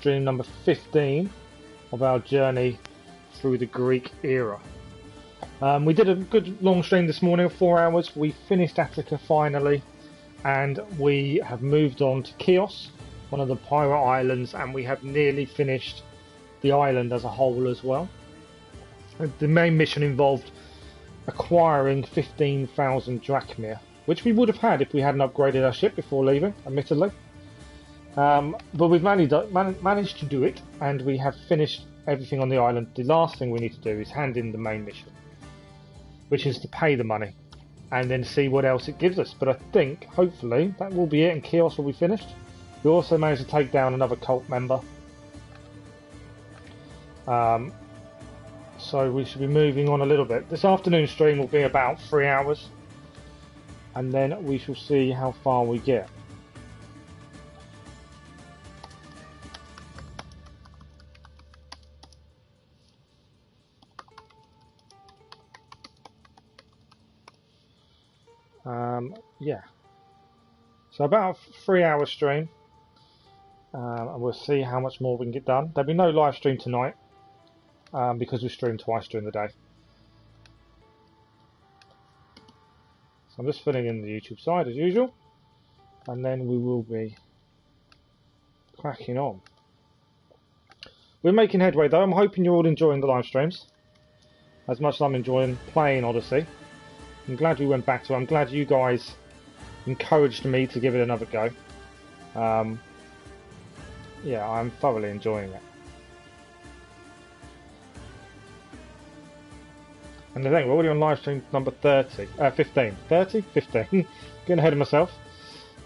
stream number 15 of our journey through the Greek era. We did a good long stream this morning of 4 hours. We finished Attica finally, and we have moved on to Keos, one of the pirate islands, and we have nearly finished the island as a whole as well. The main mission involved acquiring 15,000 drachmae, which we would have had if we hadn't upgraded our ship before leaving, admittedly. But we've managed to do it, and we have finished everything on the island. The last thing we need to do is hand in the main mission, which is to pay the money and then see what else it gives us. But I think, hopefully, that will be it and Keos will be finished. We also managed to take down another cult member. So we should be moving on a little bit. This afternoon stream will be about 3 hours, and then we shall see how far we get. Yeah, so about a 3 hour stream, and we'll see how much more we can get done. There'll be no live stream tonight because we stream twice during the day. So I'm just filling in the YouTube side as usual, and then we will be cracking on. We're making headway though. I'm hoping you're all enjoying the live streams as much as I'm enjoying playing Odyssey. I'm glad we went back to it. I'm glad you guys encouraged me to give it another go. Yeah, I'm thoroughly enjoying it. And I think we're already on live stream number 15. 30? 15. Getting ahead of myself.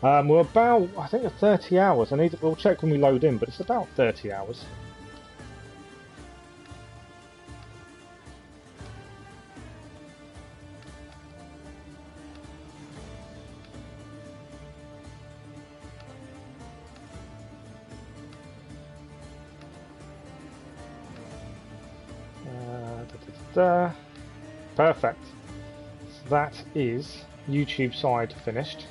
We're about, I think, 30 hours. We'll check when we load in, but it's about 30 hours. Perfect. So that is YouTube side finished.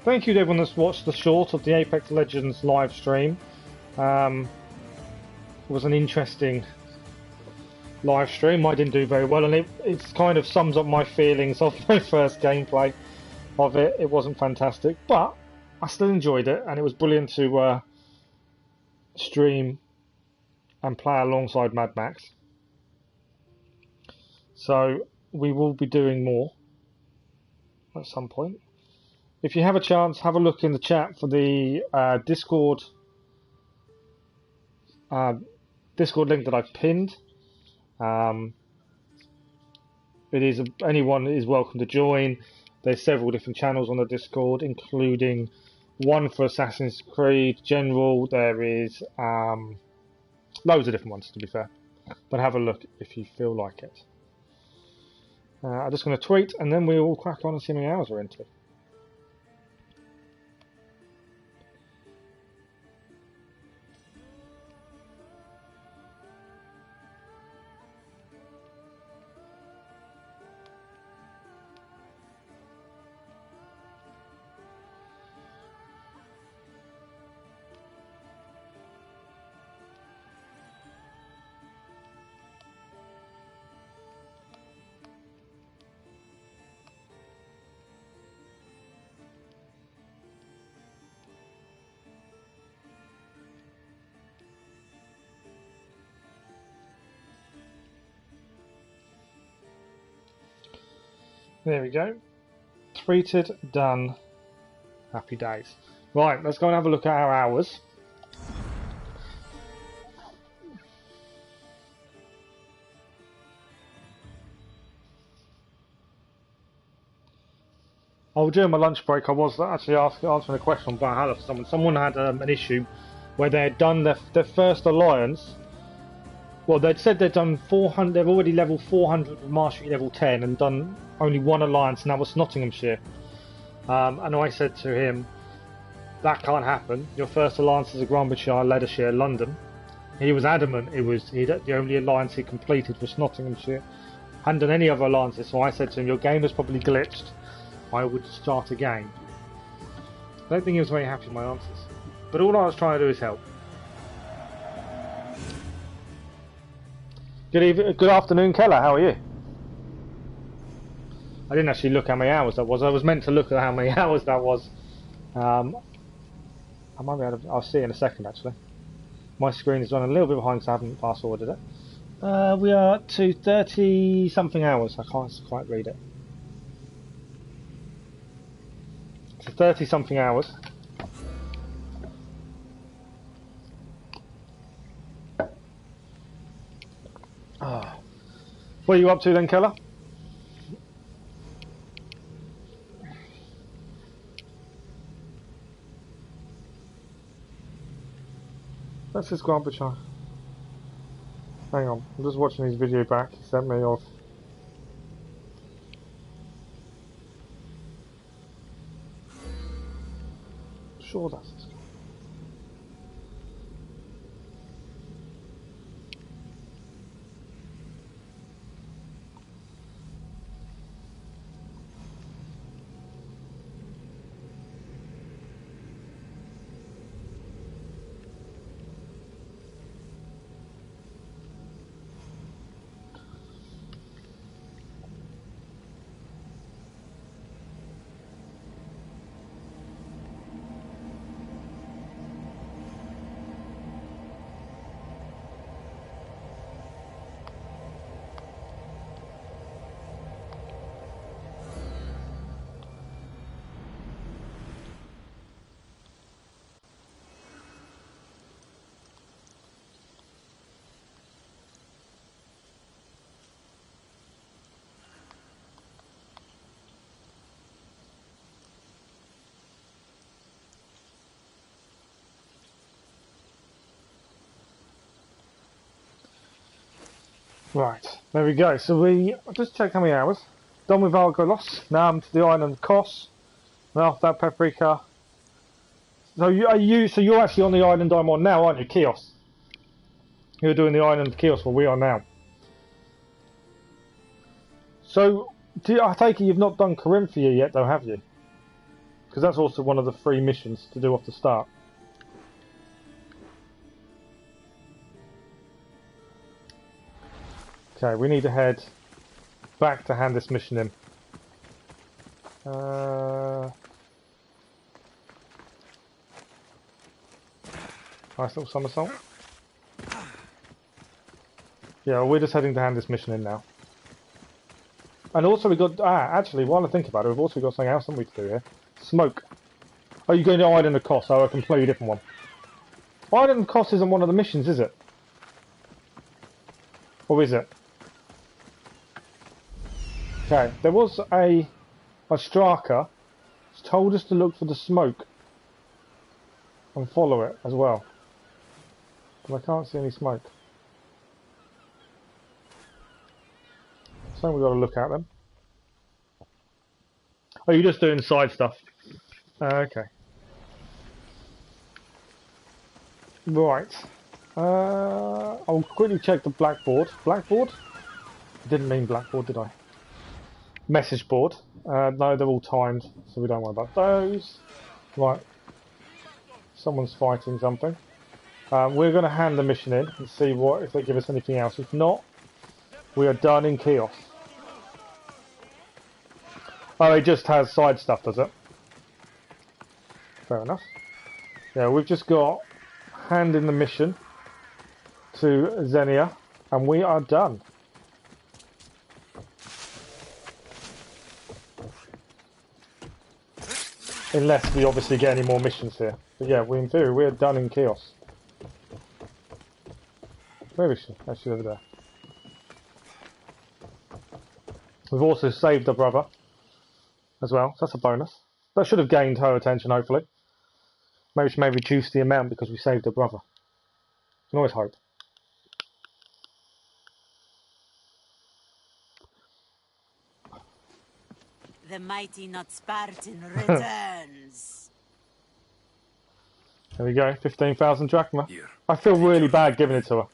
Thank you to everyone that's watched the short of the Apex Legends live stream. It was an interesting live stream. I didn't do very well, and it kind of sums up my feelings of my first gameplay of it. It wasn't fantastic, but I still enjoyed it, and it was brilliant to stream and play alongside Mad Max. So we will be doing more at some point. If you have a chance, have a look in the chat for the Discord link that I've pinned. Anyone is welcome to join. There's several different channels on the Discord, including one for Assassin's Creed General. There is loads of different ones, to be fair, but have a look if you feel like it. I'm just going to tweet, and then we'll crack on and see how many hours we're into. There we go. Tweeted, done. Happy days. Right, let's go and have a look at our hours. During my lunch break, I was actually answering a question on Valhalla for someone. Someone had an issue where they had done their first alliance. Well, they'd said they'd done 400. They've already leveled 400 with Mastery level 10 and done only one alliance, and that was Nottinghamshire. And I said to him, that can't happen. Your first alliance is a Granbyshire, Leicestershire, London. He was adamant the only alliance he completed was Nottinghamshire. Hadn't done any other alliances, so I said to him, your game has probably glitched. I would start again. I don't think he was very happy with my answers. But all I was trying to do is help. Good afternoon, Keller. How are you? I didn't actually look how many hours that was. I was meant to look at how many hours that was. I might be able to, I'll see in a second actually. My screen is running a little bit behind because I haven't fast-forwarded it. We are to 30 something hours. I can't quite read it. So 30 something hours. Ah. What are you up to then, Keller? Let's just go up a chart. Hang on, I'm just watching his video back. He sent me off. Sure, that's it. Right, there we go. So we just check how many hours. Done with Argolos. Now I'm to the island of Kos. And after that, Paprika. So you're actually on the island I'm on now, aren't you, Keos? You're doing the island of Keos where we are now. So I take it you've not done Korinthia yet, though, have you? Because that's also one of the 3 missions to do off the start. Okay, we need to head back to hand this mission in. Nice little somersault. Yeah, well, we're just heading to hand this mission in now. And also we got, actually, while I think about it, we've also got something else that we to do here. Smoke. Oh, you're going to Island of Kos, oh, a completely different one. Island of Kos isn't one of the missions, is it? Or is it? Okay, there was a striker who told us to look for the smoke and follow it as well. But I can't see any smoke. So we've got to look at them. Oh, you're just doing side stuff. Okay. Right. I'll quickly check the blackboard. Blackboard? I didn't mean blackboard, did I? Message board. No, they're all timed, so we don't worry about those. Right. Someone's fighting something. We're going to hand the mission in and see if they give us anything else. If not, we are done in Keos. Oh, it just has side stuff, does it? Fair enough. Yeah, we've just got hand in the mission to Xenia, and we are done. Unless we obviously get any more missions here. But yeah, in theory, we're done in Keos. Where is she? Oh, she's over there. We've also saved her brother as well, so that's a bonus. That should have gained her attention, hopefully. Maybe she may reduce the amount because we saved her brother. You can always hope. The mighty not Spartan returns. There we go, 15,000 drachma. I feel really bad giving it to her.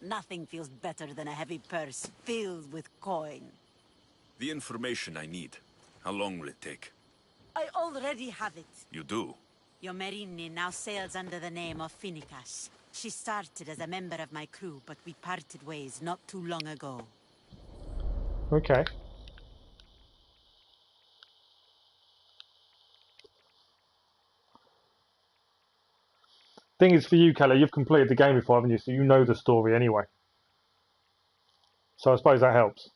Nothing feels better than a heavy purse filled with coin. The information I need. How long will it take? I already have it. You do? Your Merini now sails under the name of Phoenicas. She started as a member of my crew, but we parted ways not too long ago. Okay. Thing is, for you, Kelly, you've completed the game before, haven't you? So you know the story anyway. So I suppose that helps.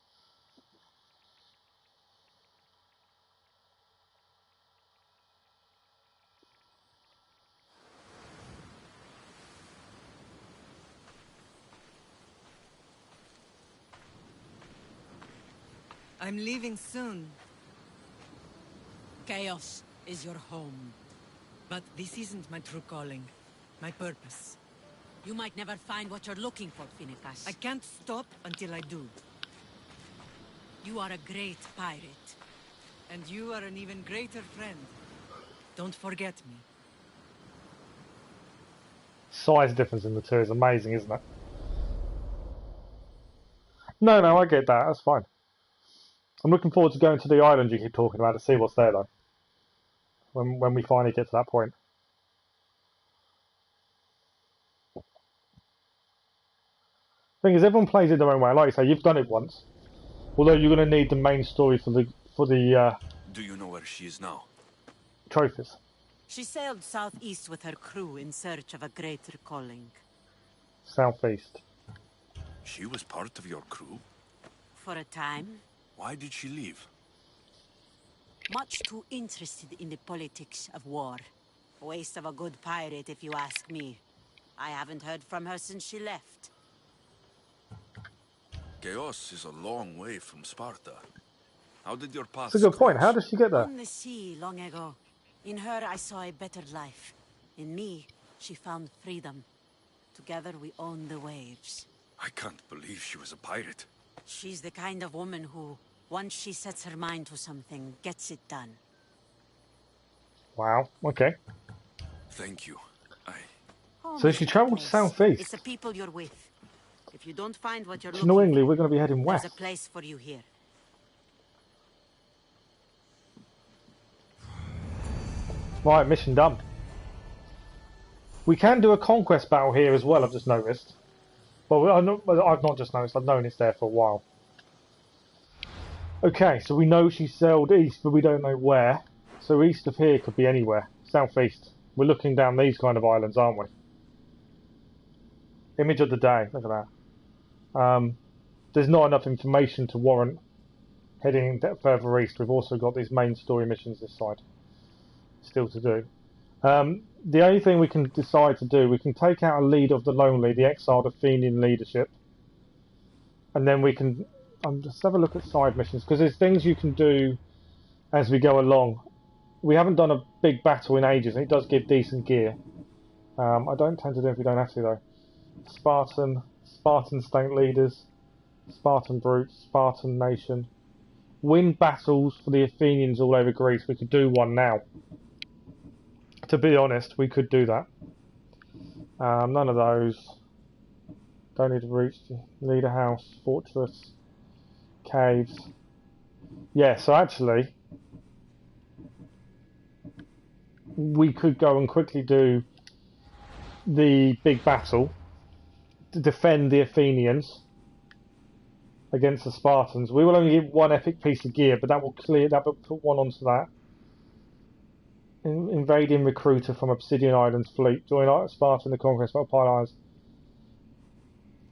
I'm leaving soon. Keos is your home. But this isn't my true calling. My purpose. You might never find what you're looking for, Phoenicas. I can't stop until I do. You are a great pirate. And you are an even greater friend. Don't forget me. Size difference in the two is amazing, isn't it? No, I get that. That's fine. I'm looking forward to going to the island you keep talking about to see what's there, though. When we finally get to that point. Thing is, everyone plays it their own way. Like you say, you've done it once. Although you're going to need the main story for the Do you know where she is now? trophies. She sailed southeast with her crew in search of a greater calling. Southeast. She was part of your crew? For a time. Why did she leave? Much too interested in the politics of war. A waste of a good pirate, if you ask me. I haven't heard from her since she left. Keos is a long way from Sparta. How did your paths That's a good point. How cross? did she get there? On the sea, long ago. In her, I saw a better life. In me, she found freedom. Together, we own the waves. I can't believe she was a pirate. She's the kind of woman who, once she sets her mind to something, gets it done. Wow. Okay. Thank you. Home So is she no travelled place. southeast. It's the people you're with. If you don't find what you're So looking knowingly, for, we're going to be heading there's west. a place for you here. Right, mission done. We can do a conquest battle here as well, I've just noticed. Well, I've not just noticed, I've known it's there for a while. Okay, so we know she sailed east, but we don't know where. So east of here could be anywhere. Southeast. We're looking down these kind of islands, aren't we? Image of the day, look at that. There's not enough information to warrant heading further east. We've also got these main story missions this side still to do. The only thing we can decide to do, we can take out a leader of the lonely, the exiled Athenian leadership, and then we can just have a look at side missions, because there's things you can do as we go along. We haven't done a big battle in ages, and it does give decent gear. I don't tend to do it if we don't have to, though. Spartan state leaders, Spartan brutes, Spartan nation. Win battles for the Athenians all over Greece. We could do one now. To be honest, we could do that. None of those. Don't need to reach. Lead a house, fortress, caves. Yeah, so actually, we could go and quickly do the big battle to defend the Athenians against the Spartans. We will only get one epic piece of gear, but that will put one onto that. Invading recruiter from Obsidian Islands fleet. Join Sparta in the conquest of Pile Islands.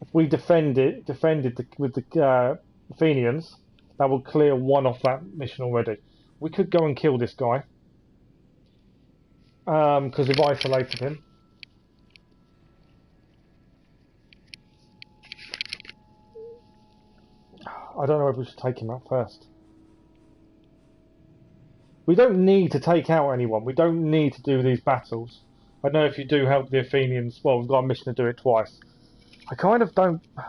If we defended with the Athenians, that will clear one off that mission already. We could go and kill this guy. Because we've isolated him. I don't know if we should take him out first. We don't need to take out anyone. We don't need to do these battles. I know if you do help the Athenians, well, we've got a mission to do it twice. I kind of don't... I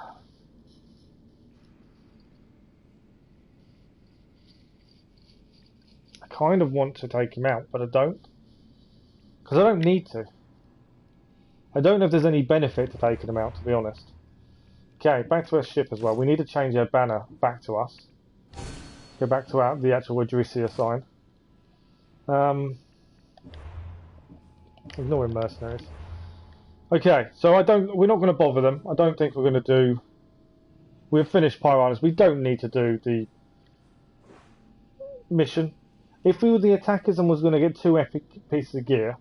kind of want to take him out, but I don't. Because I don't need to. I don't know if there's any benefit to taking him out, to be honest. Okay, back to our ship as well. We need to change our banner back to us. Go back to the actual Odyssey sign. Ignoring mercenaries. Okay, so we're not going to bother them. I don't think we're going to do... We've finished Pyro Islands. We don't need to do the mission. If we were the attackers and was going to get 2 epic pieces of gear,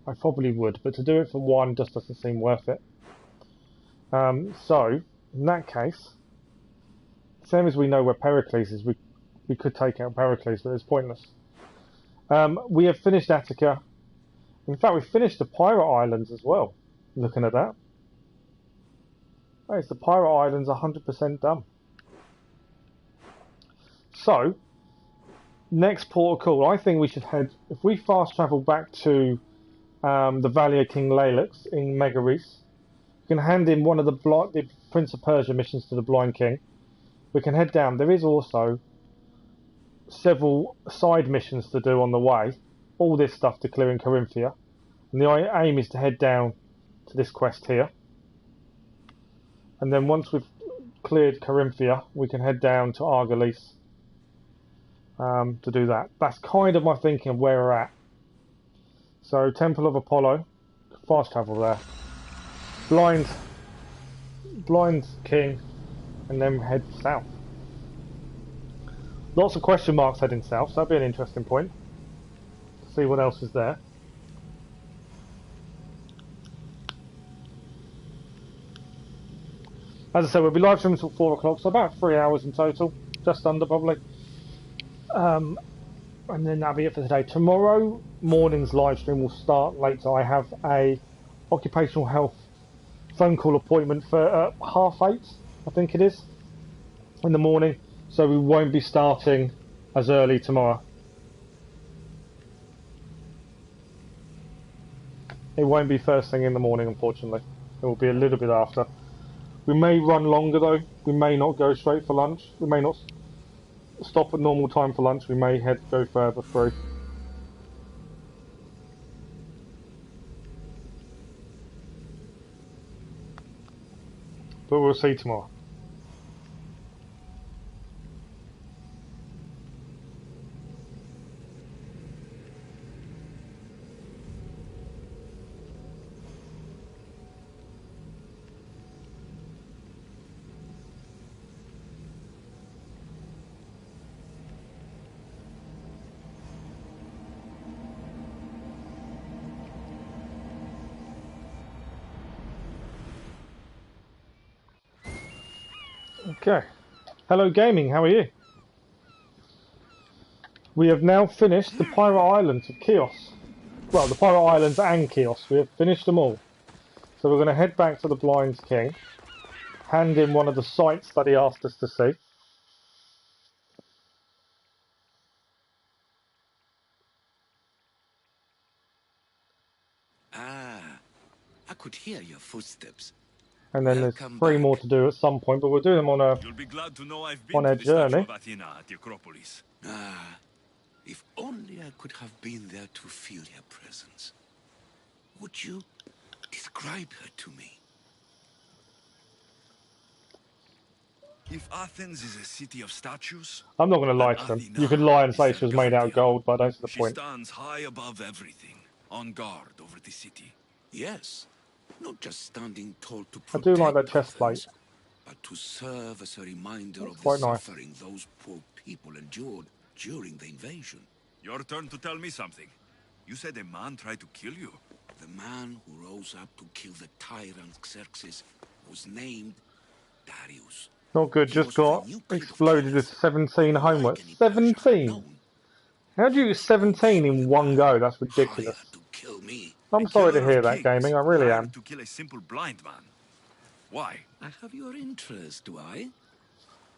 I probably would. But to do it for 1 just doesn't seem worth it. So, in that case, same as we know where Pericles is, we could take out Pericles, but it's pointless. We have finished Attica. In fact, we finished the Pirate Islands as well. Looking at that. Right, the Pirate Islands 100% done. So, next port of call. I think we should head, if we fast travel back to the Valley of King Lalix in Megaris, we can hand in one of the Prince of Persia missions to the Blind King. We can head down. There is also several side missions to do on the way. All this stuff to clear in Corinthia. And the aim is to head down to this quest here. And then once we've cleared Corinthia, we can head down to Argolis to do that. That's kind of my thinking of where we're at. So, Temple of Apollo, fast travel there. Blind King, and then head south. Lots of question marks heading south, so that'd be an interesting point. See what else is there. As I said, we'll be live streaming until 4 o'clock, so about 3 hours in total, just under probably. And then that'll be it for today. Tomorrow morning's live stream will start later. I have a occupational health phone call appointment for 8:30, I think it is, in the morning. So we won't be starting as early tomorrow. It won't be first thing in the morning, unfortunately. It will be a little bit after. We may run longer though. We may not go straight for lunch. We may not stop at normal time for lunch. We may go further through. But we'll see tomorrow. Okay. Hello Gaming, how are you? We have now finished the Pirate Islands of Keos. Well, the Pirate Islands and Keos. We have finished them all. So we're going to head back to the Blind King. Hand in one of the sites that he asked us to see. Ah, I could hear your footsteps. And then there's 3 more to do at some point, but we'll do them on a You'll be glad to know I've been a to the statue journey. of Athena at the Acropolis. Ah, if only I could have been there to feel her presence. Would you describe her to me? If Athens is a city of statues, I'm not going to lie to them. You could lie and say she was made out of gold, but I don't see the she point. stands high above everything, on guard over the city. Yes, not just standing tall to I protect do like that chest Athens, plate. but to serve as a reminder That's of the quite nice. suffering those poor people endured during the invasion. Your turn to tell me something. You said a man tried to kill you. The man who rose up to kill the tyrant Xerxes was named Darius. Not good, just got exploded with 17 homework. 17? How do you get 17 in one go? That's ridiculous. Hired to kill me. I'm A sorry to killer hear of that, kings Gaming. I really hired am. to kill a simple blind man. Why? I have your interest, do I?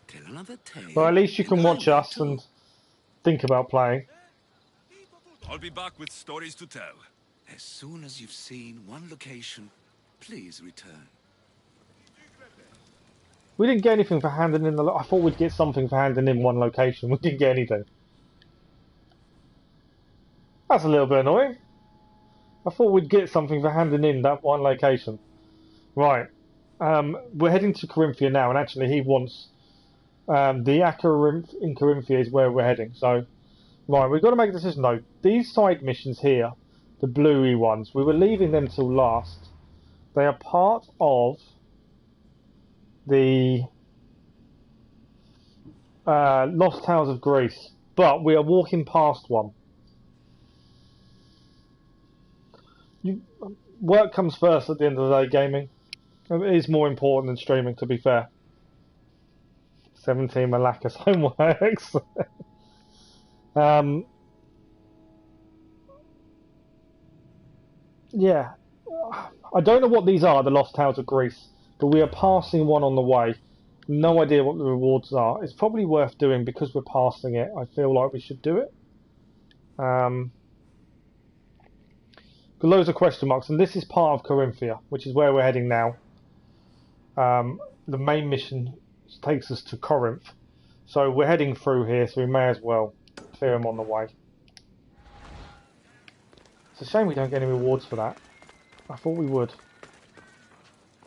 Tell another tale. Well, at least you can and I watch will us too. and think about playing. I'll be back with stories to tell. As soon as you've seen one location, please return. We didn't get anything for handing in the... I thought we'd get something for handing in one location. We didn't get anything. That's a little bit annoying. I thought we'd get something for handing in that one location. Right. We're heading to Corinthia now, and actually he wants... the Acheronth in Corinthia is where we're heading. So Right, we've got to make a decision though. These side missions here, the bluey ones, we were leaving them till last. They are part of the Lost Tales of Greece, but we are walking past one. Work comes first at the end of the day, gaming. It is more important than streaming, to be fair. 17 Malacca's homeworks. Yeah. I don't know what these are, the Lost Tales of Greece, but we are passing one on the way. No idea what the rewards are. It's probably worth doing because we're passing it. I feel like we should do it. Got loads of question marks, and this is part of Korinthia, which is where we're heading now. The main mission takes us to Corinth, so we're heading through here, so we may as well clear them on the way. It's a shame we don't get any rewards for that. I thought we would.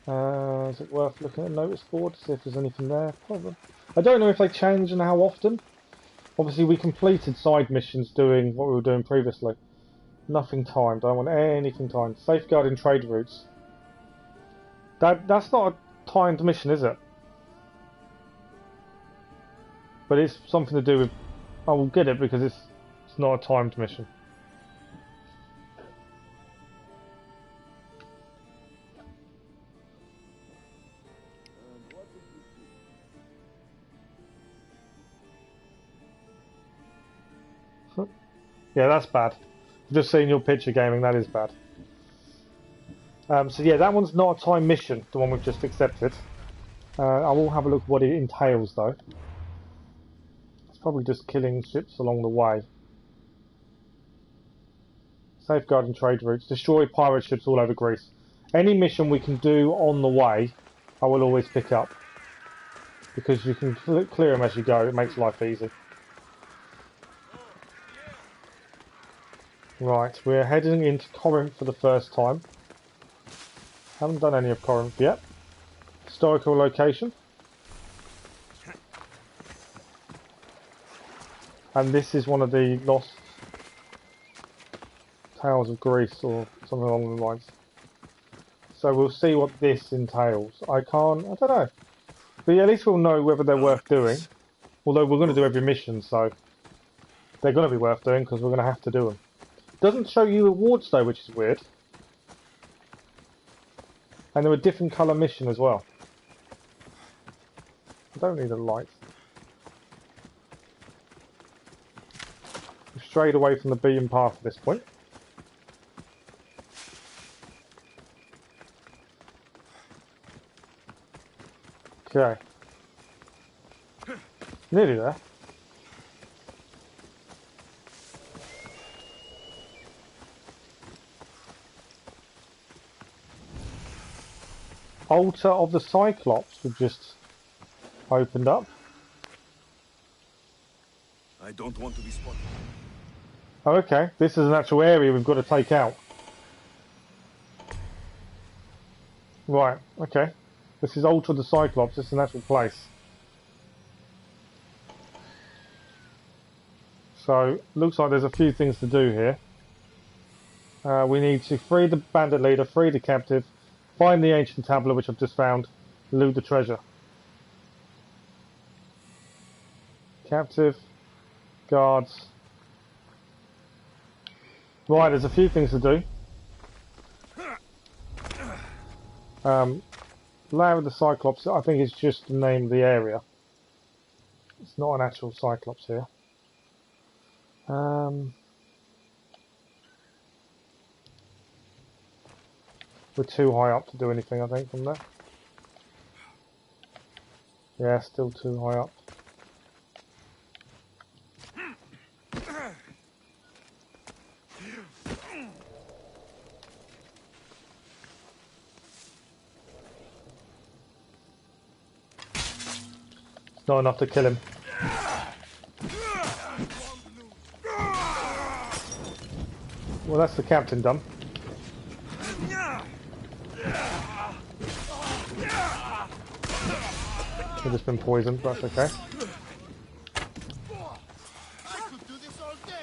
Is it worth looking at a notice board to see if there's anything there? Probably. I don't know if they change and how often. Obviously we completed side missions doing what we were doing previously. Nothing timed. I don't want anything timed. Safeguarding trade routes. That's not a timed mission, is it? But it's something to do with... I will get it because it's not a timed mission. Yeah, that's bad. Just seeing your picture gaming, that is bad. So yeah, that one's not a time mission, the one we've just accepted. I will have a look at what it entails though. It's probably just killing ships along the way. Safeguarding trade routes. Destroy pirate ships all over Greece. Any mission we can do on the way, I will always pick up. Because you can clear them as you go, it makes life easy. Right, we're heading into Corinth for the first time. Haven't done any of Corinth yet. Historical location. And this is one of the Lost Tales of Greece or something along the lines. So we'll see what this entails. I don't know. But yeah, at least we'll know whether they're worth doing. Although we're going to do every mission, so they're going to be worth doing because we're going to have to do them. Doesn't show you rewards though, which is weird. And they're a different colour mission as well. I don't need a light. We've strayed away from the beaten path at this point. Okay. Nearly there. Altar of the Cyclops we've just opened up. I don't want to be spotted. Oh, okay. This is an actual area we've got to take out. Right, okay. This is Altar of the Cyclops. This is an actual place. So, looks like there's a few things to do here. We need to free the bandit leader, free the captive, find the ancient tablet which I've just found, loot the treasure. Captive, guards. Right, there's a few things to do. Lair of the Cyclops, I think it's just the name of the area. It's not an actual Cyclops here. We're too high up to do anything, I think, from there. Yeah, still too high up. It's not enough to kill him. Well, that's the captain done. He's just been poisoned, but that's okay. I could do this all day.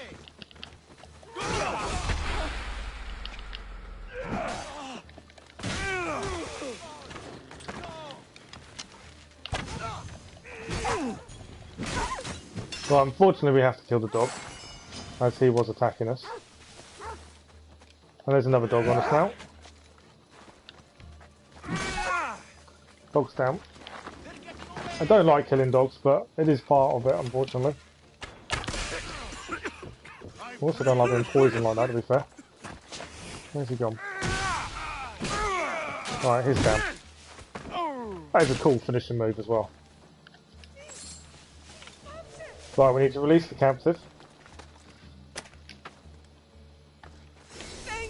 Well, unfortunately we have to kill the dog, as he was attacking us. And there's another dog on us now. Dog's down. I don't like killing dogs, but it is part of it, unfortunately. I also don't like being poisoned like that, to be fair. Where's he gone? Alright, he's down. That is a cool finishing move as well. Right, we need to release the captive.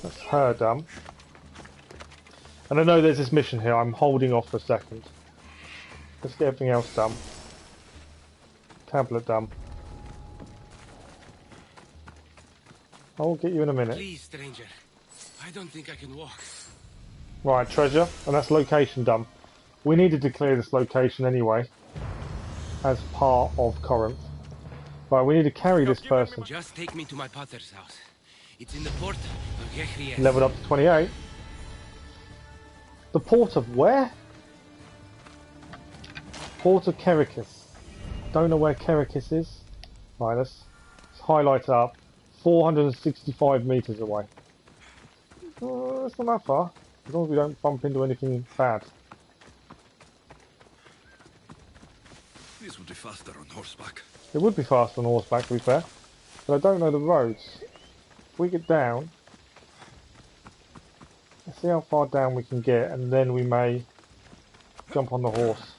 That's her done. And I know there's this mission here, I'm holding off for a second. Let's get everything else done. Tablet done. I will get you in a minute. Please, stranger. I don't think I can walk. Right, treasure, and that's location done. We needed to clear this location anyway, as part of Corinth. Right, we need to carry this person. Just take me to my potter's house. It's in the port of Gechries. Leveled up to 28. The port of where? Port of Kerikis. Don't know where Kerikis is. Right, let's highlight it up. 465 meters away. That's not that far, as long as we don't bump into anything bad. This would be faster on horseback. It would be faster on horseback, to be fair, but I don't know the roads. If we get down, let's see how far down we can get, and then we may jump on the horse.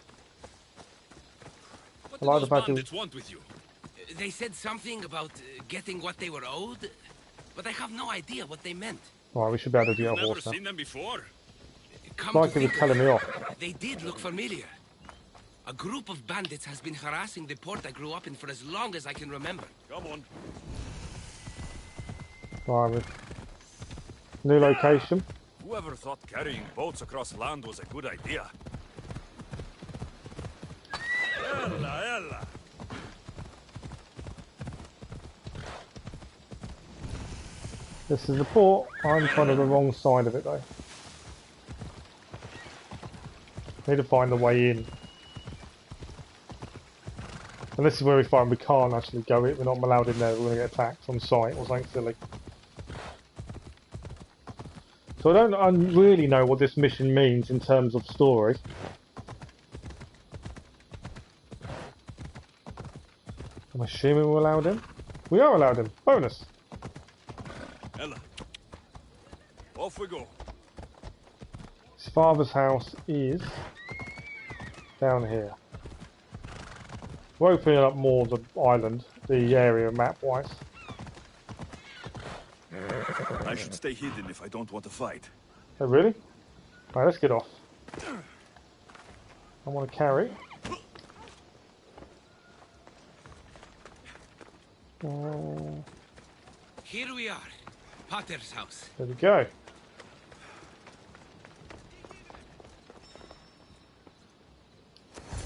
What do those bandits want with you? They said something about getting what they were owed, but I have no idea what they meant. Alright, we should be able to get a Never horse now. seen them before. It's like he was telling me off. They did look familiar. A group of bandits has been harassing the port I grew up in for as long as I can remember. Come on. Right, new location. Whoever thought carrying boats across land was a good idea? Ella, ella. This is the port. I'm kind of the wrong side of it though. Need to find the way in. And this is where we find we can't actually go in. We're not allowed in there. We're going to get attacked on sight or something silly. So I don't really know what this mission means in terms of story. I'm assuming we're allowed in. We are allowed in. Bonus. Ella. Off we go. His father's house is down here. We're opening up more of the island, the area map-wise. I should stay hidden if I don't want to fight. Oh, really? Right, let's get off. I want to carry. Here we are, Potter's house. There we go.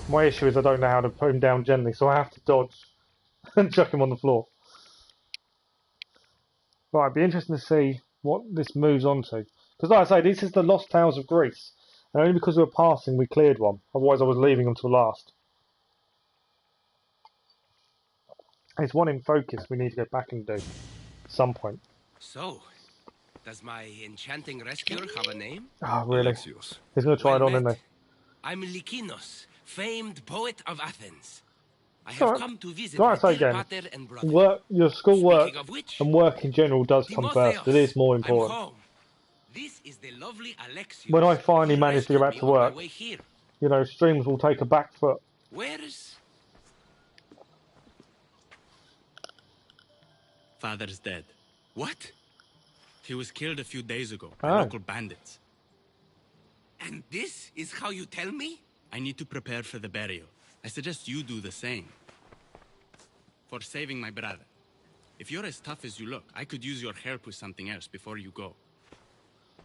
My issue is I don't know how to put him down gently, so I have to dodge and chuck him on the floor. Right, it'd be interesting to see what this moves on to. Because like I say, this is the Lost Tales of Greece. And only because we were passing, we cleared one. Otherwise I was leaving until last. There's one in focus we need to go back and do. At some point. So, does my enchanting rescuer have a name? Ah, really? Alexios. He's going to try it on, isn't he? I'm Lykinos, famed poet of Athens. I have come to visit Like I say my dear again, pater and brother. work, your school work Speaking of which, and work in general does come first. It is more important. I'm home. This is the lovely Alexios. When I finally He manage to get back rescued to me on my work, way here. you know, streams will take a back foot. Where's... Father's dead. What? He was killed a few days ago by Oh. local bandits. And this is how you tell me? I need to prepare for the burial. I suggest you do the same. For saving my brother. If you're as tough as you look, I could use your help with something else before you go.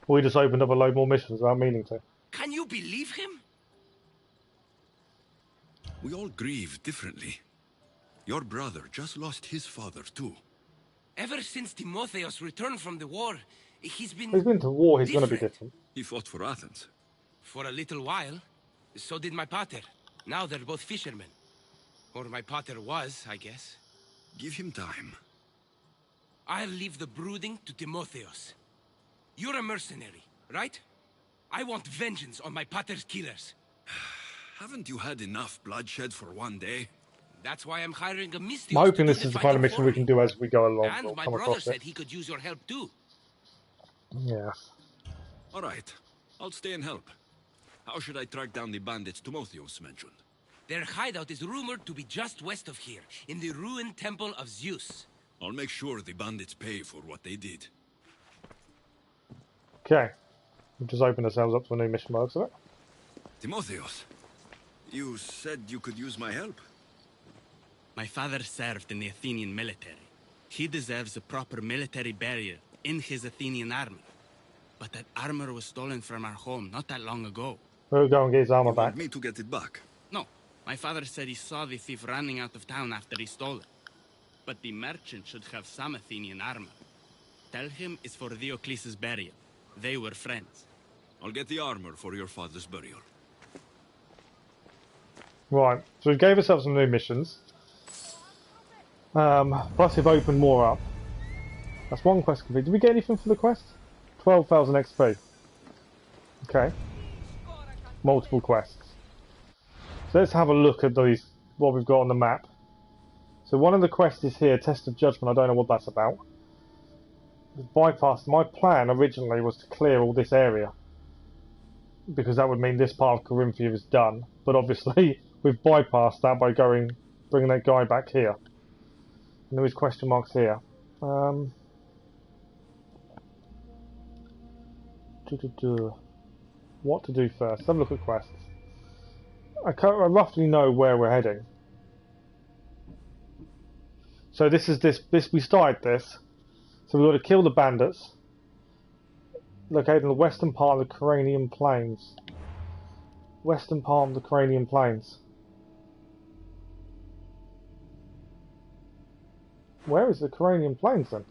We just opened up a load more missions without meaning to. Can you believe him? We all grieve differently. Your brother just lost his father too. Ever since Timotheos returned from the war, he's been to war, he's going to be different. He fought for Athens. For a little while. So did my pater. Now they're both fishermen. Or my pater was, I guess. Give him time. I'll leave the brooding to Timotheos. You're a mercenary, right? I want vengeance on my pater's killers. Haven't you had enough bloodshed for one day? That's why I'm hiring a Mystios. I'm hoping to do this the is the kind of fighting mission for we me. can do as we go along. And We'll my come brother across said it. he could use your help too. Yeah. All right. I'll stay and help. How should I track down the bandits Timotheos mentioned? Their hideout is rumored to be just west of here, in the ruined temple of Zeus. I'll make sure the bandits pay for what they did. Okay. We've just opened ourselves up to a new mission by the looks of it. Timotheos, you said you could use my help? My father served in the Athenian military. He deserves a proper military burial in his Athenian armor. But that armor was stolen from our home not that long ago. We'll go and get his armor You back. want me to get it back? No, my father said he saw the thief running out of town after he stole it. But the merchant should have some Athenian armor. Tell him it's for Diocles' burial. They were friends. I'll get the armor for your father's burial. Right, so we gave ourselves some new missions. Plus we've opened more up. That's one quest complete. Did we get anything for the quest? 12,000 XP. Okay. Multiple quests. So let's have a look at these, what we've got on the map. So one of the quests is here, Test of Judgment. I don't know what that's about. Bypass. My plan originally was to clear all this area, because that would mean this part of Corinthia is done. But obviously we've bypassed that by bringing that guy back here. And there is question marks here. What to do first? Have a look at quests. I roughly know where we're heading. So this we started this. So we've got to kill the bandits. Located in the western part of the Corinthian Plains. Western part of the Corinthian Plains. Where is the Corinthian Plains then?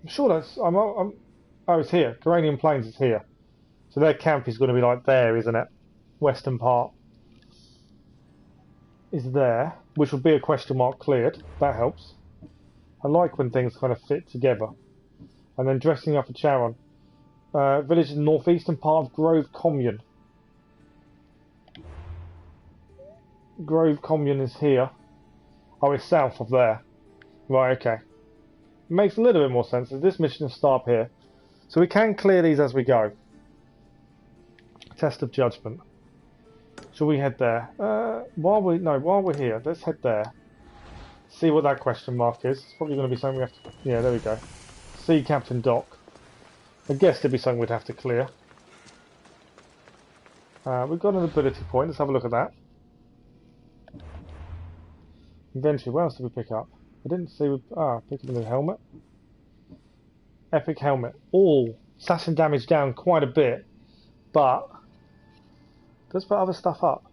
I'm sure that's... oh, it's here. Corinthian Plains is here. So their camp is going to be like there, isn't it? Western part is there, which would be a question mark cleared. That helps. I like when things kind of fit together. And then dressing up for Charon. Village in the northeastern part of Grove Commune. Grove Commune is here. Oh, it's south of there. Right, okay. Makes a little bit more sense. This mission will start here. So we can clear these as we go. Test of Judgment. Shall we head there? While we're here, let's head there. See what that question mark is. It's probably going to be something we have to... Yeah, there we go. See Captain Doc. I guess there'd be something we'd have to clear. We've got an ability point. Let's have a look at that. Inventory. What else did we pick up? I didn't see... pick up a new helmet. Epic helmet. All assassin damage down quite a bit, but does put other stuff up.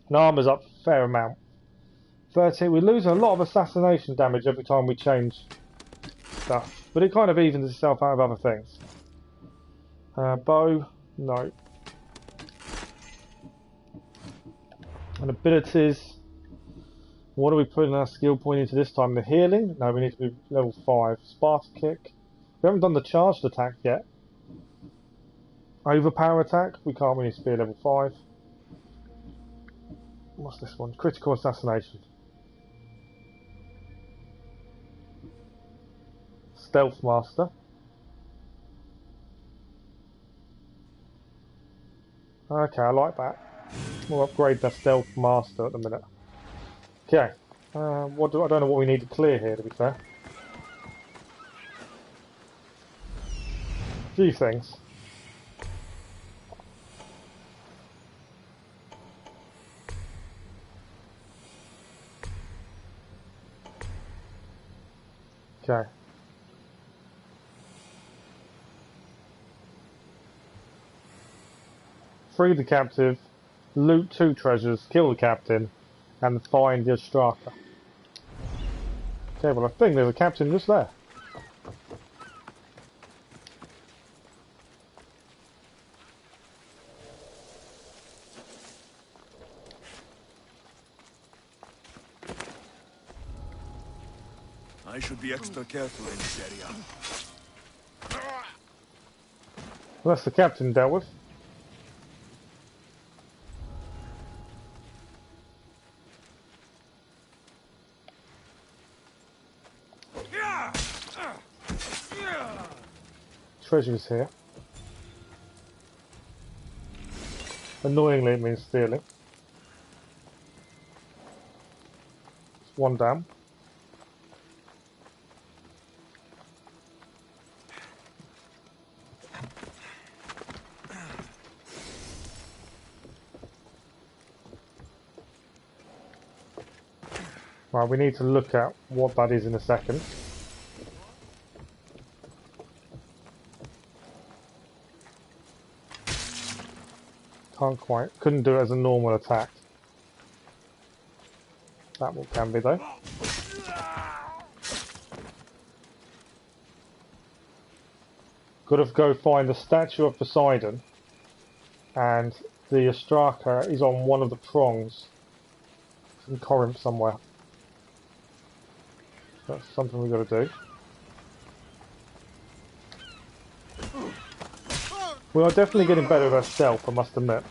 And armor's up a fair amount. 13. We're losing a lot of assassination damage every time we change stuff, but it kind of evens itself out of other things. Bow, no. And abilities. What are we putting our skill point into this time? The healing? No, we need to be level 5. Sparta kick. We haven't done the charged attack yet. Overpower attack? We can't, we need to be level 5. What's this one? Critical assassination. Stealth master. Okay, I like that. We'll upgrade the stealth master at the minute. Okay. I don't know what we need to clear here, to be fair. A few things. Okay. Free the captive, loot 2 treasures, kill the captain, and find the Strata. Okay, well I think there's a captain just there. I should be extra careful in this area. Well, that's the captain dealt with. Treasure's here. Annoyingly, it means stealing. It's one down. Right, we need to look at what that is in a second. Can't quite, couldn't do it as a normal attack. That one can be though. Gotta go find the statue of Poseidon, and the Ostraka is on one of the prongs in Corinth somewhere. That's something we've got to do. We are definitely getting better at our stealth, I must admit.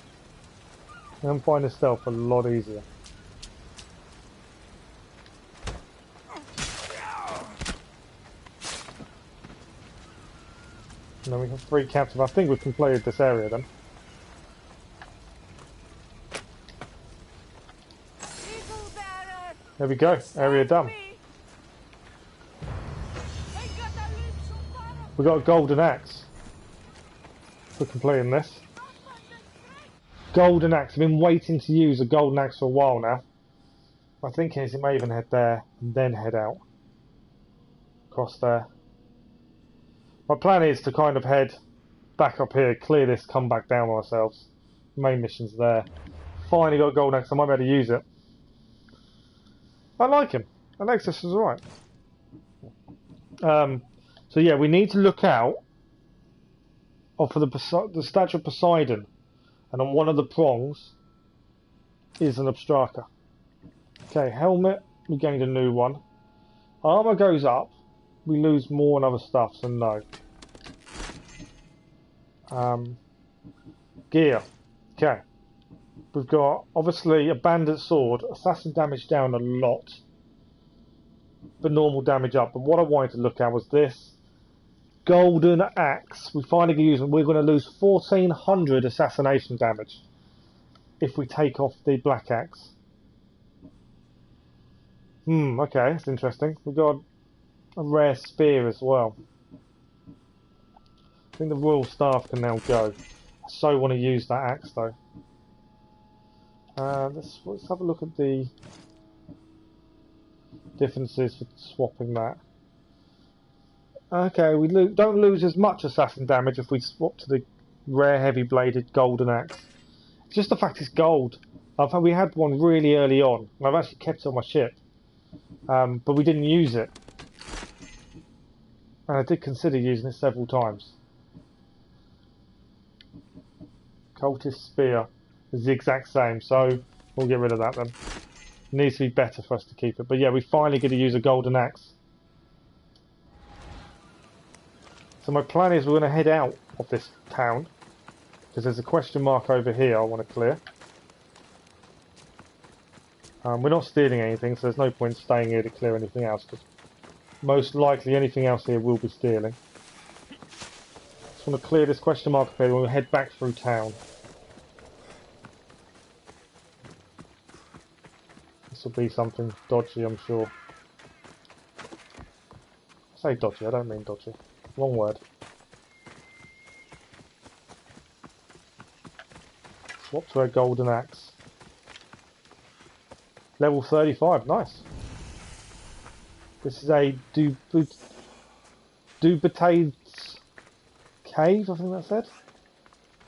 I'm finding stealth a lot easier. And then we have 3 captive. I think we've completed this area then. There we go, area done. We got a golden axe for completing this. Golden axe. I've been waiting to use a golden axe for a while now. My thinking is it may even head there and then head out across there. My plan is to kind of head back up here, clear this, come back down ourselves. Main mission's there. Finally got a golden axe. I might be able to use it. I like him. Alexis is alright. So yeah, we need to look out for the statue of Poseidon, and on one of the prongs is an Ostraka. Okay, helmet, we gained a new one. Armour goes up, we lose more and other stuff, so no. Gear, okay. We've got, obviously, a bandit sword, assassin damage down a lot, but normal damage up. But what I wanted to look at was this golden axe. We finally use it. We're going to lose 1400 assassination damage if we take off the black axe. Okay, that's interesting. We've got a rare spear as well. I think the royal staff can now go. I so want to use that axe though. Let's have a look at the differences for swapping that. Okay, we don't lose as much assassin damage if we swap to the rare heavy bladed golden axe. It's just the fact it's gold. We had one really early on, and I've actually kept it on my ship, but we didn't use it. And I did consider using it several times. Cultist spear is the exact same, so we'll get rid of that then. It needs to be better for us to keep it. But yeah, we finally get to use a golden axe. So my plan is we're going to head out of this town, because there's a question mark over here I want to clear. We're not stealing anything, so there's no point staying here to clear anything else, because most likely anything else here will be stealing. Just want to clear this question mark up here, and we'll head back through town. This will be something dodgy, I'm sure. I say dodgy, I don't mean dodgy. Wrong word. Swap to a golden axe. Level 35, nice. This is a Dubitades cave, I think that said.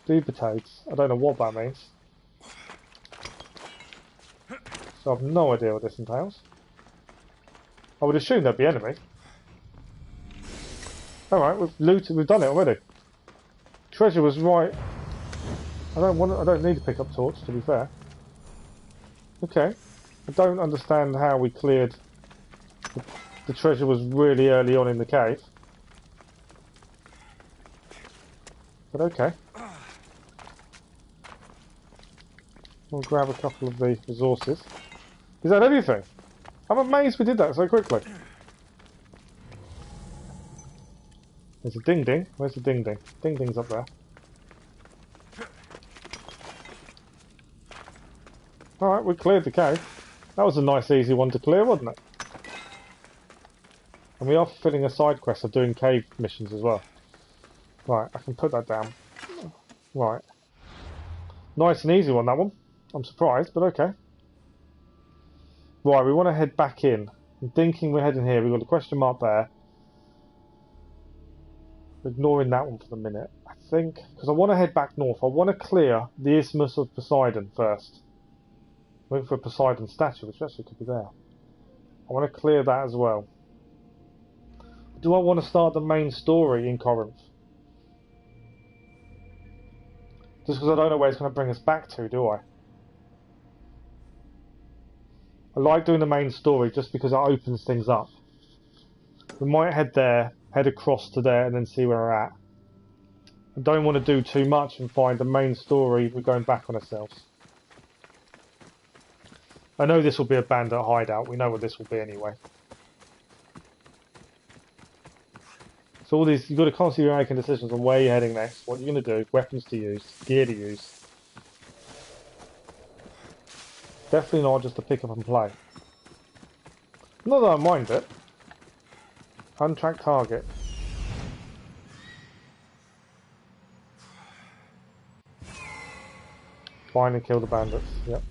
Dubitades. I don't know what that means. So I've no idea what this entails. I would assume there'd be enemy. Alright, we've looted, we've done it already. Treasure was right. I don't need to pick up torch, to be fair. Okay. I don't understand how we cleared the treasure was really early on in the cave. But okay. We'll grab a couple of the resources. Is that everything? I'm amazed we did that so quickly. There's a ding ding. Where's the ding ding? Ding ding's up there. Alright, we cleared the cave. That was a nice easy one to clear, wasn't it? And we are fulfilling a side quest of doing cave missions as well. Right, I can put that down. Right. Nice and easy one, that one. I'm surprised, but okay. Right, we want to head back in. I'm thinking we're heading here. We've got a question mark there. Ignoring that one for the minute. I think, because I want to head back north. I want to clear the Isthmus of Poseidon first. I'm looking for a Poseidon statue, which actually could be there. I want to clear that as well. Do I want to start the main story in Corinth? Just because I don't know where it's going to bring us back to, do I? I like doing the main story just because it opens things up. We might head there, head across to there, and then see where we're at. I don't want to do too much and find the main story we're going back on ourselves. I know this will be a bandit hideout. We know what this will be anyway. So all these, you've got to constantly be making decisions on where you're heading next, what you're going to do, weapons to use, gear to use. Definitely not just to pick up and play. Not that I mind it. Untracked target. Find and kill the bandits. Yep.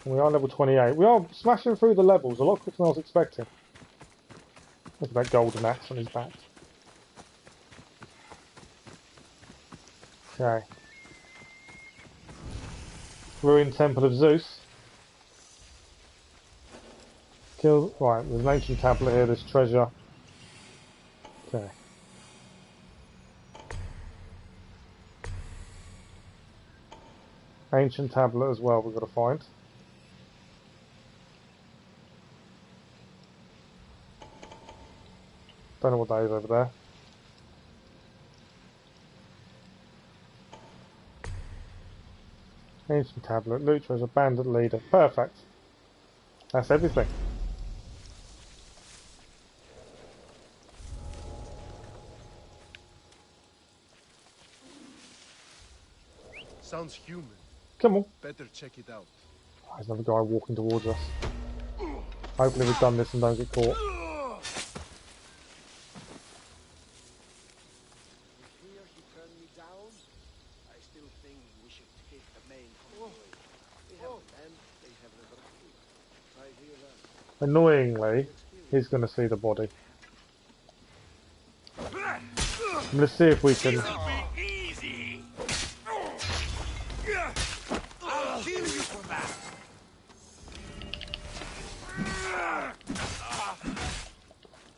And we are level 28. We are smashing through the levels a lot quicker than I was expecting. Look at that golden axe on his back. Okay. Ruined Temple of Zeus. Kill. Right, there's an ancient tablet here, there's treasure. Okay. Ancient tablet as well, we've got to find. Don't know what that is over there. Ancient tablet, loot treasure, bandit leader. Perfect. That's everything. Sounds human. Come on. Better check it out. Oh, there's another guy walking towards us. Hopefully we've done this and don't get caught. Annoyingly, he's going to see the body. I'm going to see if we can...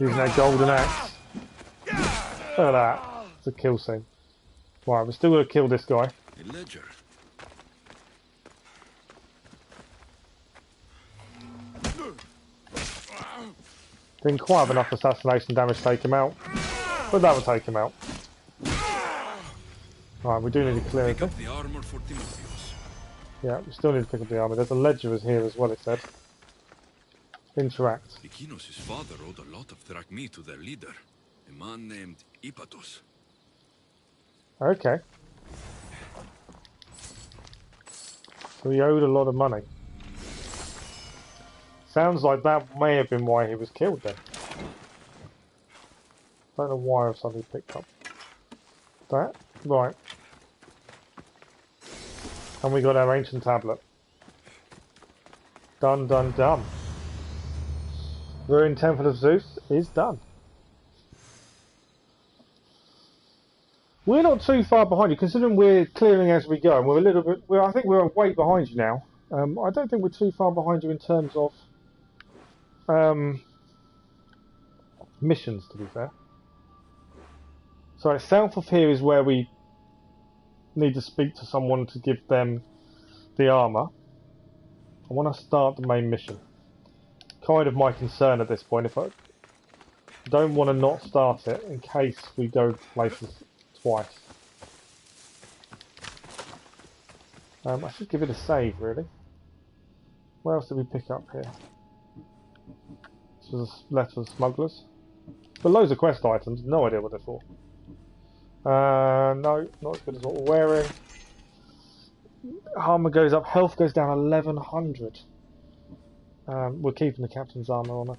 Using that golden axe. Look at that. It's a kill scene. Right, we're still going to kill this guy. A ledger. Didn't quite have enough assassination damage to take him out, but that will take him out. Right, we do need to clear Pick it. up the armor for Timotheus. Yeah, we still need to pick up the armor. There's a ledger here as well, it said. Interact. Keos' father owed a lot of drachmae to their leader, a man named Ipatos. Okay. So he owed a lot of money. Sounds like that may have been why he was killed then. Don't know why I've suddenly picked up that. Right. And we got our ancient tablet. Done, done, done. Ruined Temple of Zeus is done. We're not too far behind you, considering we're clearing as we go. And we're a little bit. I think we're way behind you now. I don't think we're too far behind you in terms of missions, to be fair. So south of here is where we need to speak to someone to give them the armour. I want to start the main mission. kind of my concern at this point. If I don't want to not start it in case we go places twice. I should give it a save, really. What else did we pick up here? This was a letter of smugglers. But loads of quest items, no idea what they're for. No, not as good as what we're wearing. Armour goes up, health goes down 1100. We're keeping the captain's armour on.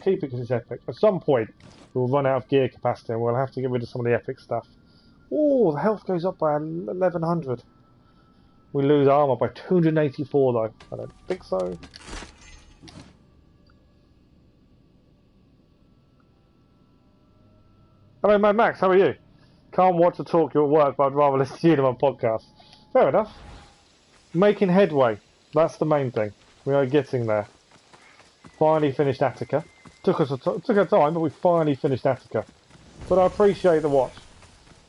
Keep it because it's epic. At some point, we'll run out of gear capacity and we'll have to get rid of some of the epic stuff. Oh, the health goes up by 1100. We lose armour by 284 though. I don't think so. Hello, Mad Max. How are you? Can't watch or talk you at work, but I'd rather listen to you on my podcast. Fair enough. Making headway. That's the main thing. We are getting there. Finally finished Attica. Took our time, but we finally finished Attica. But I appreciate the watch.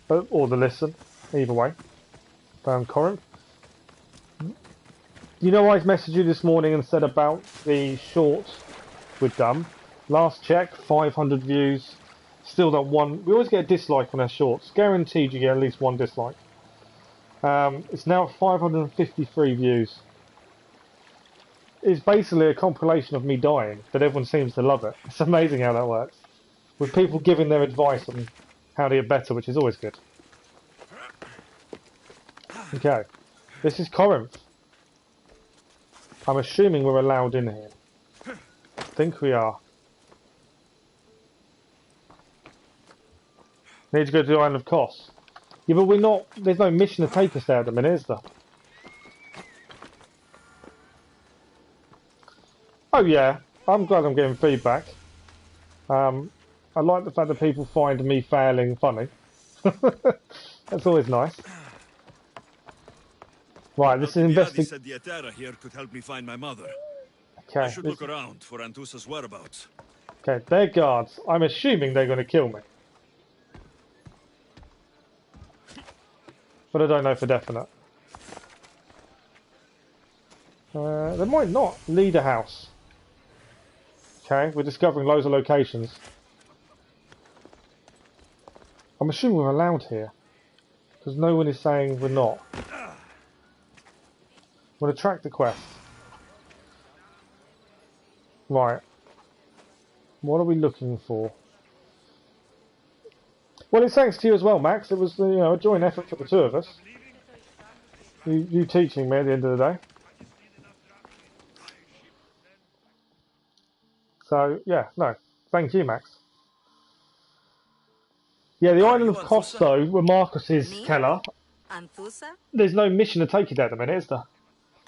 Or the listen. Either way. Found Corinth. You know, I messaged you this morning and said about the short we've done. Last check, 500 views. Still not one. We always get a dislike on our shorts. Guaranteed you get at least one dislike. It's now at 553 views. It's basically a compilation of me dying, but everyone seems to love it. It's amazing how that works. With people giving their advice on how to get better, which is always good. Okay. This is Corinth. I'm assuming we're allowed in here. I think we are. Need to go to the island of Kos. Yeah, but we're not. There's no mission to take us there at the minute, is there? Oh yeah, I'm glad I'm getting feedback. I like the fact that people find me failing funny. That's always nice. Right, this is investing. said the Atera here could help me find my mother. Okay. I should look around for Antusa's whereabouts. Okay, they're guards. I'm assuming they're going to kill me. But I don't know for definite. They might not. Leader house. Okay, we're discovering loads of locations. I'm assuming we're allowed here. Because no one is saying we're not. We'll attract the quest. Right. What are we looking for? Well, it's thanks to you as well, Max. It was, a joint effort for the two of us. You teaching me at the end of the day. So, yeah, no. Thank you, Max. Yeah, the island of Kos, though, where Marcus is Keller. Anthusa? There's no mission to take you there at the minute, is there?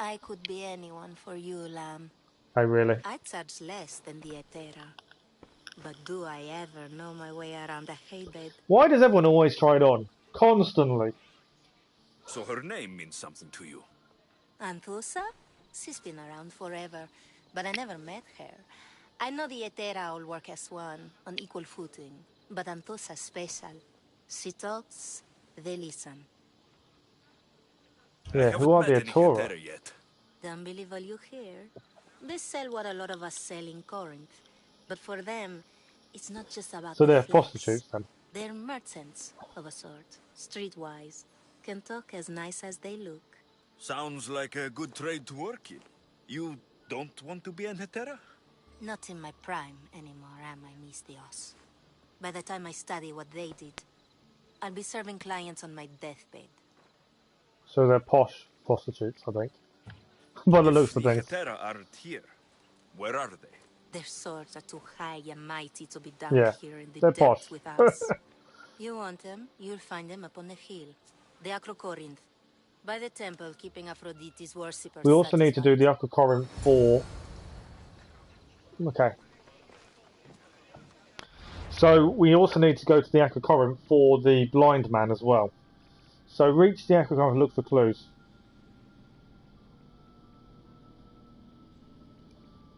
I could be anyone for you, lamb. Oh, really? I charge less than the Atera. But do I ever know my way around a haybed? Why does everyone always try it on? Constantly. So her name means something to you? Anthusa? She's been around forever, but I never met her. I know the Atera all work as one, on equal footing. But Anthusa's special. She talks, they listen. Yeah, who are the Atera? Don't believe all you hear. They sell what a lot of us sell in Corinth. But for them, it's not just about So they're the flesh. prostitutes, then? They're merchants, of a sort. Streetwise. Can talk as nice as they look. Sounds like a good trade to work in. You don't want to be an Hetera? Not in my prime anymore, am I, Miss Dios? By the time I study what they did, I'll be serving clients on my deathbed. So they're posh prostitutes, I think. By the looks of things. The Hetera aren't here. Where are they? Their swords are too high and mighty to be down here in the they're depths posh. with us. You want them, you'll find them up on the hill. The Acro Corinth. By the temple, keeping Aphrodite's worshippers. We also need to do the Aqua Corinth for... Okay. So we also need to go to the Aqua Corinth for the blind man as well. So reach the Aqua Corinth and look for clues.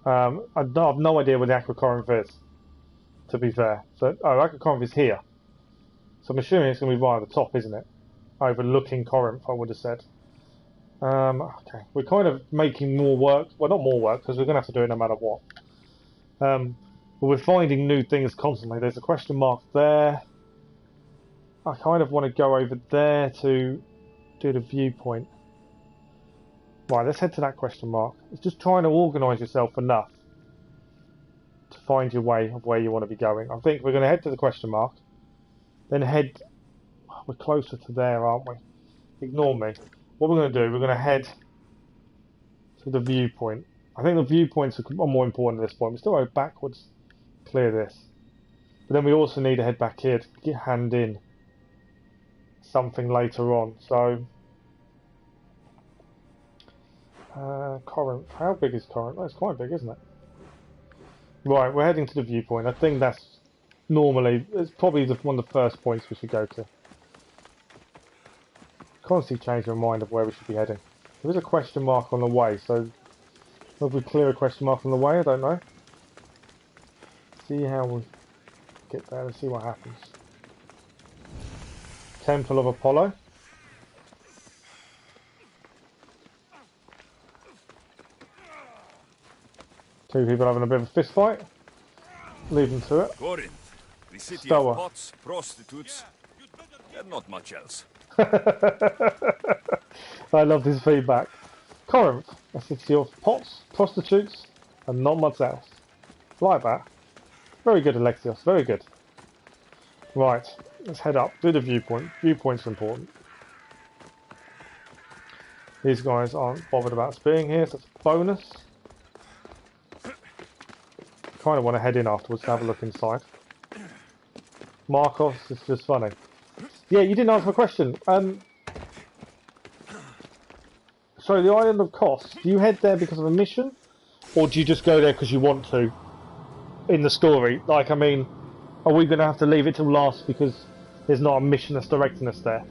I have no idea where the Aqua Corinth is, to be fair. So, Aqua Corinth is here. So I'm assuming it's going to be right at the top, isn't it? Overlooking Corinth, I would have said. Okay, we're kind of making more work. Well, not more work, because we're going to have to do it no matter what. But we're finding new things constantly. There's a question mark there. I kind of want to go over there to do the viewpoint. Right, let's head to that question mark. It's just trying to organise yourself enough to find your way of where you want to be going. I think we're going to head to the question mark, then head... We're closer to there, aren't we? Ignore me. What we're going to do, we're going to head to the viewpoint. I think the viewpoints are more important at this point. We still go backwards, clear this. But then we also need to head back here to get hand in something later on. So, Corinth. How big is Corinth? Oh, it's quite big, isn't it? Right, we're heading to the viewpoint. I think that's normally, it's probably one of the first points we should go to. Constantly change my mind of where we should be heading. There is a question mark on the way, so if we clear a question mark on the way, I don't know. See how we get there and see what happens. Temple of Apollo. Two people having a bit of a fist fight. Leave them to it. Corinth, the city Stoa. of pots, prostitutes, and not much else. I love this feedback. Corinth, a city of pots, prostitutes, and not much else. Like that. Very good, Alexios. Very good. Right, let's head up. Do the viewpoint. Viewpoint's important. These guys aren't bothered about us being here, so it's a bonus. Kind of want to head in afterwards to have a look inside. Marcos is just funny. Yeah, you didn't answer my question. So the island of Kos, do you head there because of a mission, or do you just go there because you want to? In the story, like, I mean, are we going to have to leave it till last because there's not a mission that's directing us there?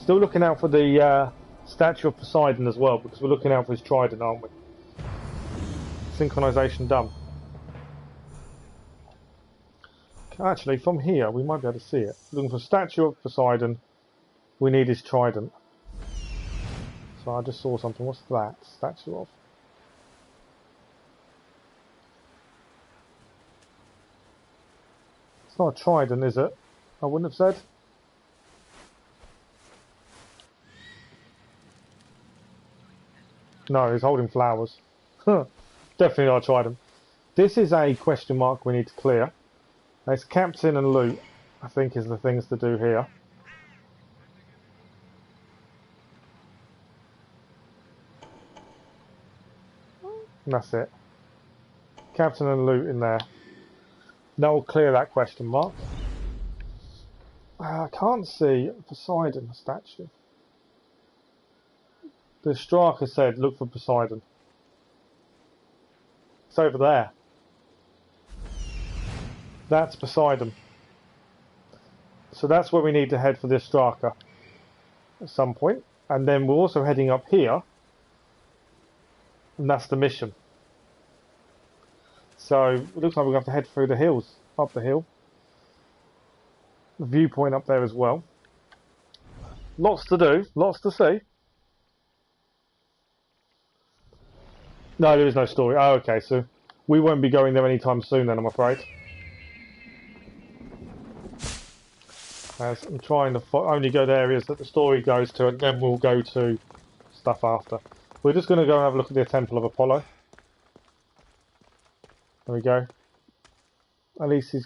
Still looking out for the statue of Poseidon as well, because we're looking out for his trident, aren't we? Synchronization done. Actually, from here, we might be able to see it. Looking for statue of Poseidon, we need his trident. So I just saw something. What's that? Statue of... It's not a trident, is it? I wouldn't have said. No, he's holding flowers. Definitely not a trident. This is a question mark we need to clear. It's captain and loot, I think, is the things to do here. And that's it. Captain and loot in there. That will clear that question mark. I can't see Poseidon statue. The striker said, look for Poseidon. It's over there. That's Poseidon. So that's where we need to head for this striker at some point. And then we're also heading up here. And that's the mission. So it looks like we're going to have to head through the hills, up the hill. The viewpoint up there as well. Lots to do, lots to see. No, there is no story. Oh, okay, so we won't be going there anytime soon then, I'm afraid. As I'm trying to only go to areas that the story goes to, and then we'll go to stuff after. We're just going to go and have a look at the Temple of Apollo. There we go. At least he's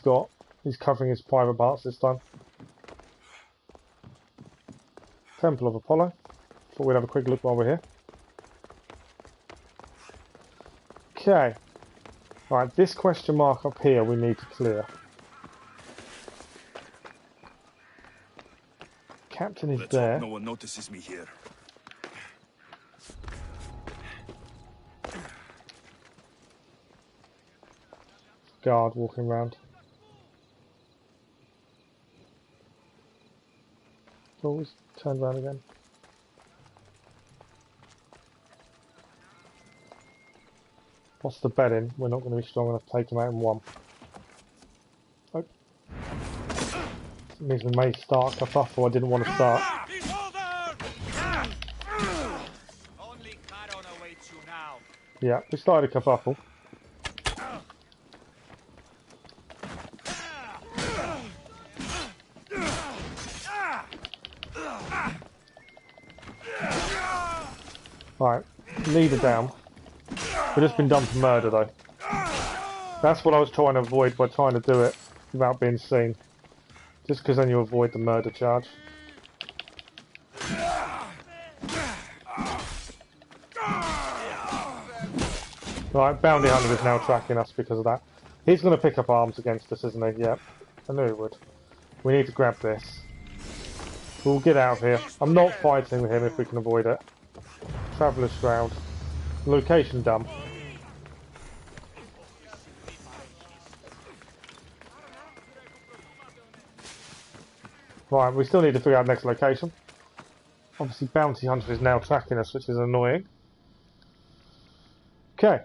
covering his private parts this time. Temple of Apollo. Thought we'd have a quick look while we're here. Okay. Right, this question mark up here we need to clear. Captain is there. Hope no one notices me here. Guard walking around. Always turned around again. What's the bet in? We're not going to be strong enough to take him out in one. Oh. It means we may start a kerfuffle. I didn't want to start. Only Charon awaits you now. Yeah, we started a kerfuffle. Right, leader down. We've just been done for murder though. That's what I was trying to avoid by trying to do it without being seen. Just because then you avoid the murder charge. Right, Bounty Hunter is now tracking us because of that. He's going to pick up arms against us, isn't he? Yep, I knew he would. We need to grab this. We'll get out of here. I'm not fighting with him if we can avoid it. Traveller's Shroud. Location dump. Right, we still need to figure out the next location. Obviously Bounty Hunter is now tracking us, which is annoying. Okay.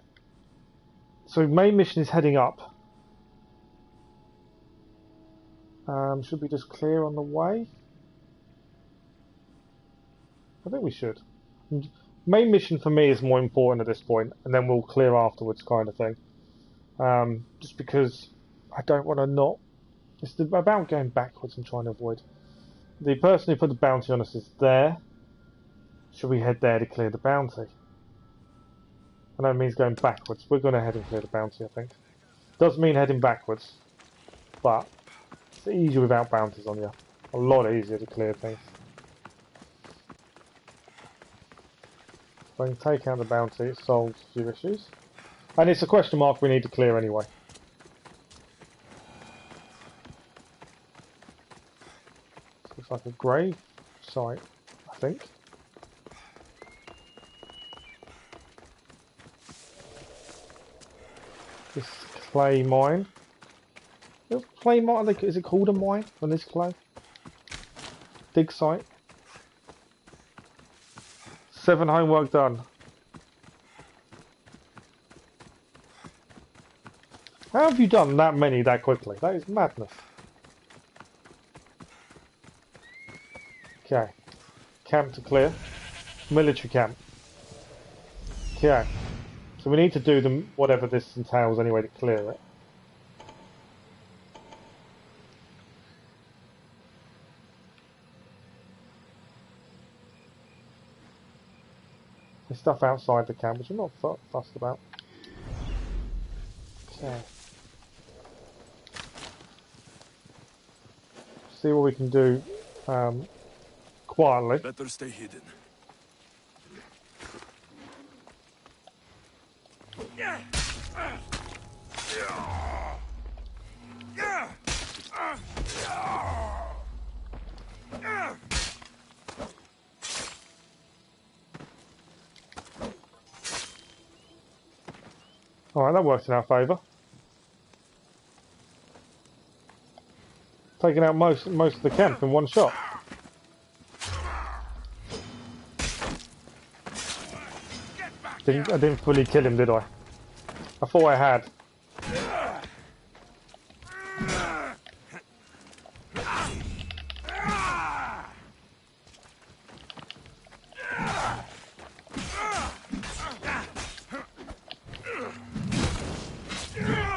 So main mission is heading up. Should we just clear on the way? I think we should. Main mission for me is more important at this point, and then we'll clear afterwards, kind of thing. Just because I don't want to not... It's about going backwards and trying to avoid. The person who put the bounty on us is there. Should we head there to clear the bounty? I know it means going backwards. We're going to head and clear the bounty, I think. Does mean heading backwards, but it's easier without bounties on you. A lot easier to clear things. If I can take out the bounty, it solves a few issues. And it's a question mark we need to clear anyway. This looks like a grave site, I think. This clay mine. Clay mine? Is it called a mine when there's clay? Dig site. 7 homework done. How have you done that many that quickly? That is madness. Okay. Camp to clear. Military camp. Okay. So we need to do them whatever this entails anyway to clear it. There's stuff outside the camp which I'm not fussed about. Okay. See what we can do quietly. Better stay hidden. Alright, that worked in our favour. Taking out most of the camp in one shot. I didn't fully kill him, did I? I thought I had.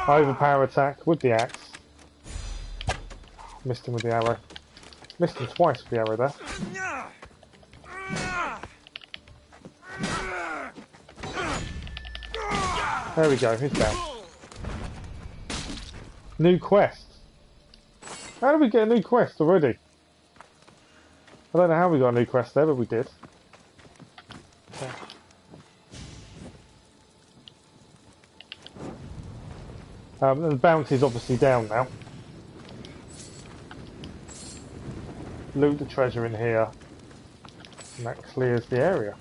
Overpower attack with the axe. Missed him with the arrow. Missed him twice with the arrow there. There we go, he's down. New quest. How did we get a new quest already? I don't know how we got a new quest there, but we did. Okay. And the bounty's obviously down now. Loot the treasure in here. And that clears the area.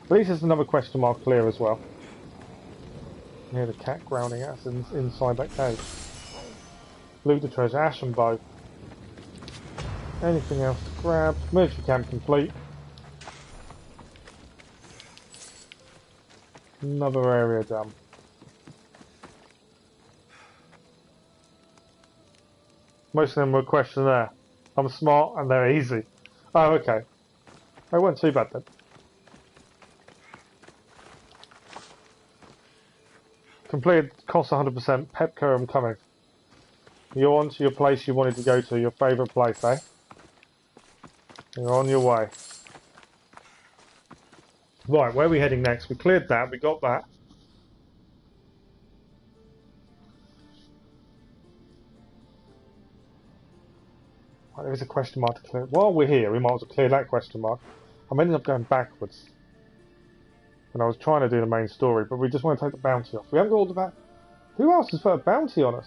At least there's another question mark clear as well. You hear the cat growling at us inside that cave. Loot the treasure, ashen bow. Anything else to grab? Military camp complete. Another area done. Most of them were questionnaire. I'm smart and they're easy. Oh, okay. They weren't too bad then. Completed, cost 100%. Pepco, I'm coming. You're on to your place you wanted to go to, your favourite place, eh? You're on your way. Right, where are we heading next? We cleared that, we got that. Right, there is a question mark to clear. While we're here, we might as well clear that question mark. I'm ending up going backwards. And I was trying to do the main story, but we just want to take the bounty off. We haven't got all the back. Who else has put a bounty on us?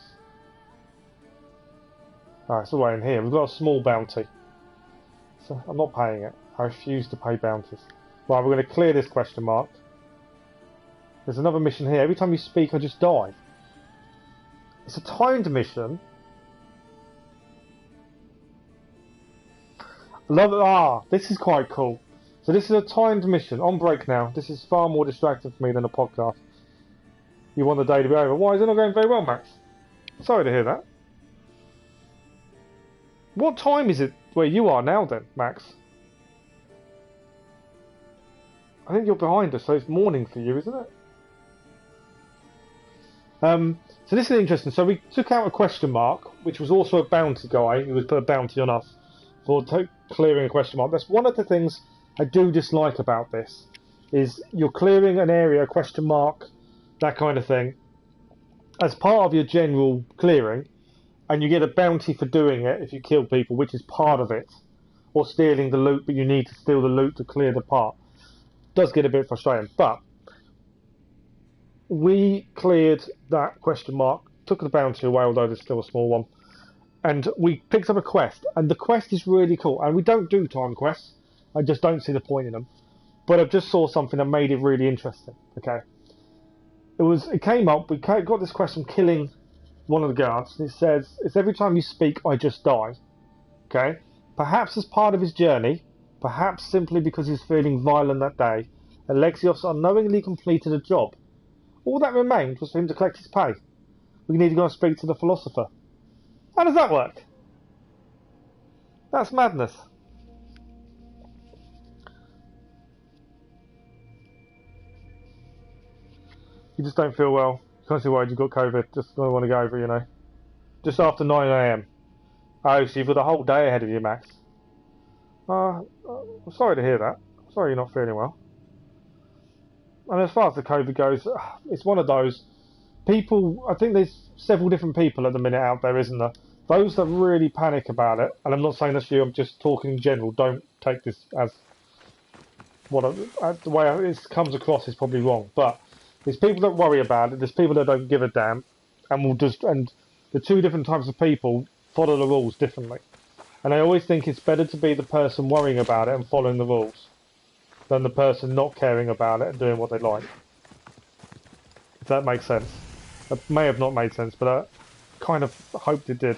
Ah, it's all the way in here. We've got a small bounty. So I'm not paying it. I refuse to pay bounties. Right, we're going to clear this question mark. There's another mission here. Every time you speak, I just die. It's a timed mission. Love it. Ah, this is quite cool. So this is a timed mission. On break now. This is far more distracting for me than a podcast. You want the day to be over. Why is it not going very well, Max? Sorry to hear that. What time is it where you are now then, Max? I think you're behind us, so it's morning for you, isn't it? So this is interesting. So we took out a question mark, which was also a bounty guy who was put a bounty on us for clearing a question mark. That's one of the things I do dislike about this, is you're clearing an area, question mark, that kind of thing, as part of your general clearing, and you get a bounty for doing it if you kill people, which is part of it, or stealing the loot, but you need to steal the loot to clear the part. Does get a bit frustrating, but we cleared that question mark, took the bounty away, although there's still a small one, and we picked up a quest, and the quest is really cool, and we don't do time quests, I just don't see the point in them, but I just saw something that made it really interesting. Okay, it came up, we got this quest from killing one of the guards, and it says, it's every time you speak, I just die. Okay, perhaps as part of his journey, perhaps simply because he's feeling violent that day, Alexios unknowingly completed a job. All that remained was for him to collect his pay. We need to go and speak to the philosopher. How does that work? That's madness. You just don't feel well. You can't see why you've got COVID. Just don't want to go over, you know. Just after 9 AM. Oh, so you've got a whole day ahead of you, Max. I'm sorry to hear that. I'm sorry you're not feeling well. And as far as the COVID goes, it's one of those people. I think there's several different people at the minute out there, isn't there? Those that really panic about it, and I'm not saying that's you, I'm just talking in general. Don't take this as the way it comes across is probably wrong. But there's people that worry about it. There's people that don't give a damn, and the two different types of people follow the rules differently. And I always think it's better to be the person worrying about it and following the rules than the person not caring about it and doing what they like. If that makes sense. It may have not made sense, but I kind of hoped it did.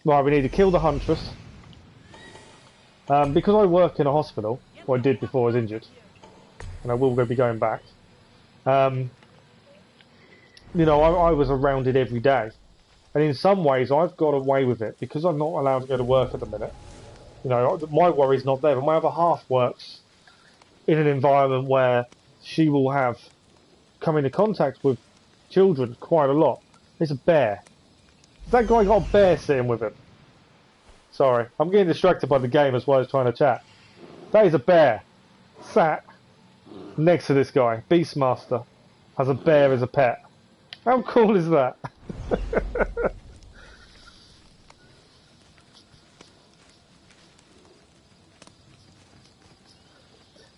Right, we need to kill the Huntress. Because I work in a hospital, or I did before I was injured, and I will be going back. You know, I was around it every day. And in some ways, I've got away with it because I'm not allowed to go to work at the minute. You know, my worry's not there. But my other half works in an environment where she will have come into contact with children quite a lot. There's a bear. That guy got a bear sitting with him. Sorry, I'm getting distracted by the game as well as trying to chat. That is a bear sat next to this guy. Beastmaster has a bear as a pet. How cool is that?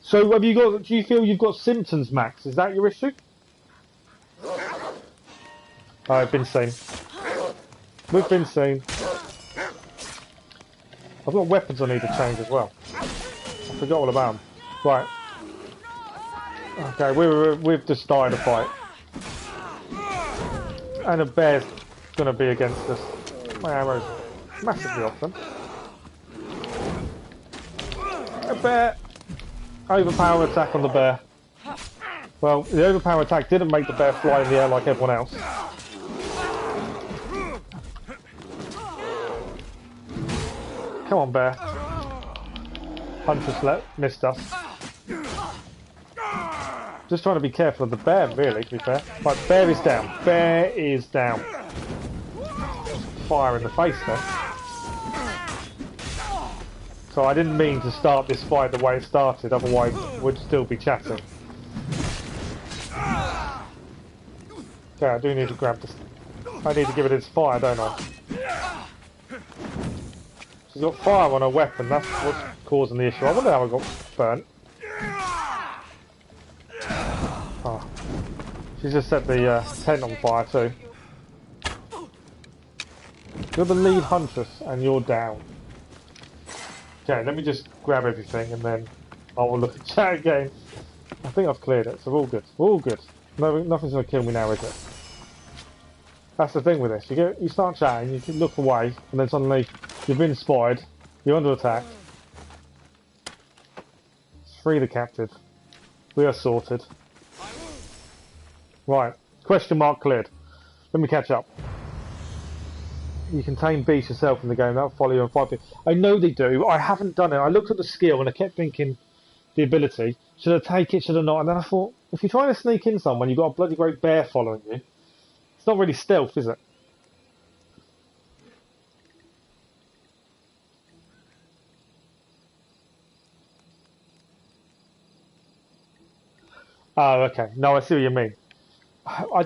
So have you got? Do you feel you've got symptoms, Max? Is that your issue? I've been seen. We've been seen. I've got weapons I need to change as well. I forgot all about them. Right. Okay, we've just started a fight. And a bear's going to be against us. My arrow's massively off them. A bear! Overpower attack on the bear. Well, the overpower attack didn't make the bear fly in the air like everyone else. Come on, bear. Huntress missed us. Just trying to be careful of the bear, really, to be fair. Right, bear is down. Bear is down. Fire in the face there. So I didn't mean to start this fight the way it started, otherwise we'd still be chatting. Okay, I do need to grab this. I need to give it its fire, don't I? She's got fire on her weapon, that's what's causing the issue. I wonder how I got burnt. Oh. She's just set the tent on fire too. You're the lead Huntress and you're down. Okay, let me just grab everything and then I will look at chat again. I think I've cleared it, so we're all good. We're all good. No, nothing's going to kill me now, is it? That's the thing with this. You start chatting, you can look away, and then suddenly you've been spied, you're under attack. Let's free the captive. We are sorted. Right, question mark cleared. Let me catch up. You can tame beasts yourself in the game, that'll follow you and fight people. I know they do, I haven't done it. I looked at the skill and I kept thinking, the ability, should I take it, should I not? And then I thought, if you're trying to sneak in someone, you've got a bloody great bear following you. It's not really stealth, is it? Oh, okay. No, I see what you mean. I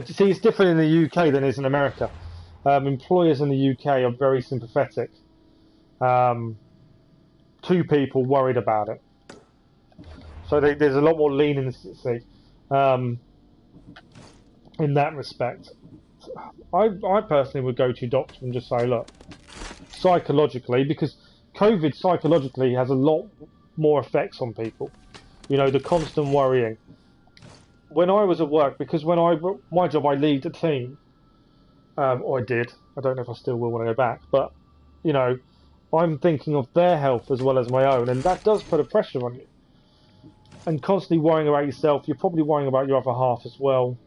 see it's different in the UK than it is in America. Employers in the UK are very sympathetic to people worried about it. So there's a lot more leniency in that respect. I personally would go to your doctor and just say, look, psychologically, because COVID psychologically has a lot more effects on people. You know, the constant worrying. When I was at work, because my job, I lead a team, or I did. I don't know if I still will when I go back, but you know, I'm thinking of their health as well as my own, and that does put a pressure on you. And constantly worrying about yourself, you're probably worrying about your other half as well,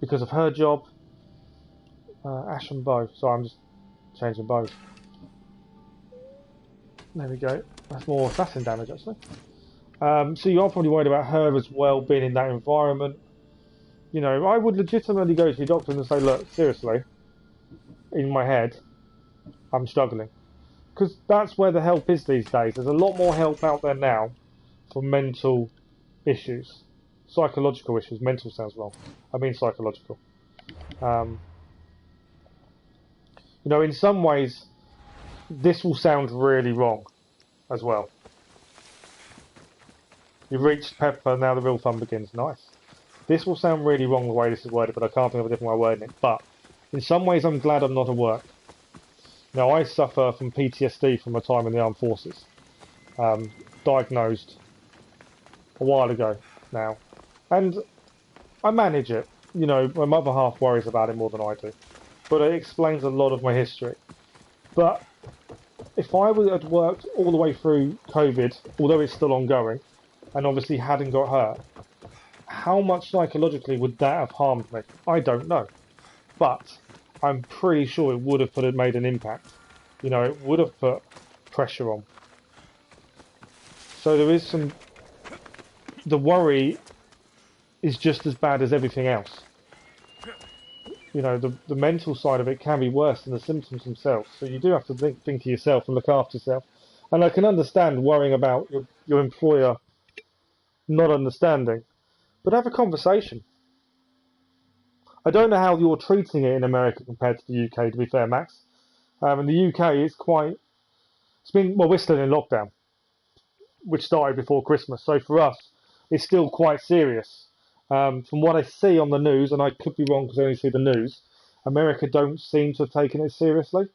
because of her job. Ash and bow, so I'm just changing bows. There we go. That's more assassin damage actually. So you are probably worried about her as well, being in that environment. You know, I would legitimately go to your doctor and say, look, seriously, in my head, I'm struggling. Because that's where the help is these days. There's a lot more help out there now for mental issues. Psychological issues. Mental sounds wrong. I mean psychological. You know, in some ways, this will sound really wrong as well. You've reached Pepper, now the real fun begins. Nice. This will sound really wrong the way this is worded, but I can't think of a different way of wording it. But in some ways, I'm glad I'm not at work. Now, I suffer from PTSD from my time in the armed forces. Diagnosed a while ago now. And I manage it. You know, my other half worries about it more than I do. But it explains a lot of my history. But if I had worked all the way through COVID, although it's still ongoing, and obviously hadn't got hurt, how much psychologically would that have harmed me? I don't know. But I'm pretty sure it would have made an impact. You know, it would have put pressure on. So there is some... The worry is just as bad as everything else. You know, the mental side of it can be worse than the symptoms themselves. So you do have to think of yourself and look after yourself. And I can understand worrying about your employer not understanding. But have a conversation. I don't know how you're treating it in America compared to the UK, to be fair, Max. In the UK, it's been, well, we're still in lockdown, which started before Christmas. So for us, it's still quite serious. From what I see on the news, and I could be wrong because I only see the news, America don't seem to have taken it seriously.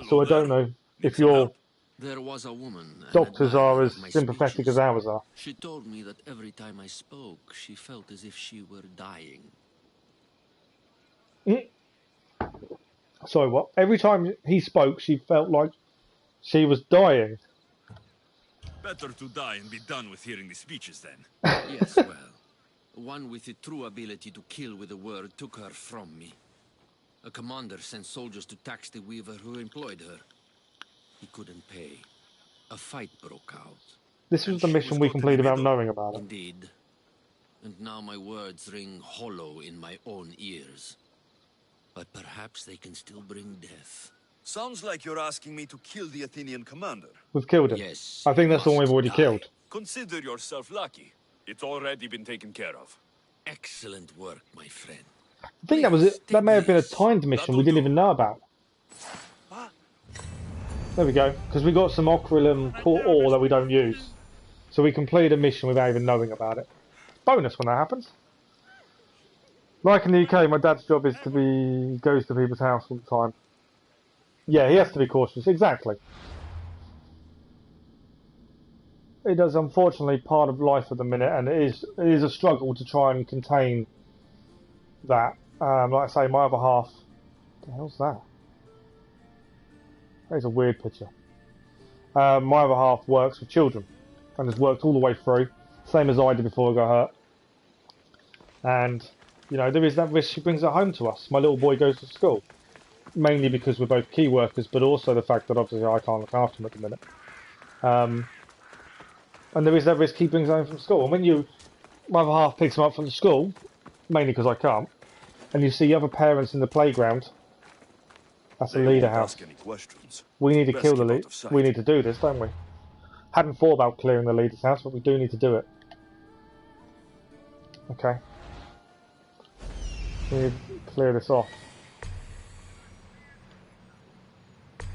So I don't know if your There was a woman, doctors are as sympathetic as ours are. She told me that every time I spoke, she felt as if she were dying. Sorry, what? Every time he spoke, she felt like she was dying. Better to die and be done with hearing the speeches then. Yes, well, one with the true ability to kill with a word took her from me. A commander sent soldiers to tax the weaver who employed her. He couldn't pay. A fight broke out. This was the mission we completed without knowing about it. Indeed. And now my words ring hollow in my own ears. But perhaps they can still bring death. Sounds like you're asking me to kill the Athenian commander. We've killed him. Yes. I think that's the one we've already killed. Consider yourself lucky. It's already been taken care of. Excellent work, my friend. I think that was it. That may have been a timed mission we didn't even know about. There we go. Because we got some Ocryl ore that we don't use. So we completed a mission without even knowing about it. Bonus when that happens. Like in the UK, my dad's job is goes to people's house all the time. Yeah, he has to be cautious. Exactly. It is unfortunately part of life at the minute, and it is a struggle to try and contain that. Like I say, my other half. What the hell's that? That is a weird picture. My other half works with children, and has worked all the way through, same as I did before I got hurt. And you know, there is that risk she brings it home to us. My little boy goes to school, mainly because we're both key workers, but also the fact that obviously I can't look after him at the minute. And there is that risk he brings home from school. And when my other half picks him up from the school, mainly because I can't, and you see other parents in the playground, that's a leader house. We need to kill the leader. We need to do this, don't we? Hadn't thought about clearing the leader's house, but we do need to do it. Okay. We need to clear this off.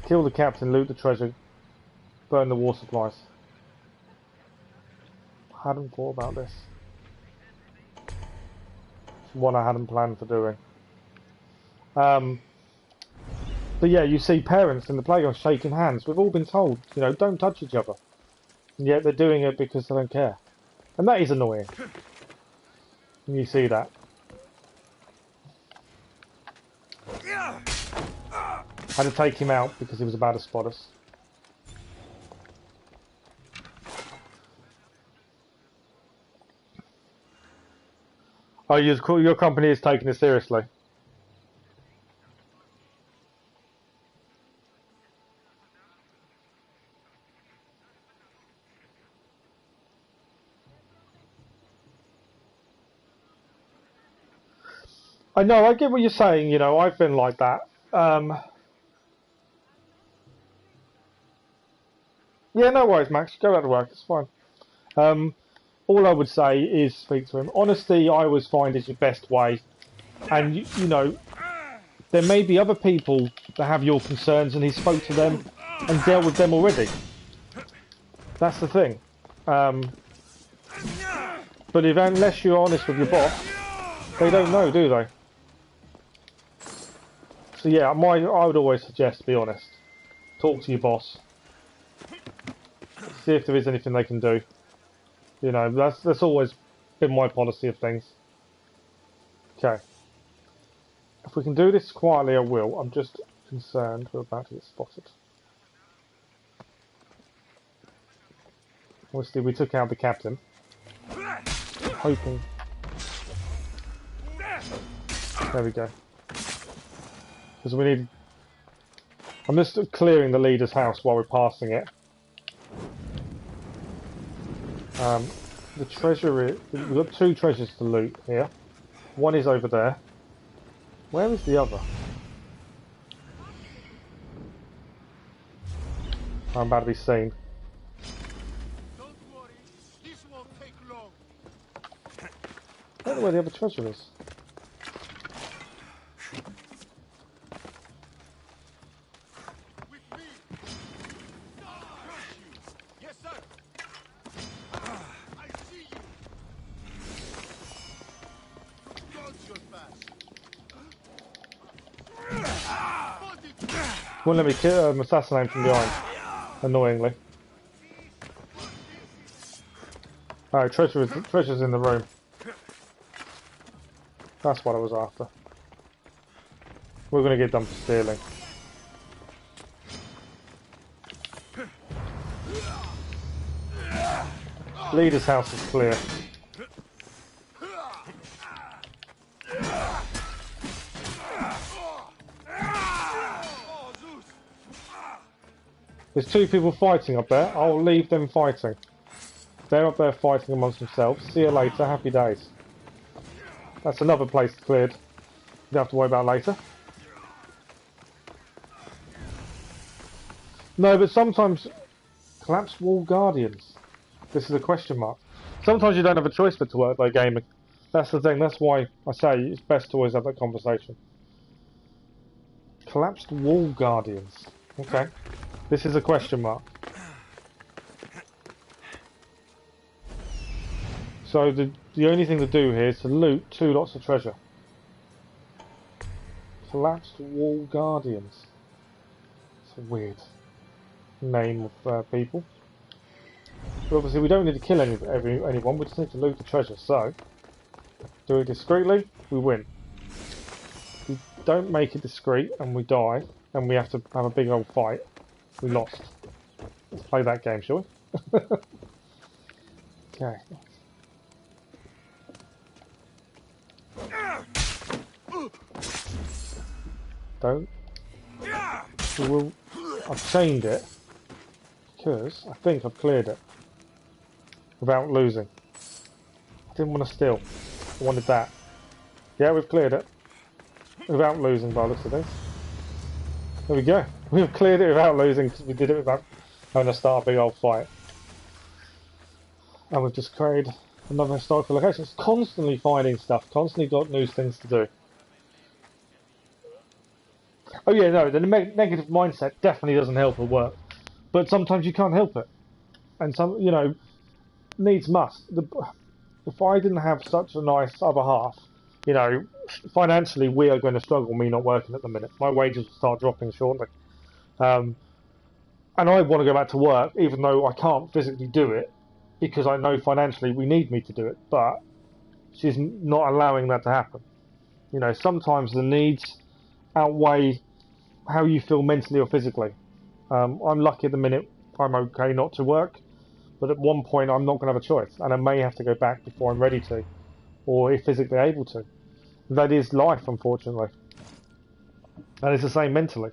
Kill the captain, loot the treasure, burn the war supplies. Hadn't thought about this. It's one I hadn't planned for doing. But yeah, you see parents in the playground shaking hands. We've all been told, you know, don't touch each other. And yet they're doing it because they don't care. And that is annoying. And you see that. Had to take him out because he was about to spot us. Oh, your company is taking it seriously. I know, I get what you're saying, you know, I've been like that. Yeah, no worries, Max. Go out to work, it's fine. All I would say is speak to him. Honesty, I always find, is your best way. And, you know, there may be other people that have your concerns and he spoke to them and dealt with them already. That's the thing. But unless you're honest with your boss, they don't know, do they? So yeah, I would always suggest be honest. Talk to your boss. See if there is anything they can do. You know, that's always been my policy of things. Okay. If we can do this quietly, I will. I'm just concerned we're about to get spotted. Obviously, we took out the captain. Hoping. There we go. Because we need... I'm just clearing the leader's house while we're passing it. The treasure... We've got two treasures to loot here. One is over there. Where is the other? I'm about to be seen. Don't worry, this won't take long. I don't know where the other treasure is. With me. Yes, sir. I see you. Dodge your fast. Wouldn't let me assassinate from behind, annoyingly. Alright, treasure's in the room. That's what I was after. We're gonna get done for stealing. Leader's house is clear. There's two people fighting up there. I'll leave them fighting. They're up there fighting amongst themselves. See you later. Happy days. That's another place cleared. You don't have to worry about later. No, but sometimes... Collapsed wall guardians. This is a question mark. Sometimes you don't have a choice but to work by gaming. That's the thing. That's why I say it's best to always have that conversation. Collapsed wall guardians. Okay. This is a question mark. So the only thing to do here is to loot 2 lots of treasure. Collapsed wall guardians. It's a weird name of people. But obviously we don't need to kill anyone, we just need to loot the treasure. So, do it discreetly, we win. If we don't make it discreet and we die, and we have to have a big old fight, we lost. Let's play that game, shall we? Okay. Don't. I've chained it because I think I've cleared it without losing. I didn't want to steal. I wanted that. Yeah, we've cleared it without losing by the looks of things. There we go. We've cleared it without losing because we did it without having to start a big old fight. And we've just created another historical location. It's constantly finding stuff, constantly got new things to do. Oh yeah, no, the negative mindset definitely doesn't help at work. But sometimes you can't help it. And some, you know, needs must. If I didn't have such a nice other half, you know, financially we are going to struggle, me not working at the minute. My wages will start dropping shortly. And I want to go back to work, even though I can't physically do it, because I know financially we need me to do it. But she's not allowing that to happen. You know, sometimes the needs outweigh how you feel mentally or physically. I'm lucky at the minute I'm okay not to work, but at one point I'm not going to have a choice, and I may have to go back before I'm ready to, or if physically able to. That is life, unfortunately. And it's the same mentally.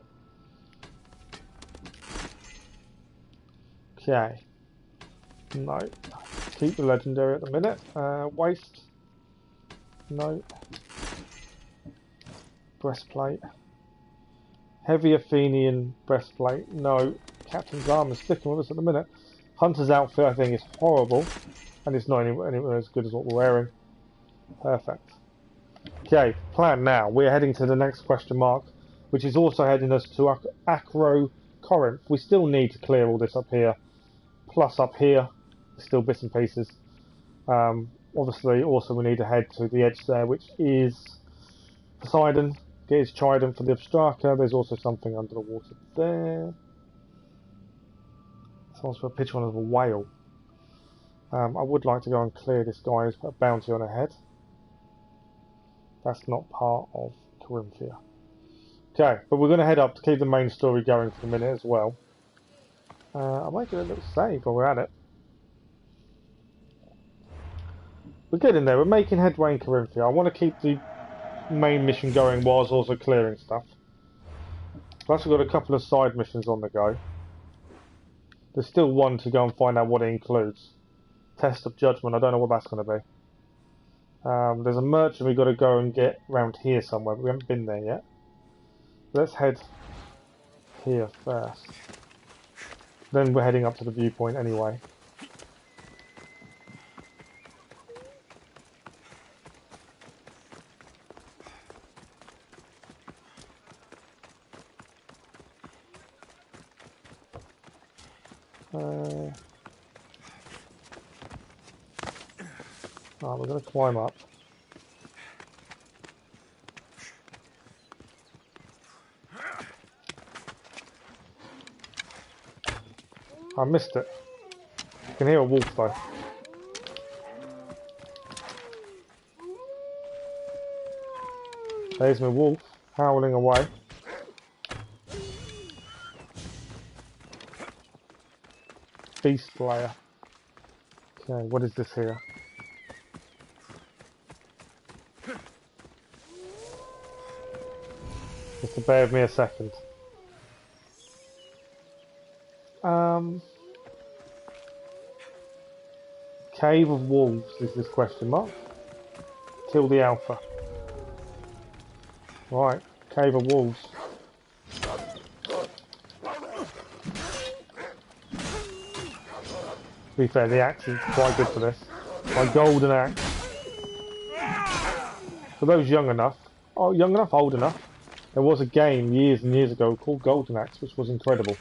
Okay. No. Keep the legendary at the minute. Waste. No. Breastplate. Heavy Athenian breastplate. No. Captain's armor sticking with us at the minute. Hunter's outfit I think is horrible. And it's not anywhere as good as what we're wearing. Perfect. Okay, plan now. We're heading to the next question mark, which is also heading us to Corinth. We still need to clear all this up here. Plus up here, there's still bits and pieces. Obviously, also we need to head to the edge there, which is Poseidon. Get his trident for the Obstraka. There's also something under the water there. Someone's put a picture on of a whale. I would like to go and clear this guy who's put a bounty on her head. That's not part of Korinthia. Okay, but we're going to head up to keep the main story going for a minute as well. I might do a little save while we're at it. We're getting there. We're making headway in Corinthia. I want to keep the main mission going whilst also clearing stuff. Plus we've got a couple of side missions on the go. There's still one to go and find out what it includes. Test of Judgment. I don't know what that's going to be. There's a merchant we've got to go and get around here somewhere, but we haven't been there yet. Let's head here first. Then we're heading up to the viewpoint anyway. Oh, we're going to climb up. I missed it. I can hear a wolf though. There's my wolf, howling away. Beast Slayer. Okay, what is this here? Just bear with me a second. Cave of Wolves is this question mark. Till the Alpha. Right, Cave of Wolves. To be fair, the axe is quite good for this. My golden axe. For those young enough, old enough, there was a game years and years ago called Golden Axe, which was incredible.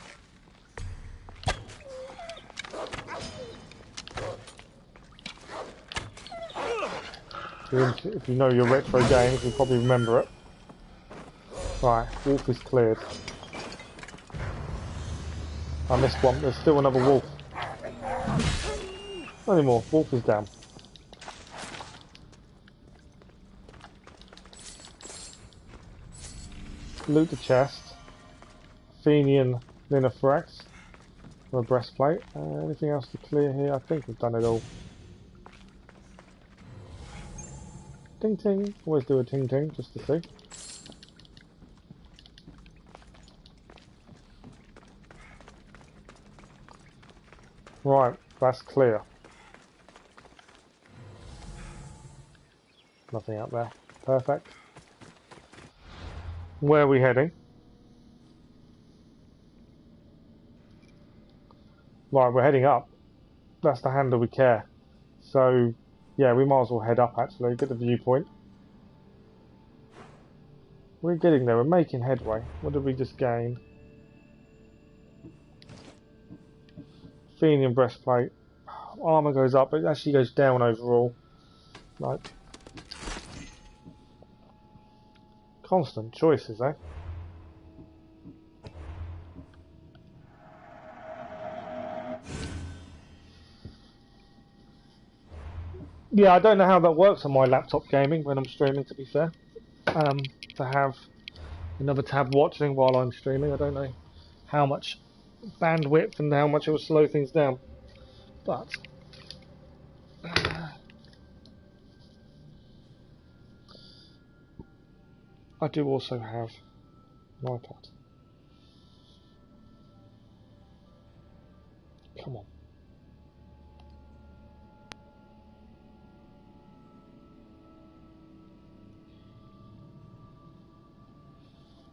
If you know your retro games, you'll probably remember it. Right, wolf is cleared. I missed one, there's still another wolf. Not anymore, wolf is down. Loot the chest. Athenian Linifrax. For a breastplate. Anything else to clear here? I think we've done it all. Ting ting. Always do a ting ting just to see. Right, that's clear. Nothing out there. Perfect. Where are we heading? Right, we're heading up. That's the handle we care. So, yeah, we might as well head up actually, get the viewpoint. We're getting there, we're making headway. What did we just gain? Athenian breastplate. Armour goes up, it actually goes down overall. Like, constant choices, eh? Yeah, I don't know how that works on my laptop gaming when I'm streaming, to be fair. To have another tab watching while I'm streaming, I don't know how much bandwidth and how much it will slow things down. But I do also have an iPad. Come on.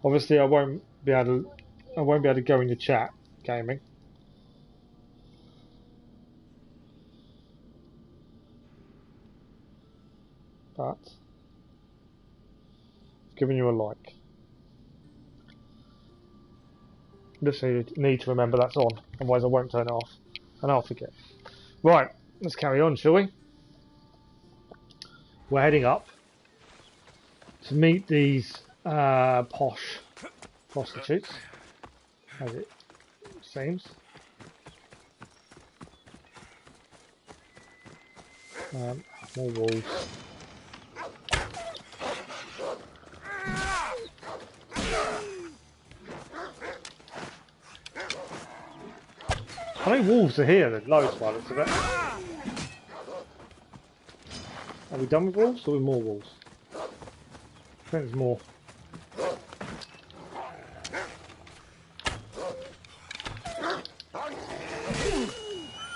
Obviously, I won't be able to go in the chat gaming. But I've given you a like. Just so you need to remember that's on, otherwise I won't turn it off and I'll forget. Right, let's carry on, shall we? We're heading up to meet these posh prostitutes, as it seems. More wolves. How many wolves are here? There's loads by the looks of it. Are we done with wolves or with more wolves? I think there's more.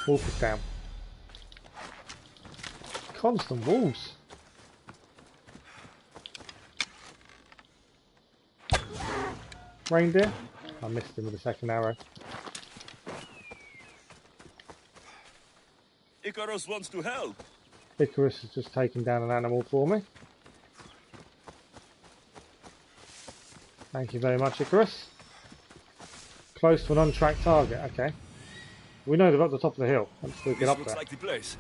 Wolf is down. Constant wolves. Reindeer? I missed him with the second arrow. Icarus wants to help. Icarus has just taken down an animal for me. Thank you very much, Icarus. Close to an untracked target, okay. We know they're at the top of the hill. Let's still get up there. Like the place.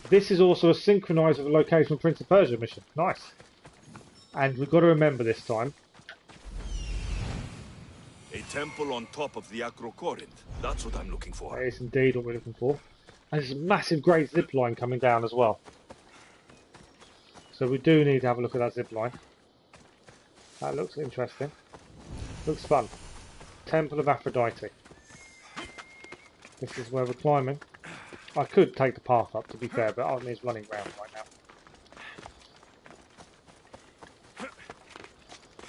This is also a synchronised with a location of Prince of Persia mission. Nice. And we've got to remember this time. A temple on top of the Acro Corinth. That's what I'm looking for. That is indeed what we're looking for. And there's a massive great zip line coming down as well. So we do need to have a look at that zip line. That looks interesting. Looks fun. Temple of Aphrodite. This is where we're climbing. I could take the path up, to be fair, but Artemis running around right now.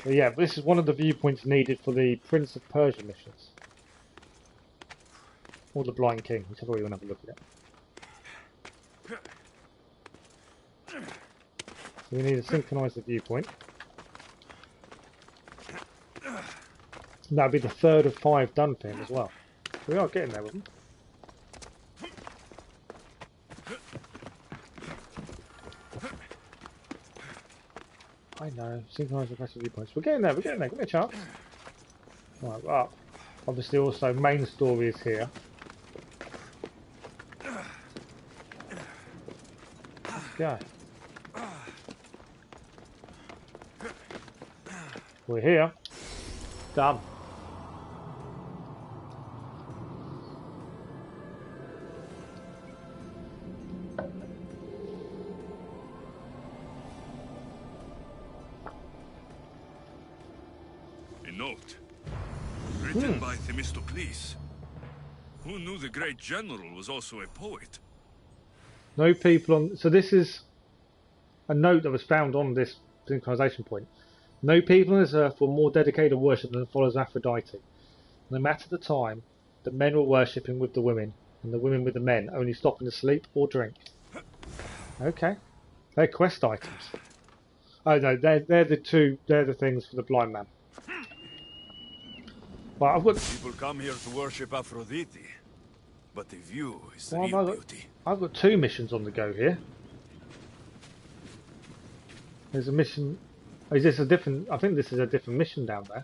But yeah, this is one of the viewpoints needed for the Prince of Persia missions. Or the Blind King, whichever way you want to have a look at it. So we need to synchronise the viewpoint. That'll be the third of 5 done for him as well. We are getting there with him. I know, synchronise the rest of viewpoints. We're getting there, we're getting there, give me a chance. Right, we're up. Obviously also main story is here. Let's go. We're here. Done. A note. Written by Themistocles. Who knew the great general was also a poet? No people on... So this is a note that was found on this synchronization point. No people on this earth were more dedicated to worship than the followers of Aphrodite. No matter the time, the men were worshipping with the women, and the women with the men, only stopping to sleep or drink. Okay. They're quest items. Oh no, they're the things for the blind man. Well, I've got... People come here to worship Aphrodite, but the view is the Well, real beauty. I've got 2 missions on the go here. There's a mission... Is this a different... I think this is a different mission down there.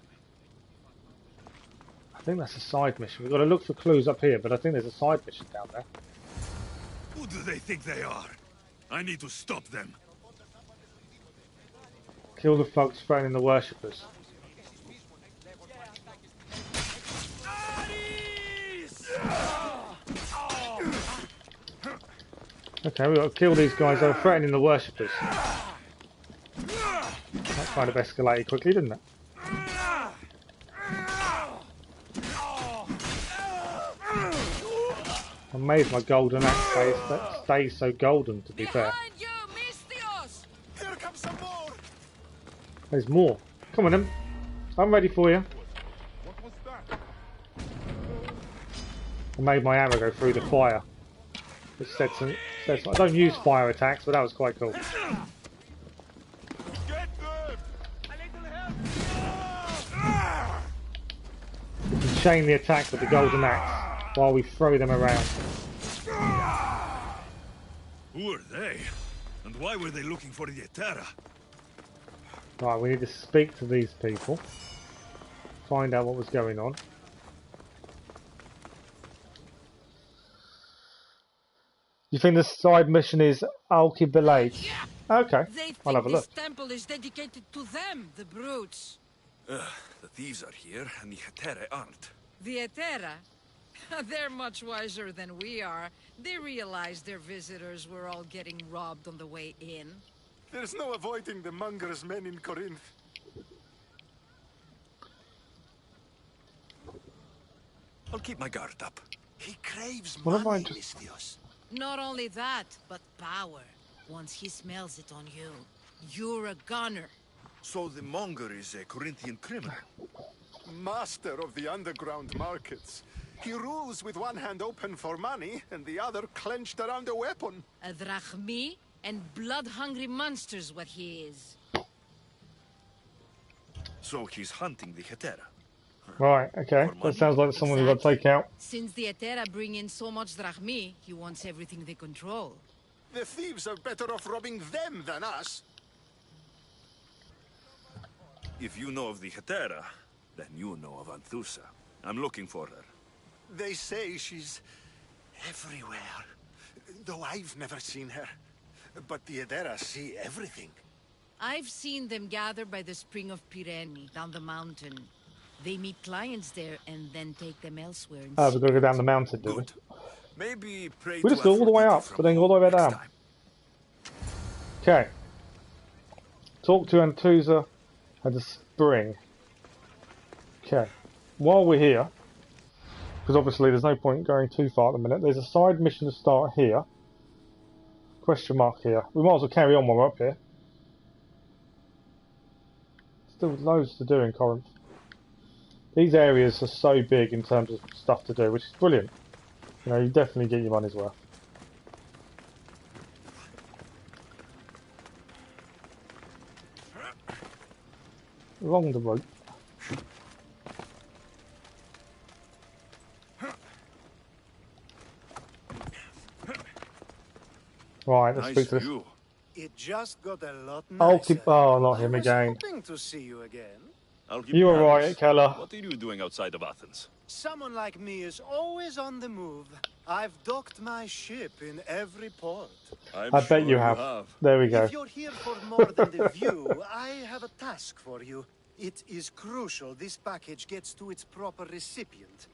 I think that's a side mission. We've got to look for clues up here, but I think there's a side mission down there. Who do they think they are? I need to stop them. Kill the folks threatening the worshippers. Okay, we've got to kill these guys that are threatening the worshippers. That kind of escalated quickly, didn't it? I'm amazed my golden axe stays so golden, to be fair. There's more. Come on then. I'm ready for you. I made my arrow go through the fire. Which said some, I don't use fire attacks, but that was quite cool. We can chain the attack with the golden axe while we throw them around. Who are they? And why were they looking for the Etera? Right, we need to speak to these people. Find out what was going on. You think the side mission is Alkibelate? Okay, I'll have a look. This temple is dedicated to them, the brutes. The thieves are here, and the Etera aren't. The Etera? They're much wiser than we are. They realized their visitors were all getting robbed on the way in. There's no avoiding the monger's men in Corinth. I'll keep my guard up. He craves What have I money, just... Misthios. Not only that, but power. Once he smells it on you, you're a gunner. So the monger is a Corinthian criminal? Master of the underground markets. He rules with one hand open for money and the other clenched around a weapon. A drachmi and blood-hungry monster's what he is. So he's hunting the Etera. Right, okay. That sounds like someone we've got to take out. Since the Etera bring in so much drachmi, he wants everything they control. The thieves are better off robbing them than us. If you know of the Etera, then you know of Anthusa. I'm looking for her. They say she's everywhere, though I've never seen her. But the Etera see everything. I've seen them gather by the spring of Pirene, down the mountain. They meet clients there and then take them elsewhere. Oh, we're going to go down the mountain, do we? Maybe pray We just go all the way up, but then go all the way down. Okay. Talk to Anthusa at the spring. Okay. While we're here, because obviously there's no point going too far at the minute, there's a side mission to start here. Question mark here. We might as well carry on while we're up here. Still loads to do in Corinth. These areas are so big in terms of stuff to do, which is brilliant. You know, you definitely get your money's worth. along the rope. Right, let's speak to this. View. It just got a lot I'll nicer. keep. Oh, not him I was again. hoping to see you again. I'll keep You an were eye on right, this. Keller. What are you doing outside of Athens? Someone like me is always on the move. I've docked my ship in every port. I bet you have. There we go. If you're here for more than the view, I have a task for you. It is crucial this package gets to its proper recipient.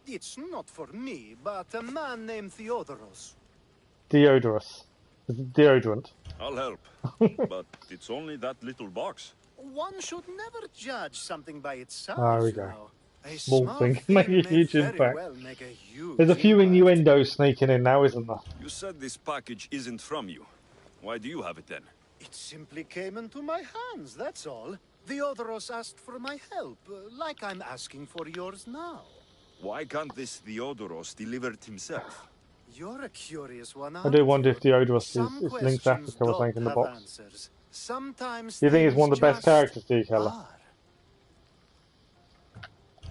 It's not for me, but a man named Theodoros. Deodorus. Is it deodorant? I'll help. But it's only that little box. One should never judge something by its size. There we you go. know. A Small thing can make a may huge very impact. well make a huge There's a few impact. innuendos sneaking in now, isn't there? You said this package isn't from you. Why do you have it then? It simply came into my hands, that's all. Theodoros asked for my help, like I'm asking for yours now. Why can't this Theodoros deliver it himself? You're a curious one, I do wonder if Deodorus Some is linked to questions Africa or don't something in the have box. answers. Sometimes Do you think it's one of the best things characters, do you, just Keller? are.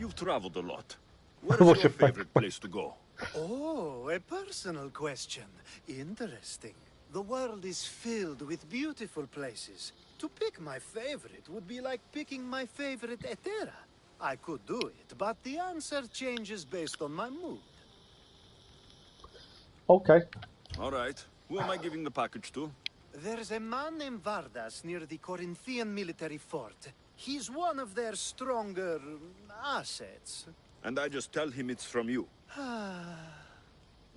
You've traveled a lot. Where's What's your your favorite place to go? Oh, a personal question. Interesting. The world is filled with beautiful places. To pick my favorite would be like picking my favorite Etera. I could do it, but the answer changes based on my mood. Okay. All right. Who am I giving the package to? There's a man named Vardas near the Corinthian military fort. He's one of their stronger assets. And I just tell him it's from you.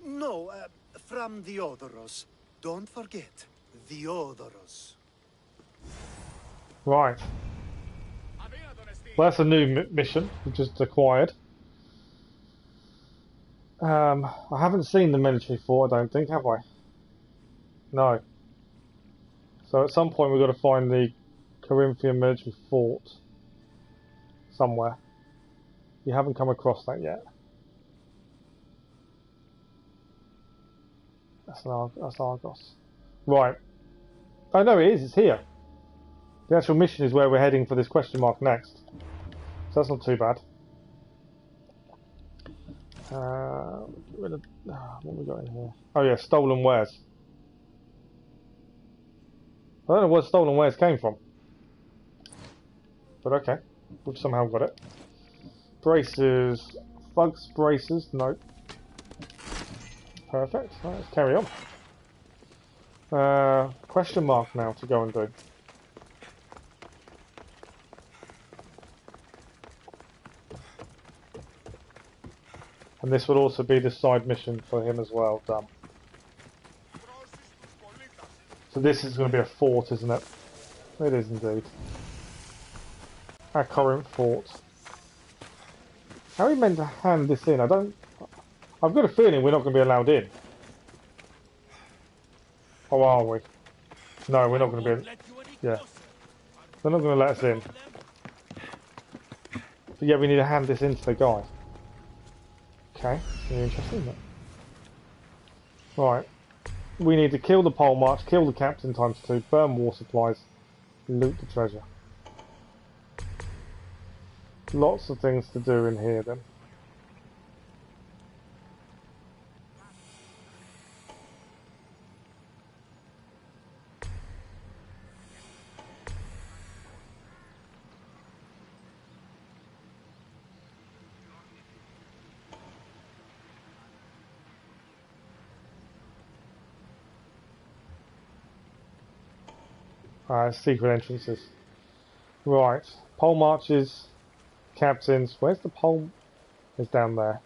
No, from Theodoros. Don't forget, Theodoros. Right. Well, that's a new mission we just acquired. I haven't seen the military fort, I don't think, have I? No. So at some point we've got to find the Corinthian military fort somewhere. You haven't come across that yet. That's Argos. Right. Oh no, it is. It's here. The actual mission is where we're heading for this question mark next. So that's not too bad. What have we got in here? Oh yeah, stolen wares. I don't know where stolen wares came from. But okay. We've somehow got it. Braces. Thugs braces. Nope. Perfect. Right, let's carry on. Question mark now to go and do. And this will also be the side mission for him as well, done. So this is going to be a fort, isn't it? It is indeed. Our Corinth fort. How are we meant to hand this in? I've got a feeling we're not going to be allowed in. Or are we? No, we're not going to be. Yeah. They're not going to let us in. But yeah, we need to hand this in to the guy. Okay, really interesting, isn't it? Right. We need to kill the pole march, kill the captain ×2, burn war supplies, loot the treasure. Lots of things to do in here then. Secret entrances. Right. Pole marches, captains. Where's the pole? It's down there.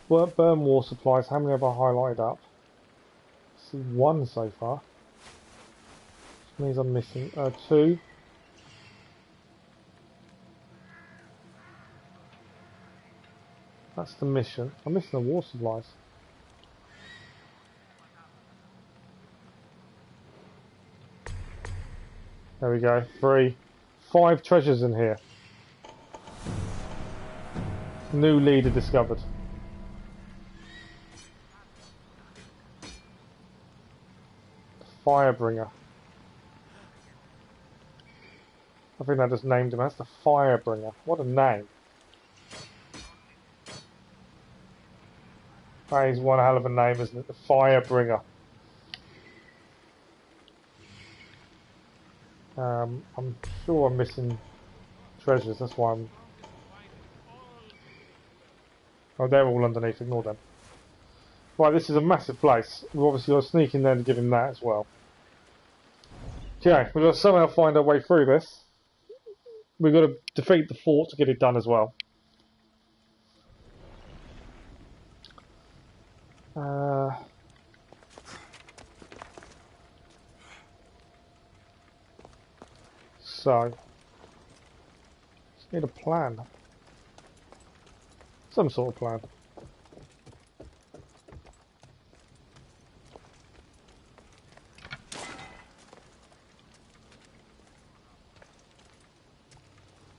Burn war supplies. How many have I highlighted up? I see one so far. Which means I'm missing 2. That's the mission. I'm missing the war supplies. There we go. 3. 5 treasures in here. New leader discovered. Firebringer. I think I just named him. That's the Firebringer. What a name. That is one hell of a name, isn't it? The Firebringer. I'm sure I'm missing treasures, that's why I'm... Oh, they're all underneath, ignore them. Right, this is a massive place. We've obviously got to sneak in there to give him that as well. Okay, we've got to somehow find our way through this. We've got to defeat the fort to get it done as well. So, just need a plan. Some sort of plan.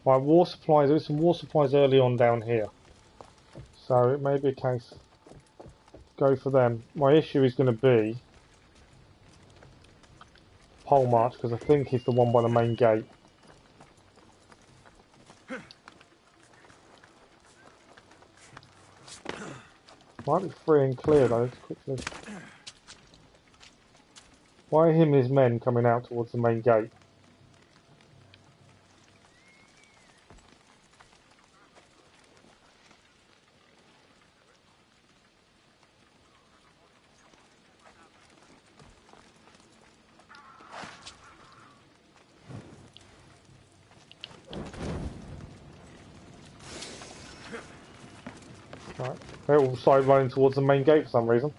Right, war supplies. There's some war supplies early on down here. So it may be a case. Go for them. My issue is going to be Pole March, because I think he's the one by the main gate. Might be free and clear though, quickly. Why are him and his men coming out towards the main gate? Right, they're all side running towards the main gate for some reason.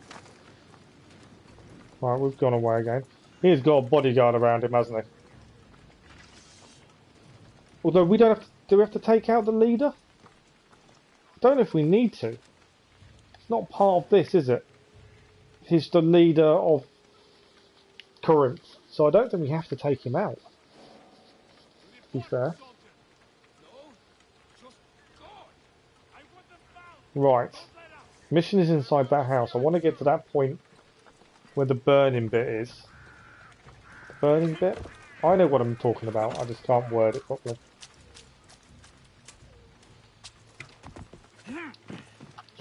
Right, we've gone away again. He's got a bodyguard around him, hasn't he? Although we don't have to, do we have to take out the leader? I don't know if we need to. It's not part of this, is it? He's the leader of Corinth, so I don't think we have to take him out. To be fair. Right. Mission is inside that house. I want to get to that point where the burning bit is. The burning bit? I know what I'm talking about, I just can't word it properly.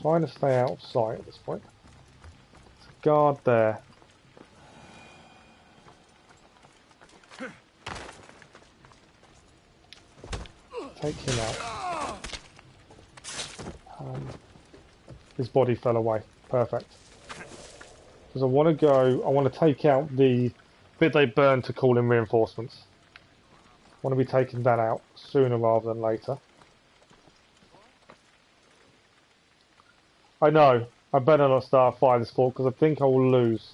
Trying to stay out of sight at this point. There's a guard there. Take him out. His body fell away. Perfect. Because I want to go, I want to take out the bit they burned to call in reinforcements. I want to be taking that out sooner rather than later. I know, I better not start a fire this fort because I think I will lose.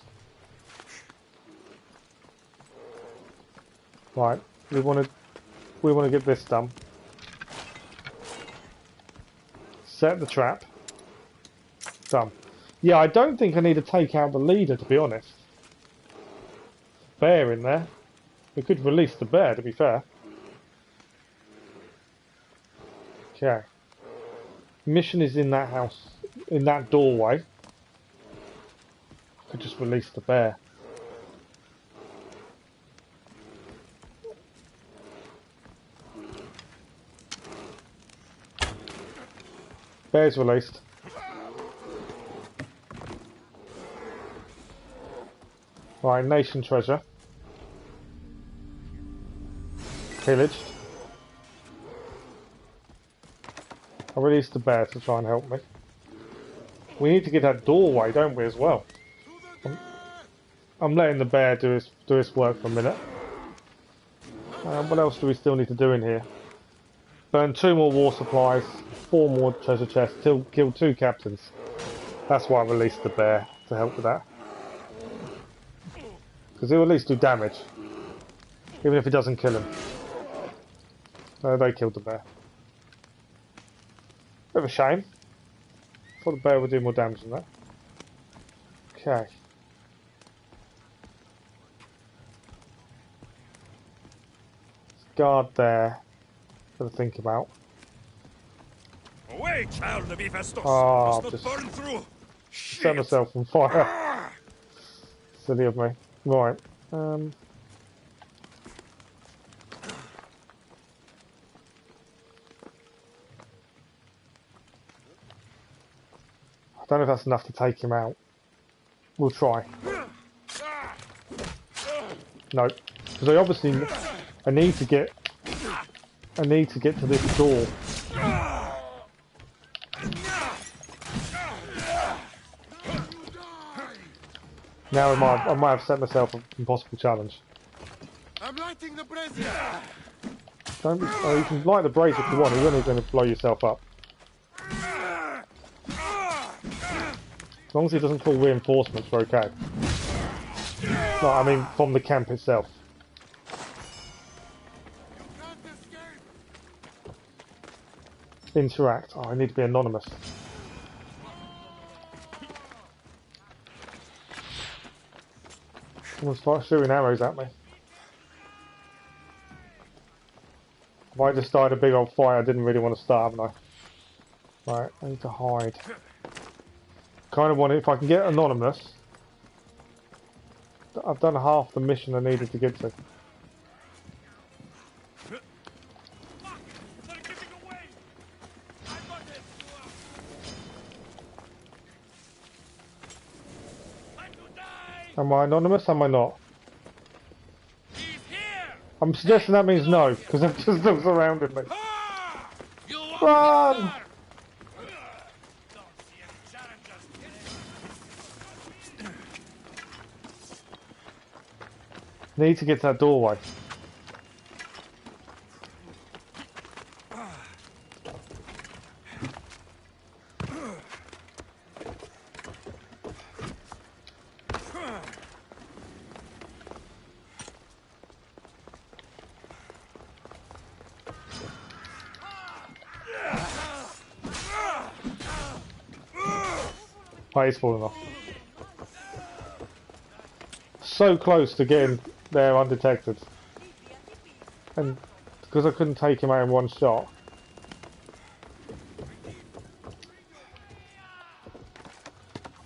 Right, we want to get this done. Set the trap. Done. Yeah, I don't think I need to take out the leader, to be honest. Bear in there. We could release the bear, to be fair. Okay. Mission is in that house, in that doorway. Could just release the bear. Bear's released. Right, nation treasure. Pillaged. I released the bear to try and help me. We need to get that doorway, don't we, as well? I'm letting the bear do his work for a minute. What else do we still need to do in here? Burn 2 more war supplies, 4 more treasure chests, kill 2 captains. That's why I released the bear, to help with that. Because he'll at least do damage. Even if he doesn't kill him. They killed the bear. Bit of a shame. I thought the bear would do more damage than that. Okay. Guard there. Got to think about. Away, child of Hephaestus! Oh, Must not burn through. Set myself on fire. Silly of me. Right. don't know if that's enough to take him out. We'll try. No, because I need to get to this door. Now I might have set myself an impossible challenge. I'm lighting the brazier. Don't. Oh, you can light the brazier if you want. You're only going to blow yourself up. As long as he doesn't call reinforcements, we're okay. No, I mean from the camp itself. Interact. Oh, I need to be anonymous. Someone start shooting arrows at me. If I just started a big old fight I didn't really want to start, haven't I? Right, I need to hide. Kind of want it, if I can get anonymous. I've done half the mission I needed to get to. Am I anonymous? Am I not? I'm suggesting that means no, because they've just surrounded me. Run! Need to get to that doorway. Oh, he's falling off. So close to getting there undetected. And because I couldn't take him out in one shot.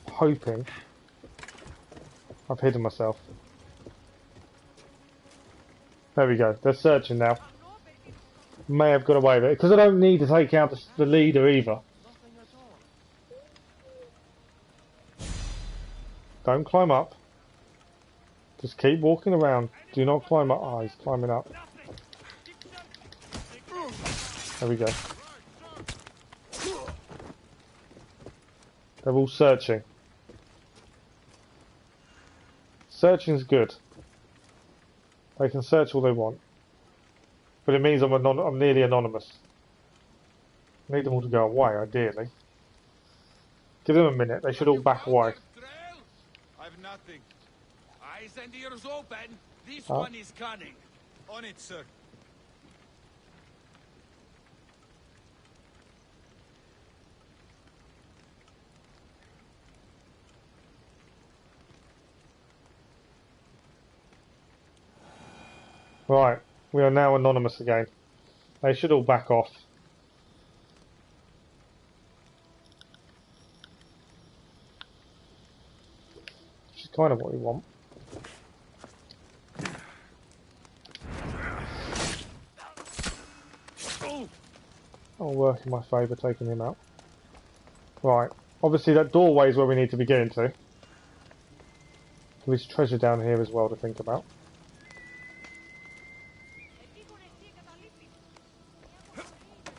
Hoping. I've hidden myself. There we go. They're searching now. May have got away with it. Because I don't need to take out the leader either. Don't climb up. Just keep walking around. Do not climb up. Oh, he's climbing up. There we go. They're all searching. Searching's good. They can search all they want. But it means I'm nearly anonymous. I need them all to go away, ideally. Give them a minute. They should all back away. I've nothing. Eyes and ears open. This Oh. one is cunning. On it, sir. Right, we are now anonymous again. They should all back off. Which is kind of what we want. I'll work in my favour taking him out. Right, obviously that doorway is where we need to be getting to. There's treasure down here as well to think about.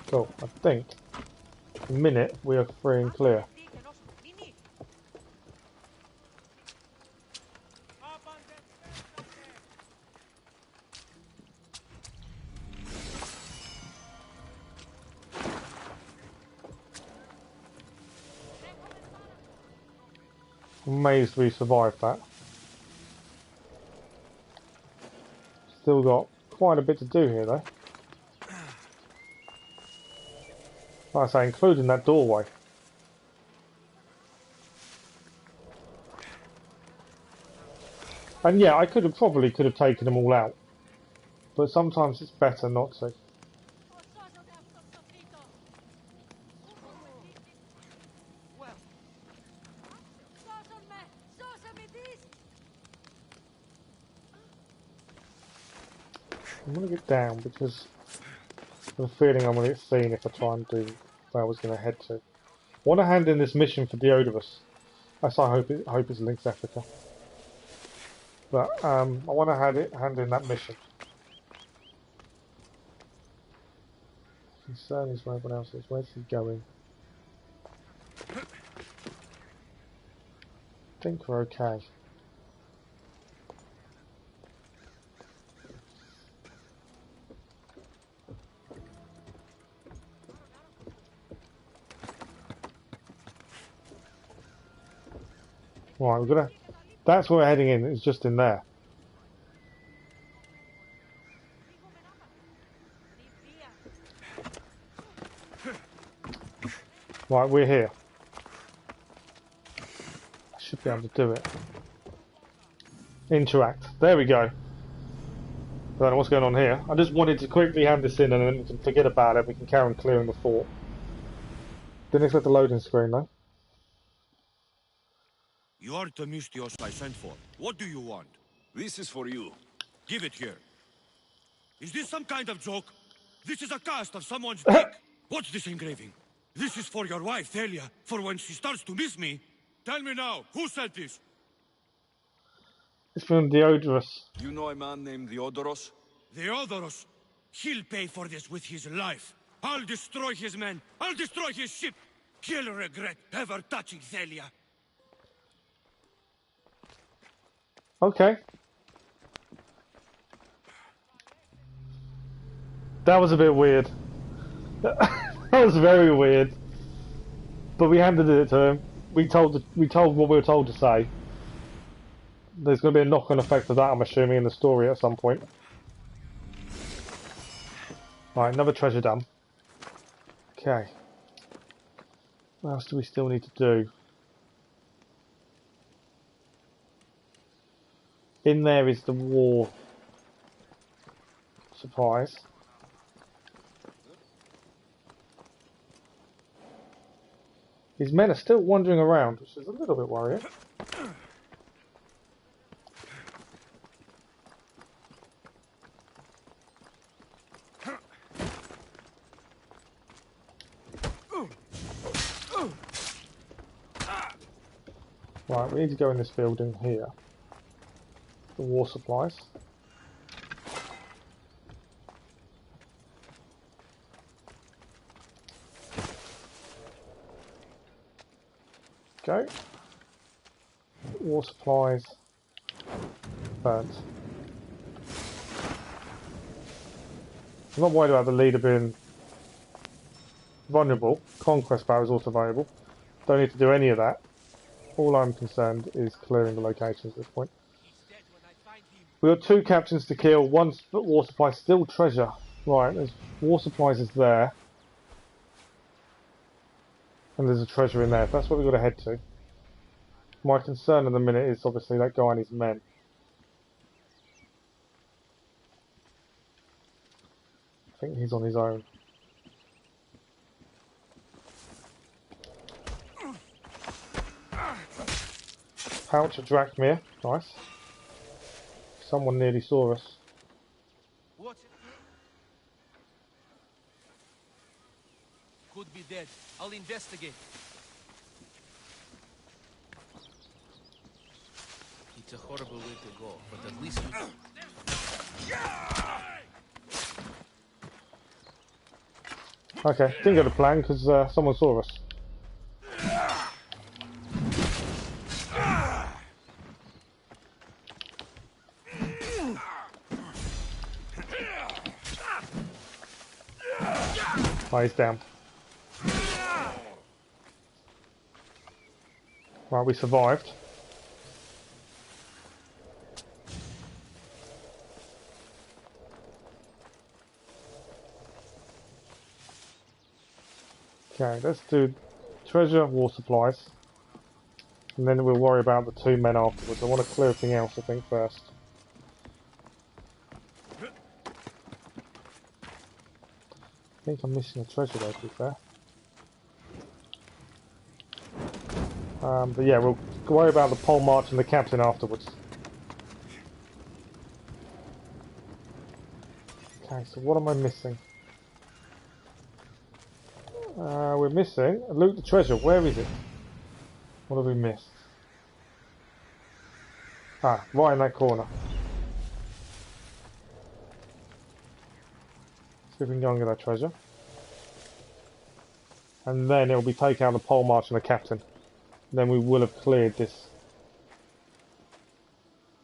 Cool, I think in a minute we are free and clear. I'm amazed we survived that. Still got quite a bit to do here though. Like I say, including that doorway. And yeah, I probably could have taken them all out. But sometimes it's better not to. I'm going to get down because I have a feeling I'm going to get seen if I try and do where I was going to head to. want to hand in this mission for Deodorus. I hope it's Link's Africa. But I want to hand in that mission. Concern is where everyone else is. Where's he going? I think we're okay. Right, we're gonna. That's where we're heading in. It's just in there. Right, we're here. I should be able to do it. Interact. There we go. I don't know what's going on here. I just wanted to quickly hand this in and then we can forget about it. We can carry on clearing the fort. Didn't expect the loading screen though. You are Themistios I sent for. What do you want? This is for you. Give it here. Is this some kind of joke? This is a cast of someone's dick. What's this engraving? This is for your wife, Thalia, for when she starts to miss me. Tell me now, who sent this? It's from Deodorus. You know a man named Theodoros? Theodoros? He'll pay for this with his life. I'll destroy his men. I'll destroy his ship. He'll regret ever touching Thalia. Okay. That was a bit weird. That was very weird. But we handed it to him. We told what we were told to say. There's going to be a knock-on effect of that, I'm assuming, in the story at some point. Right, another treasure dam. Okay. What else do we still need to do? In there is the war supplies. His men are still wandering around, which is a little bit worrying. Right, we need to go in this building here. The war supplies. Go. War supplies. Burnt. I'm not worried about the leader being vulnerable. Conquest power is also valuable. Don't need to do any of that. All I'm concerned is clearing the locations at this point. We've got 2 captains to kill, 1 war supply, still treasure. Right, there's war supplies is there. And there's a treasure in there. That's what we've got to head to. My concern at the minute is obviously that guy and his men. I think he's on his own. Pouch of Drachmir. Nice. Someone nearly saw us. What? Could be dead. I'll investigate. It's a horrible way to go, but at least we... Okay, didn't go to plan because someone saw us. Oh, he's down. Right, we survived. Okay, let's do treasure, war supplies. And then we'll worry about the 2 men afterwards. I want to clear everything else, I think, first. I think I'm missing a treasure though, to be fair. But yeah, we'll worry about the pole march and the captain afterwards. Okay, so what am I missing? We're missing. Loot the treasure. Where is it? What have we missed? Ah, right in that corner. See if we can go and get that treasure. And then it'll be take out the pole march and the captain. And then we will have cleared this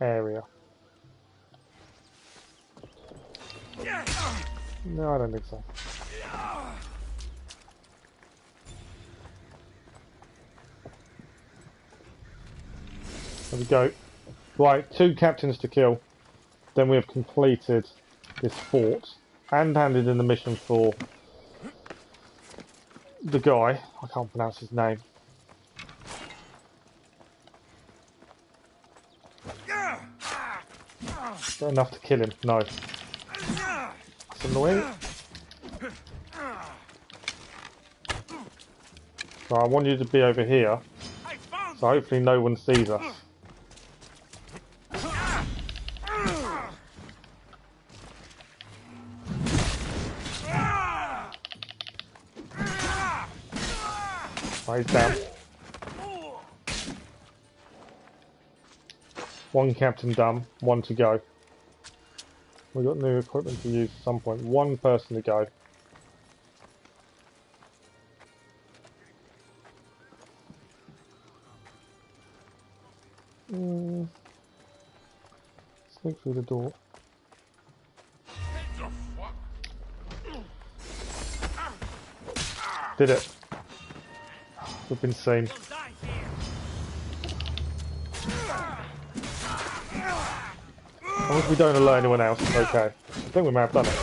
area. No, I don't think so. There we go. Right, 2 captains to kill. Then we have completed this fort and handed in the mission for the guy. I can't pronounce his name. Not enough to kill him, no. That's annoying. So I want you to be over here. So hopefully no one sees us. Right, he's down. 1 captain done, 1 to go. We've got new equipment to use at some point. 1 person to go. Sneak through the door. Did it. We've been seen. As long as we don't alert anyone else, it's okay. I think we may have done it.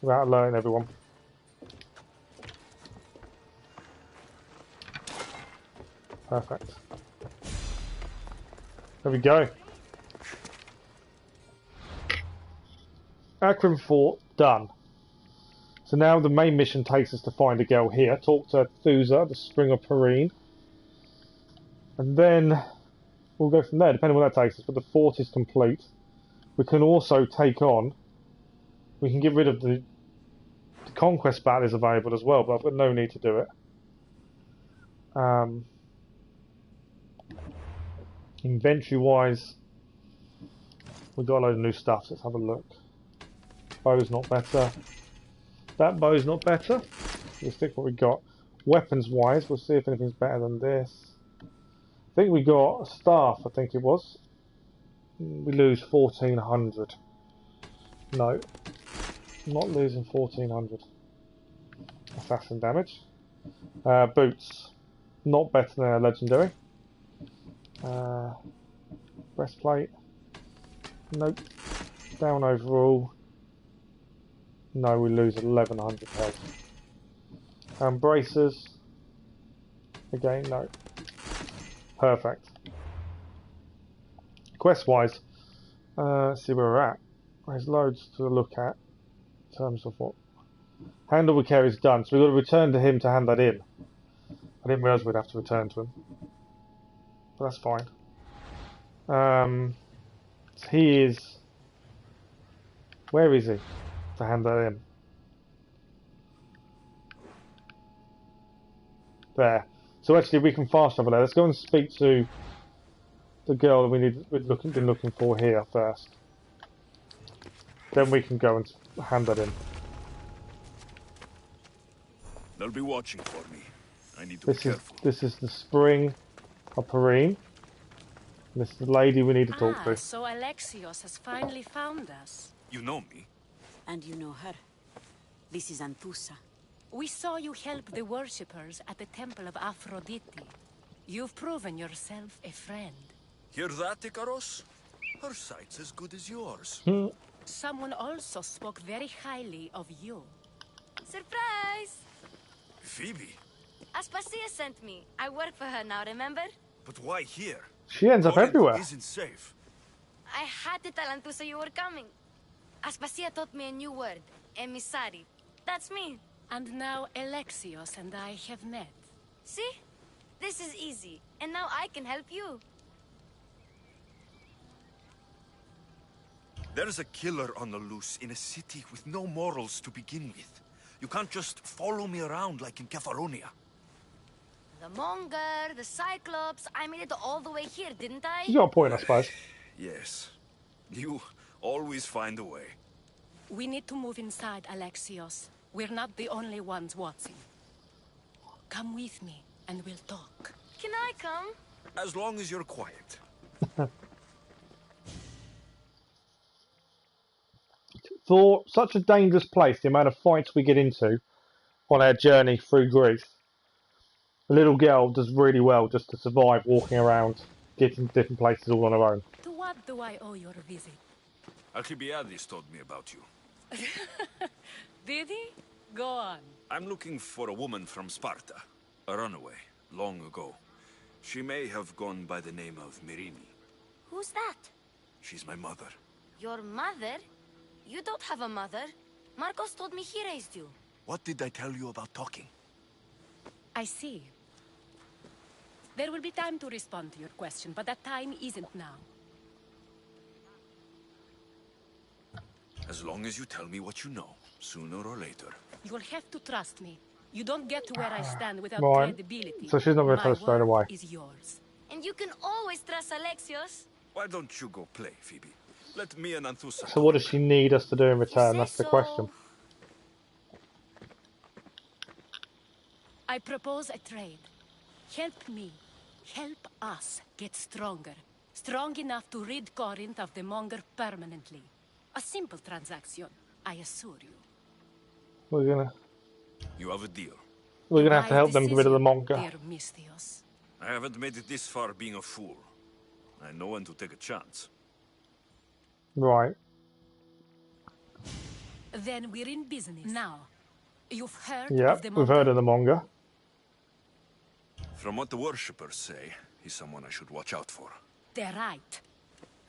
Without alerting everyone. Perfect. There we go. Akron Fort done. So now the main mission takes us to find a girl here. Talk to Thusa, the Spring of Perrine. And then we'll go from there, depending on where that takes us. But the fort is complete. We can also take on... We can get rid of the conquest battle is available as well, but I've got no need to do it. Inventory-wise, we've got a load of new stuff, so let's have a look. Bow's not better. That bow's not better. We'll stick what we got. Weapons-wise, we'll see if anything's better than this. I think we got a staff, I think it was. We lose 1400. No. Not losing 1400. Assassin damage. Boots. Not better than a legendary. Breastplate. Nope. Down overall. No, we lose 1100 health. Bracers. Again, no. Perfect. Quest-wise, let's see where we're at. There's loads to look at in terms of what. Handle with care is done, so we've got to return to him to hand that in. I didn't realise we'd have to return to him. But that's fine. He is... Where is he? To hand that in. There. So actually we can fast travel there. Let's go and speak to the girl that we've been looking for here first. Then we can go and hand that in. They'll be watching for me. I need to be careful. This is the Spring of Perrine. This is the lady we need to talk to. So Alexios has finally found us. You know me? And you know her. This is Anthusa. We saw you help the worshippers at the temple of Aphrodite. You've proven yourself a friend. Hear that, Ikaros? Her sight's as good as yours. Someone also spoke very highly of you. Surprise! Phoebe? Aspasia sent me. I work for her now, remember? But why here? She ends up Corinth everywhere. Isn't safe. I had to tell Anthusa you were coming. Aspasia taught me a new word. Emissary. That's me. And now Alexios and I have met. See? This is easy. And now I can help you. There's a killer on the loose in a city with no morals to begin with. You can't just follow me around like in Kepharonia. The Monger, the Cyclops. I made it all the way here, didn't I? You got a point, I suppose. Yes. You always find a way. We need to move inside, Alexios. We're not the only ones watching. Come with me, and we'll talk. Can I come? As long as you're quiet. For such a dangerous place, the amount of fights we get into on our journey through Greece, a little girl does really well just to survive walking around, getting different places all on her own. To what do I owe your visit? Alcibiades told me about you. Did he? Go on. I'm looking for a woman from Sparta. A runaway, long ago. She may have gone by the name of Myrine. Who's that? She's my mother. Your mother? You don't have a mother. Marcos told me he raised you. What did I tell you about talking? I see. There will be time to respond to your question, but that time isn't now. As long as you tell me what you know, sooner or later. You will have to trust me. You don't get to where I stand without Right. credibility. So she's not going to tell us straight away. Is yours. And you can always trust Alexios. Why don't you go play, Phoebe? Let me and Anthusa. So what does she need us to do in return? That's the question. I propose a trade. Help me. Help us get stronger. Strong enough to rid Corinth of the Monger permanently. A simple transaction, I assure you. You have a deal. We're gonna have to help them get rid of the Monger. Dear Misthios. I haven't made it this far being a fool. I know when to take a chance. Right. Then we're in business. Now, you've heard Yeah, of the we've Monger? heard of the Monger. From what the worshippers say, he's someone I should watch out for. They're right.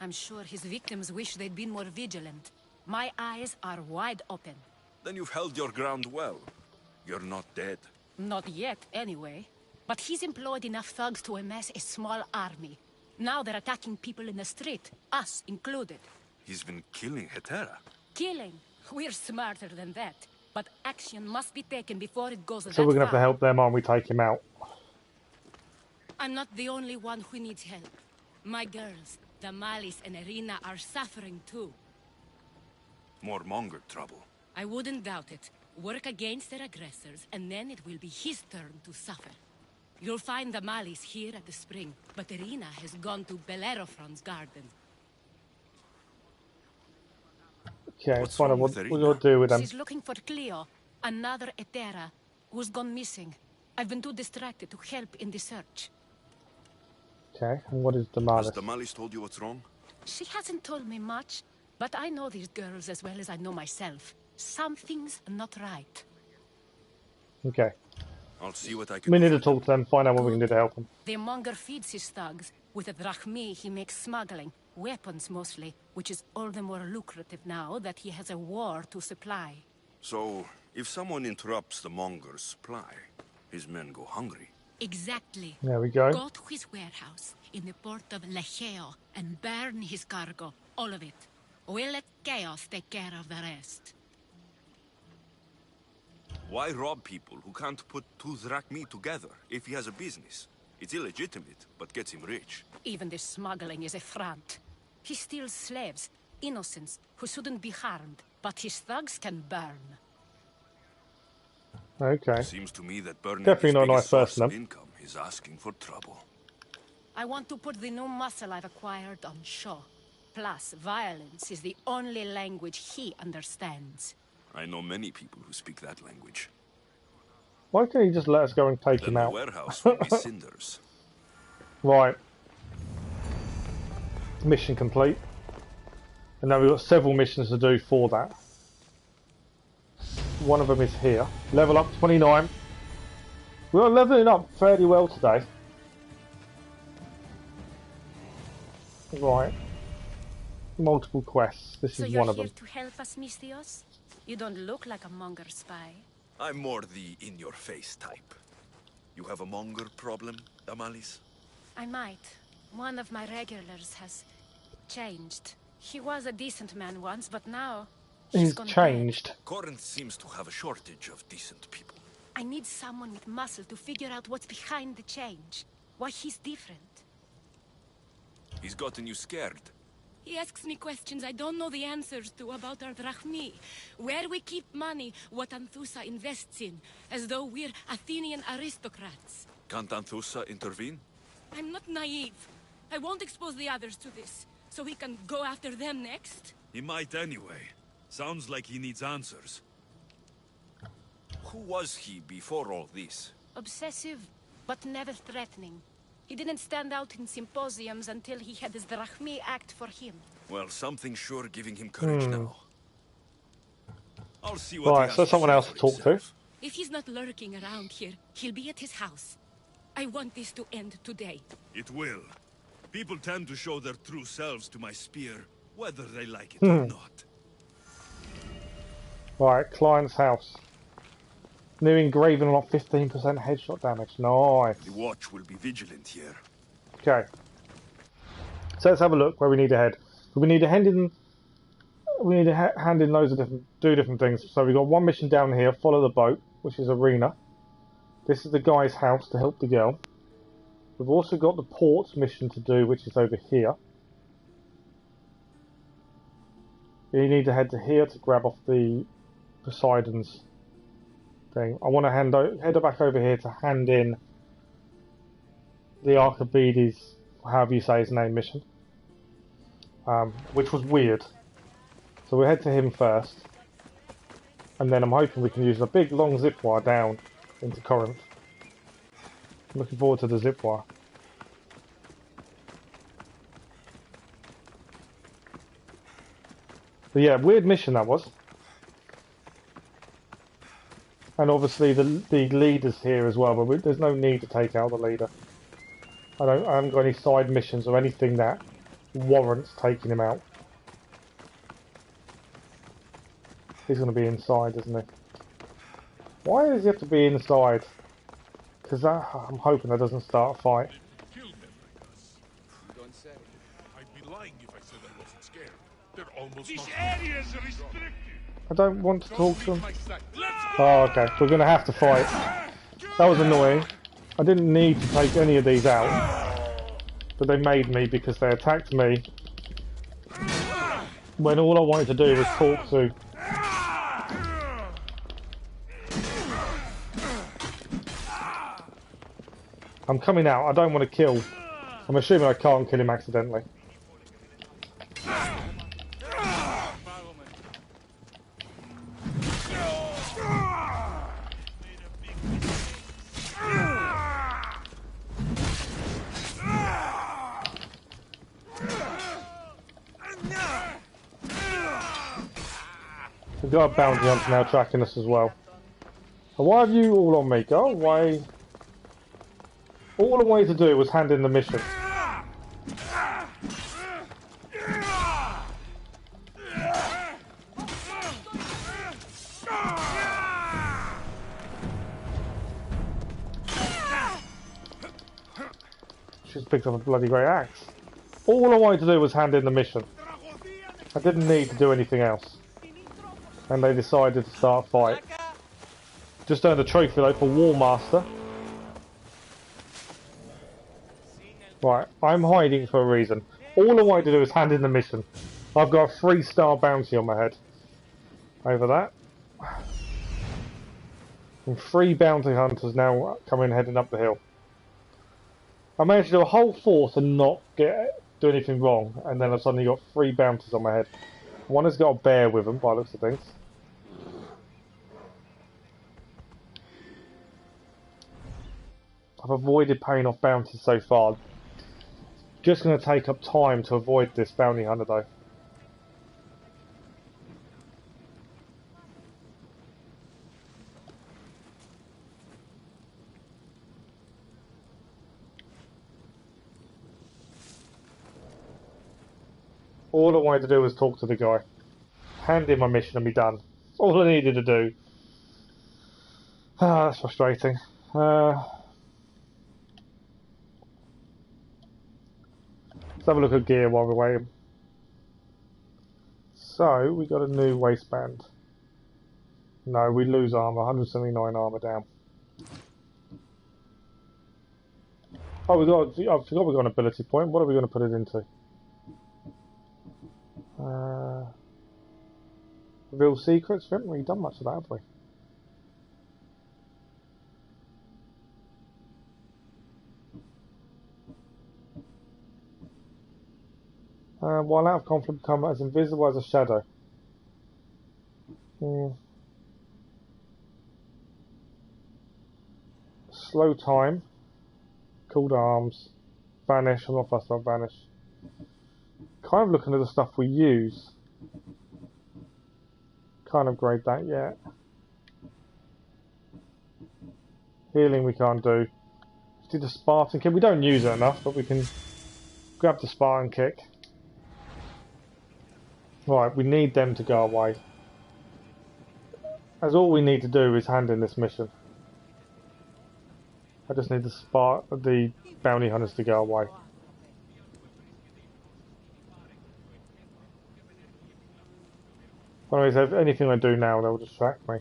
I'm sure his victims wish they'd been more vigilant. My eyes are wide open. Then you've held your ground well. You're not dead. Not yet, anyway. But he's employed enough thugs to amass a small army. Now they're attacking people in the street, us included. He's been killing Hetera. Killing? We're smarter than that. But action must be taken before it goes that So we're gonna have to far. help them on we take him out. I'm not the only one who needs help. My girls, Damalis and Irina, are suffering too. More Monger trouble. I wouldn't doubt it. Work against their aggressors, and then it will be his turn to suffer. You'll find Damalis here at the spring, but Irina has gone to Bellerophon's garden. Okay, find out what we're gonna do with them. She's looking for Cleo, another Hetera, who's gone missing. I've been too distracted to help in the search. Okay, and what is Has Damalis? Damalis told you what's wrong? She hasn't told me much, but I know these girls as well as I know myself. Something's not right. Okay. I'll see what I can We do. need to talk to them, find out what we can do to help them. The Monger feeds his thugs. With the drachmi, he makes smuggling. Weapons, mostly, which is all the more lucrative now that he has a war to supply. So, if someone interrupts the Monger's supply, his men go hungry. Exactly. There we go. Go to his warehouse in the port of Lecheo and burn his cargo. All of it. We'll let Keos take care of the rest. Why rob people who can't put two drachmi together if he has a business? It's illegitimate, but gets him rich. Even the smuggling is a front. He steals slaves, innocents, who shouldn't be harmed, but his thugs can burn. Okay. Seems to me that burning Definitely his not a biggest nice source person, of then. income is asking for trouble. I want to put the new muscle I've acquired on show. Plus, violence is the only language he understands. I know many people who speak that language. Why can't he just let us go and take Then him the out? warehouse will be cinders. Right. Mission complete. And now we've got several missions to do for that. One of them is here. Level up 29. We are leveling up fairly well today. Right. Multiple quests. This So is you're one of here them. to help us, Misthios? You don't look like a Monger spy. I'm more the in-your-face type. You have a Monger problem, Damalis? I might. One of my regulars has changed. He was a decent man once, but now He's changed. Corinth seems to have a shortage of decent people. I need someone with muscle to figure out what's behind the change. Why he's different. He's gotten you scared. He asks me questions I don't know the answers to about our drachmi. Where we keep money, what Anthusa invests in. As though we're Athenian aristocrats. Can't Anthusa intervene? I'm not naive. I won't expose the others to this. So he can go after them next? He might anyway. Sounds like he needs answers. Who was he before all this? Obsessive, but never threatening. He didn't stand out in symposiums until he had his drachmi act for him. Well, something's sure giving him courage now. I'll see what Right, so someone else to talk to. If he's not lurking around here, he'll be at his house. I want this to end today. It will. People tend to show their true selves to my spear, whether they like it or not. Right, client's house. New engraving on 15% headshot damage. Nice. The watch will be vigilant here. Okay. So let's have a look where we need to head. We need to hand in. We need to hand in loads of different things. So we've got one mission down here. Follow the boat, which is arena. This is the guy's house to help the girl. We've also got the port mission to do, which is over here. You need to head to here to grab off the Poseidon's thing. I want to head back over here to hand in the Archimedes, however you say his name, mission, which was weird. So we'll head to him first, and then I'm hoping we can use a big long zip wire down into Corinth. I'm looking forward to the zip wire. But yeah, weird mission that was. And obviously the leader's here as well, but there's no need to take out the leader. I haven't got any side missions or anything that warrants taking him out. He's going to be inside, isn't he? Why does he have to be inside? Because I'm hoping that doesn't start a fight. Kill them like us. You don't say. I'd be lying if I said I wasn't scared. They're almost. This area is restricted. I don't want to talk to him. Oh, okay. We're going to have to fight. That was annoying. I didn't need to take any of these out. But they made me because they attacked me. When all I wanted to do was talk to. I'm coming out. I don't want to kill. I'm assuming I can't kill him accidentally. We've got a bounty hunter now tracking us as well. And why have you all on me? Go away. All I wanted to do was hand in the mission. She's picked up a bloody great axe. All I wanted to do was hand in the mission. I didn't need to do anything else. And they decided to start a fight. Just earned a trophy though for War Master. Right, I'm hiding for a reason. All I wanted to do is hand in the mission. I've got a 3-star bounty on my head. Over that. And 3 bounty hunters now coming heading up the hill. I managed to do a whole force and not do anything wrong, and then I've suddenly got 3 bounties on my head. One has got a bear with them, by the looks of things. I've avoided paying off bounties so far. Just going to take up time to avoid this bounty hunter though. All I wanted to do was talk to the guy. Hand in my mission and be done. That's all I needed to do. Ah, that's frustrating. Let's have a look at gear while we're waiting. So, we got a new waistband. No, we lose armour, 179 armour down. Oh, I forgot we got an ability point. What are we going to put it into? Reveal secrets? We haven't really done much of that, have we? While out of conflict, become as invisible as a shadow. Slow time. Cooled arms. Vanish. I'm not fussed about vanish. Kind of looking at the stuff we use. Can't upgrade that yet. Healing we can't do. Let's do the Spartan kick. We don't use it enough, but we can grab the Spartan kick. Right, we need them to go away. As all we need to do is hand in this mission. I just need the bounty hunters to go away. Anyways, if anything I do now, they'll distract me.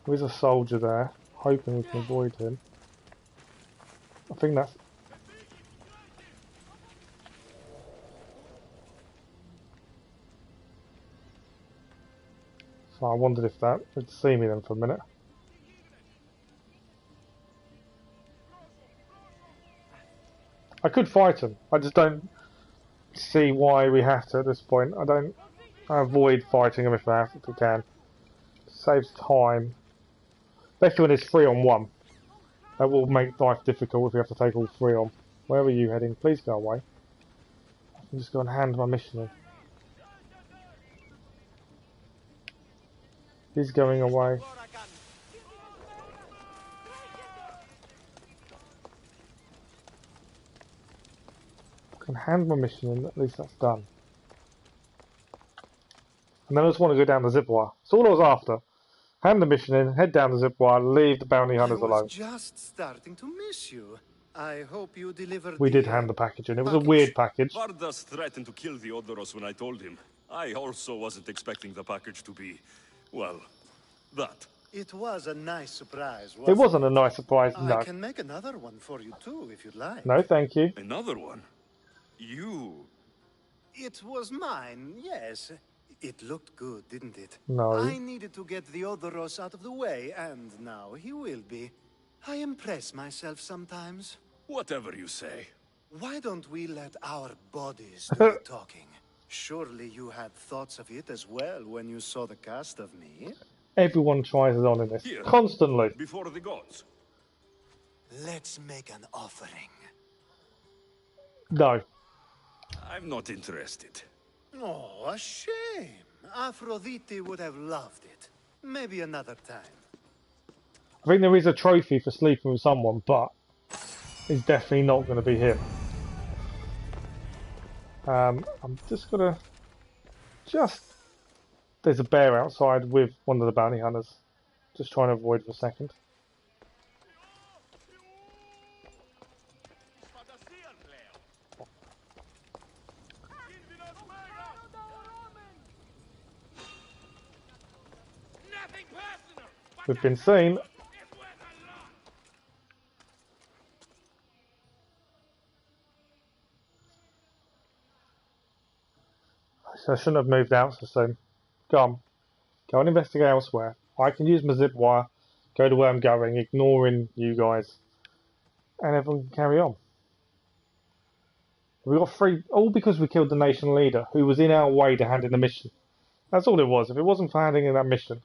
There's a soldier there, hoping we can avoid him. I think that's... So I wondered if that would see me then for a minute. I could fight him, I just don't see why we have to at this point. I avoid fighting him if we can. Saves time. Especially when it's 3-on-1. That will make life difficult if we have to take all 3 on. Where are you heading? Please go away. I can just go and hand my mission in. He's going away. I can hand my mission in, at least that's done. And then I just want to go down the zip wire. That's all I was after. Hand the mission in, head down the zip wire, leave the bounty hunters alone. I was just starting to miss you. I hope you delivered. We did hand the package in. It was a weird package. Vardas threatened to kill the Odoros when I told him. I also wasn't expecting the package to be, well, that. It was a nice surprise, It wasn't a nice surprise, no. I can make another one for you too, if you'd like. No, thank you. Another one? You? It was mine, yes. It looked good, didn't it? No. I needed to get the Odoros out of the way, and now he will be. I impress myself sometimes. Whatever you say. Why don't we let our bodies do the talking? Surely you had thoughts of it as well when you saw the cast of me? Everyone tries it on in this. Here, constantly. Before the gods. Let's make an offering. No. I'm not interested. Oh, a shame. Aphrodite would have loved it. Maybe another time. I think there is a trophy for sleeping with someone, but it's definitely not going to be him. I'm just going to... There's a bear outside with one of the bounty hunters. Just trying to avoid for a second. We've been seen. So I shouldn't have moved out so soon. Go on. Go and investigate elsewhere. I can use my zip wire, go to where I'm going, ignoring you guys. And everyone can carry on. We got 3, all because we killed the nation leader, who was in our way to hand in the mission. That's all it was. If it wasn't for handing in that mission,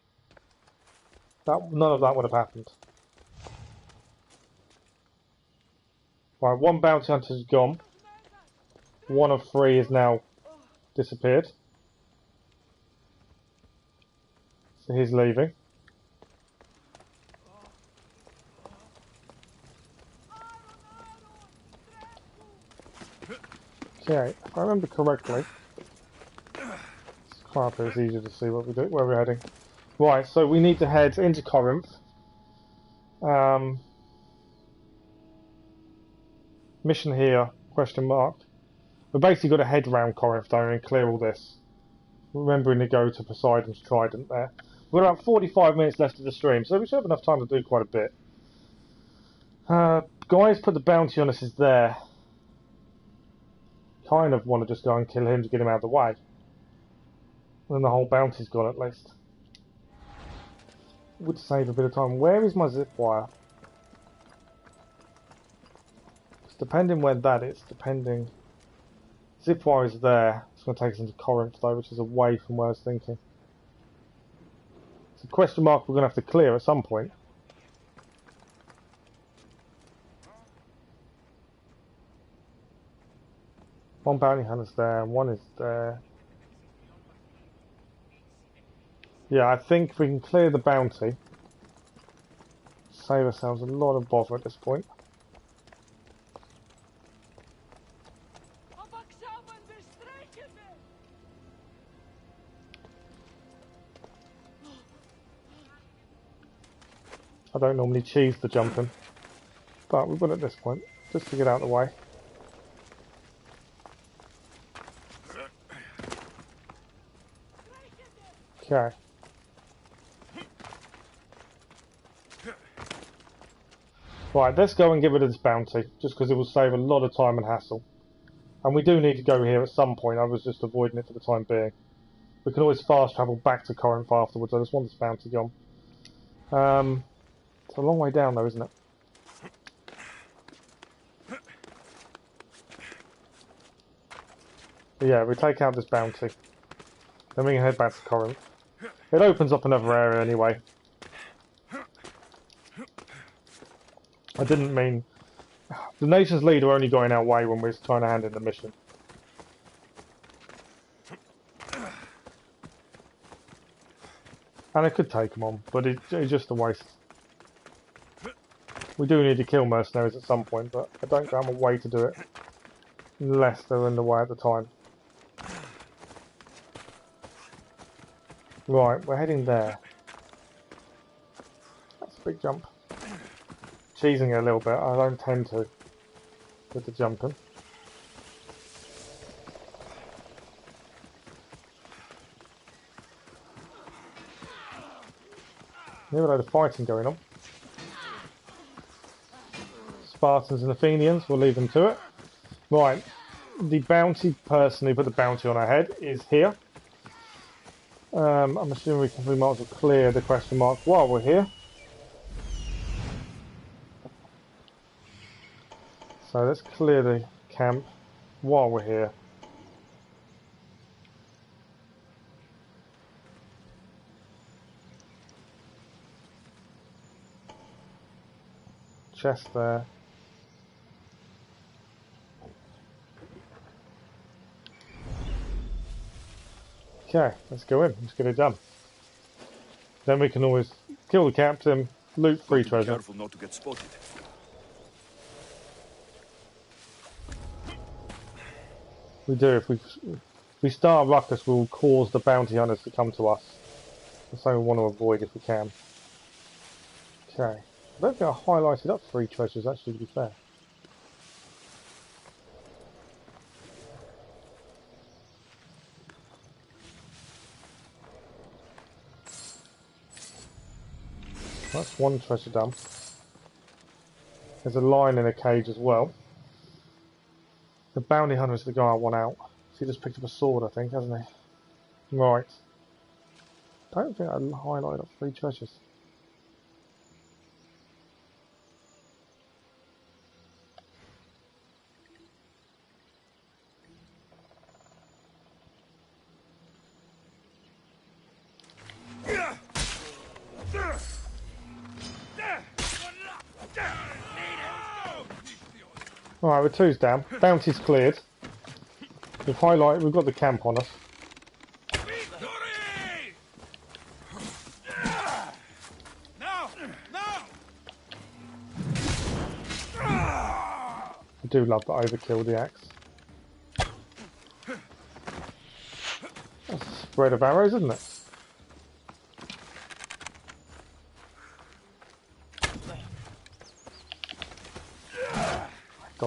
none of that would have happened. Right, 1 bounty hunter is gone. 1 of 3 is now disappeared. So he's leaving. Okay, if I remember correctly, it's quite a bit easier to see what we do, where we're heading. Right, so we need to head into Corinth. Mission here, question mark. We've basically got to head round Corinth though and clear all this. Remembering to go to Poseidon's Trident there. We've got about 45 minutes left of the stream, so we should have enough time to do quite a bit. Guys, put the bounty on us is there. Kind of want to just go and kill him to get him out of the way. Then the whole bounty's gone at least. Would save a bit of time. Where is my zip wire? It's depending where that is, depending. Zip wire is there. It's going to take us into Corinth though, which is away from where I was thinking. It's a question mark we're going to have to clear at some point. One bounty hunter's there, and one is there. Yeah, I think we can clear the bounty. Save ourselves a lot of bother at this point. I don't normally choose the jumping, but we will at this point, just to get out of the way. Okay. Right, let's go and get rid of this bounty, just because it will save a lot of time and hassle. And we do need to go here at some point, I was just avoiding it for the time being. We can always fast travel back to Corinth afterwards, I just want this bounty gone. It's a long way down though, isn't it? But yeah, we take out this bounty. Then we can head back to Corinth. It opens up another area anyway. I didn't mean... The nation's leader only going our way when we're trying to hand in the mission. And I could take them on, but it's just a waste. We do need to kill mercenaries at some point, but I don't have a way to do it. Unless they're in the way at the time. Right, we're heading there. That's a big jump. Cheesing it a little bit, I don't tend to with the jumping. We have a load of fighting going on. Spartans and Athenians, we'll leave them to it. Right, the bounty person who put the bounty on our head is here. I'm assuming we might as well clear the question mark while we're here. So let's clear the camp while we're here. Chest there. Okay, let's go in. Let's get it done. Then we can always kill the captain, loot free treasure. Careful not to get spotted. We do. If we start a ruckus, we'll cause the bounty hunters to come to us. That's something we want to avoid if we can. Okay. I don't think I highlighted up free treasures, actually, to be fair. That's one treasure done. There's a lion in a cage as well. The bounty hunter is the guy I want out. So he just picked up a sword, I think, hasn't he? Right. Don't think I highlighted up free treasures. Alright, we're two's down. Bounty's cleared. We've got the camp on us. I do love the overkill, the axe. That's a spread of arrows, isn't it?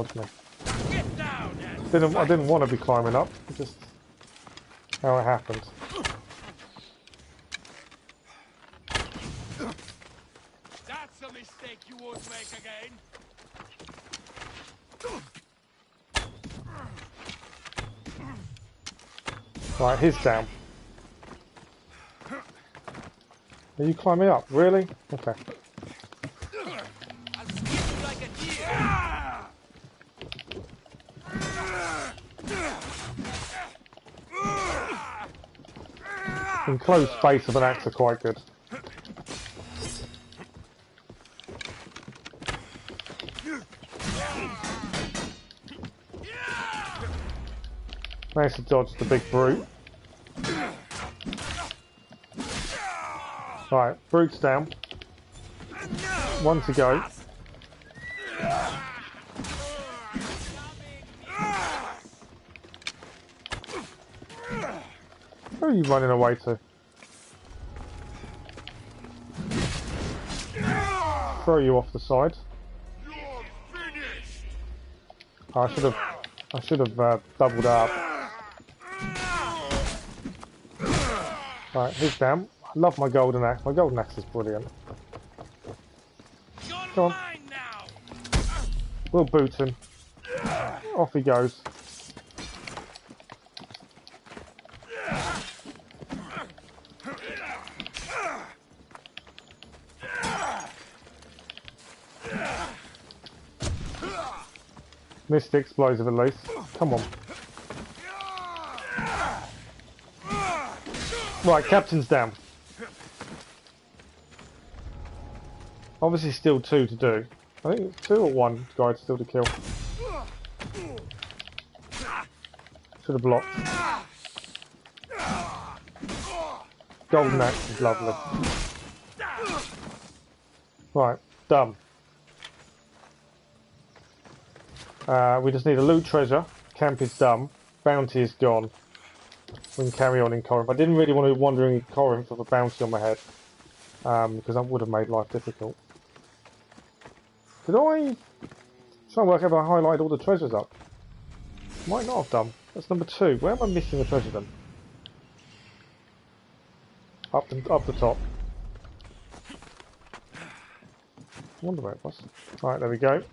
dodge me. I didn't want to be climbing up. It's just how it happened. That's a mistake you won't make again. Right, he's down. Are you climbing up? Really? Okay. Enclosed space of an axe are quite good. Managed to dodge the big brute. Right, brute's down. One to go. Where are you running away to? Throw you off the side. Oh, I should have doubled up. Right, he's down. I love my golden axe. My golden axe is brilliant. Come on. We'll boot him. Off he goes. Missed the explosive at least. Come on. Right, captain's down. Obviously still 2 to do. I think it's 2 or 1 guy still to kill. Should have blocked. Golden axe is lovely. Right, done. We just need a loot treasure. Camp is done. Bounty is gone. We can carry on in Corinth. I didn't really want to be wandering in Corinth with a bounty on my head. Because that would have made life difficult. Did I try and work out if I highlighted all the treasures up? Might not have done. That's number 2. Where am I missing the treasure then? Up the top. I wonder where it was. Right, there we go.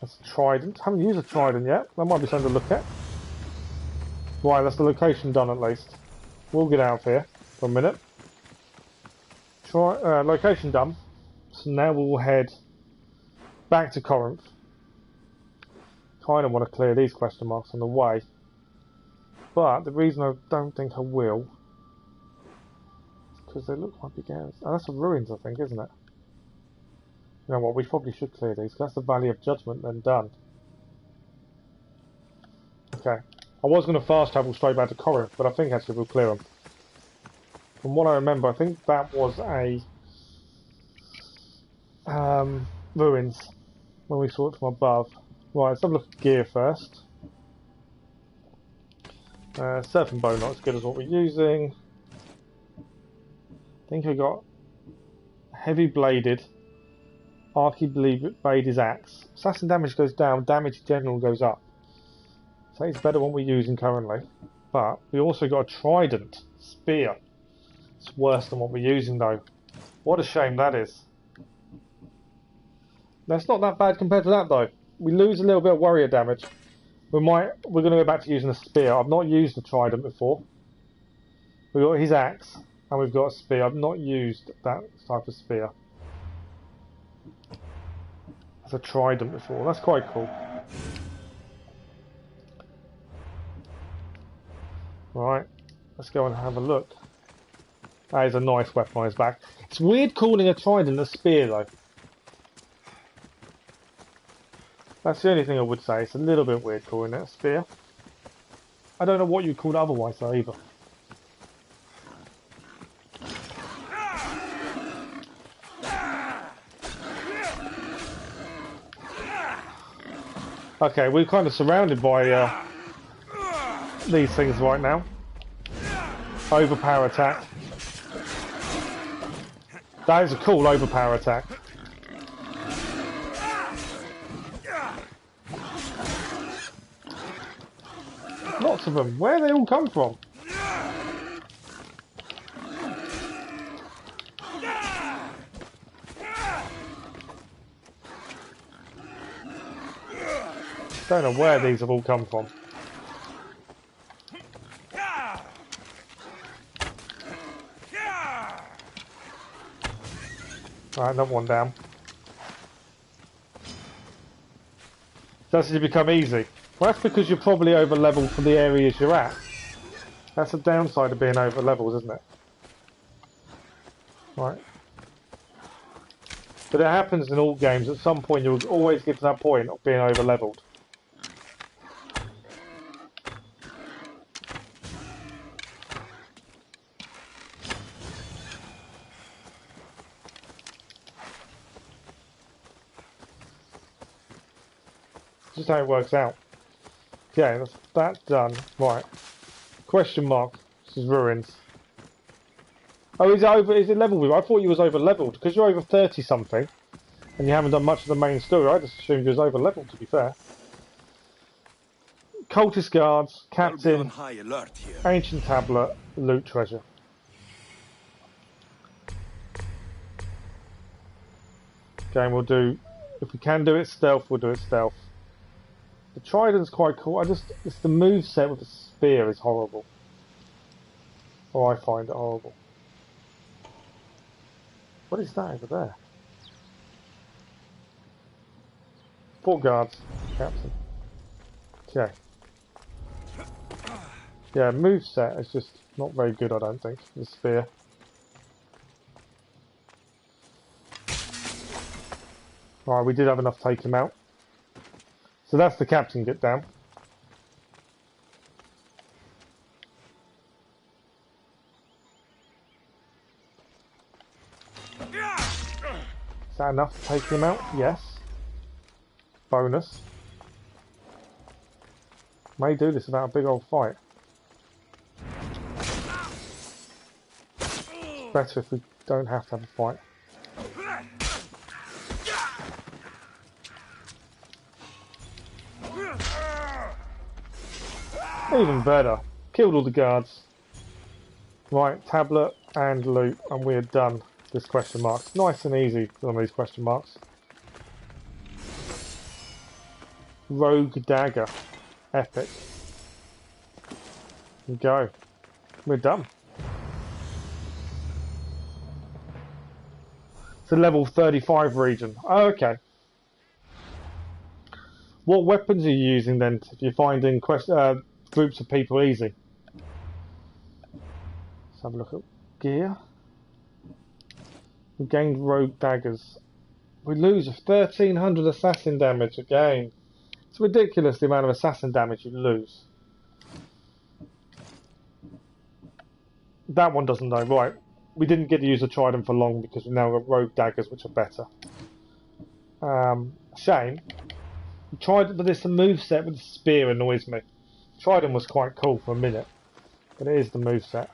That's a trident. Haven't used a trident yet. That might be something to look at. Right, that's the location done at least. We'll get out of here for a minute. Location done. So now we'll head back to Corinth. Kind of want to clear these question marks on the way. But the reason I don't think I will is because they look like big areas. Oh, that's the ruins, I think, isn't it? You know what, we probably should clear these, because that's the Valley of Judgment, then done. Okay. I was going to fast travel straight back to Corinth, but I think actually we'll clear them. From what I remember, I think that was a ruins, when we saw it from above. Right, let's have a look at gear first. Surfing bow not as good as what we're using. I think I got heavy bladed. Archie-bladed axe. Assassin damage goes down, damage general goes up. So it's better what we're using currently. But we also got a trident spear. It's worse than what we're using though. What a shame that is. That's not that bad compared to that though. We lose a little bit of warrior damage. We're going to go back to using a spear. I've not used the trident before. We've got his axe and we've got a spear. I've not used that type of spear. As a trident before. That's quite cool. Right, let's go and have a look. That is a nice weapon on his back. It's weird calling a trident a spear though. That's the only thing I would say. It's a little bit weird calling it a spear. I don't know what you'd call it otherwise though either. Okay, we're kind of surrounded by these things right now. Overpower attack. That is a cool overpower attack. of them. Where they all come from? Don't know where these have all come from. Right, another one down. Does it become easy? Well, that's because you're probably over leveled for the areas you're at. That's the downside of being over leveled, isn't it? Right. But it happens in all games. At some point, you'll always get to that point of being over leveled. Just how it works out. Okay, that's that done. Right. Question mark. This is ruins. Oh, is it level with? I thought you was over leveled because you're over 30 something, and you haven't done much of the main story. I just assumed you was over leveled. To be fair. Cultist guards, captain, high alert here. ancient tablet, loot treasure. Okay, we'll do. If we can do it stealth, we'll do it stealth. The trident's quite cool. It's the move set with the spear is horrible. Or I find it horrible. What is that over there? 4 guards, captain. Okay. Yeah, move set is just not very good, I don't think. The spear. Right, we did have enough to take him out. So that's the captain get down. Is that enough to take him out? Yes. Bonus. May do this without a big old fight. It's better if we don't have to have a fight. Even better. Killed all the guards. Right, tablet and loot, and we're done. This question mark. Nice and easy on these question marks. Rogue dagger. Epic. And go. We're done. It's a level 35 region. Oh, okay. What weapons are you using then if you're finding groups of people easy? Let's have a look at gear. We gained rogue daggers. We lose 1300 assassin damage again. It's ridiculous the amount of assassin damage you lose. That one doesn't know. Right. We didn't get to use the trident for long because we've now got rogue daggers which are better. Shame. But this moveset with the spear annoys me. Trident was quite cool for a minute, but it is the moveset.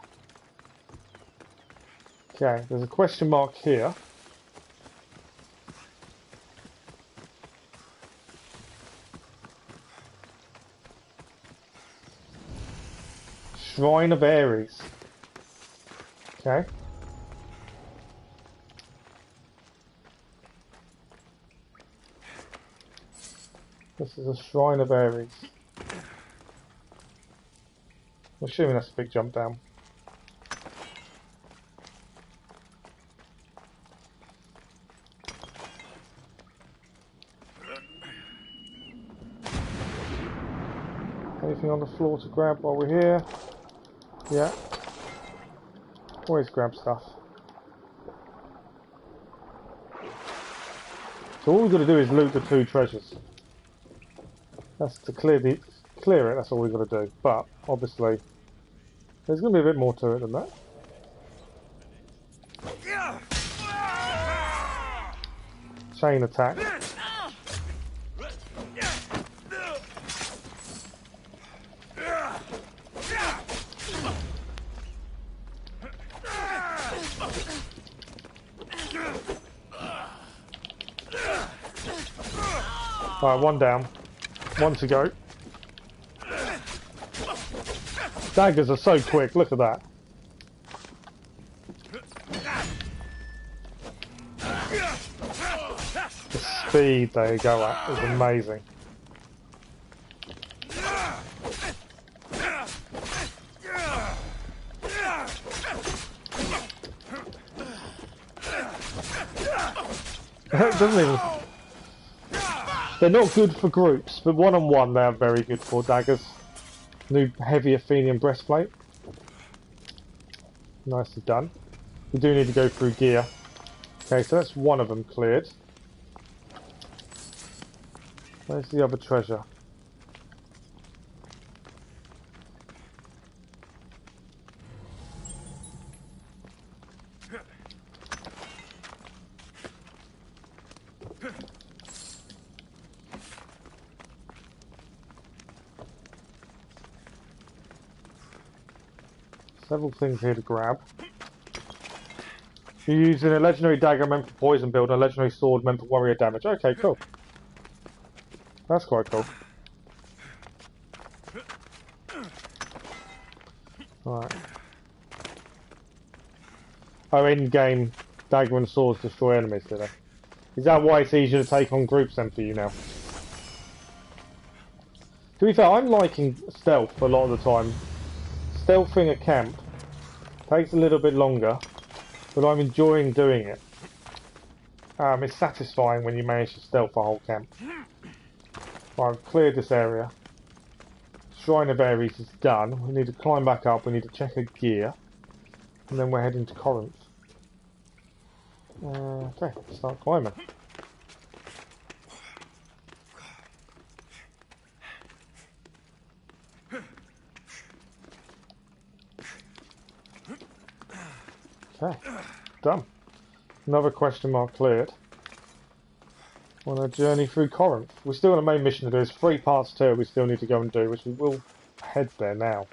Okay, there's a question mark here. Shrine of Aries. Okay. This is a Shrine of Aries. I'm assuming that's a big jump down. Anything on the floor to grab while we're here? Yeah. Always grab stuff. So all we've got to do is loot the 2 treasures. That's to clear it, that's all we've got to do. But, obviously, there's going to be a bit more to it than that. Chain attack. Alright, one down. One to go. Daggers are so quick, look at that. The speed they go at is amazing. It doesn't even... They're not good for groups, but one-on-one they are very good for daggers. New heavy Athenian breastplate. Nicely done. We do need to go through gear. Okay, so that's one of them cleared. Where's the other treasure? Several things here to grab. You're using a legendary dagger meant for poison build and a legendary sword meant for warrior damage. Okay, cool. That's quite cool. Alright. Oh, in-game dagger and swords destroy enemies, do they? Is that why it's easier to take on groups then for you now? To be fair, I'm liking stealth a lot of the time. Stealthing a camp takes a little bit longer, but I'm enjoying doing it. It's satisfying when you manage to stealth a whole camp. Right, I've cleared this area. Shrine of Aries is done. We need to climb back up, we need to check our gear, and then we're heading to Corinth. Okay, start climbing. Okay, done. Another question mark cleared. On a journey through Corinth. We're still on the main mission to do. There's 3 parts to it we still need to go and do, which we will head there now.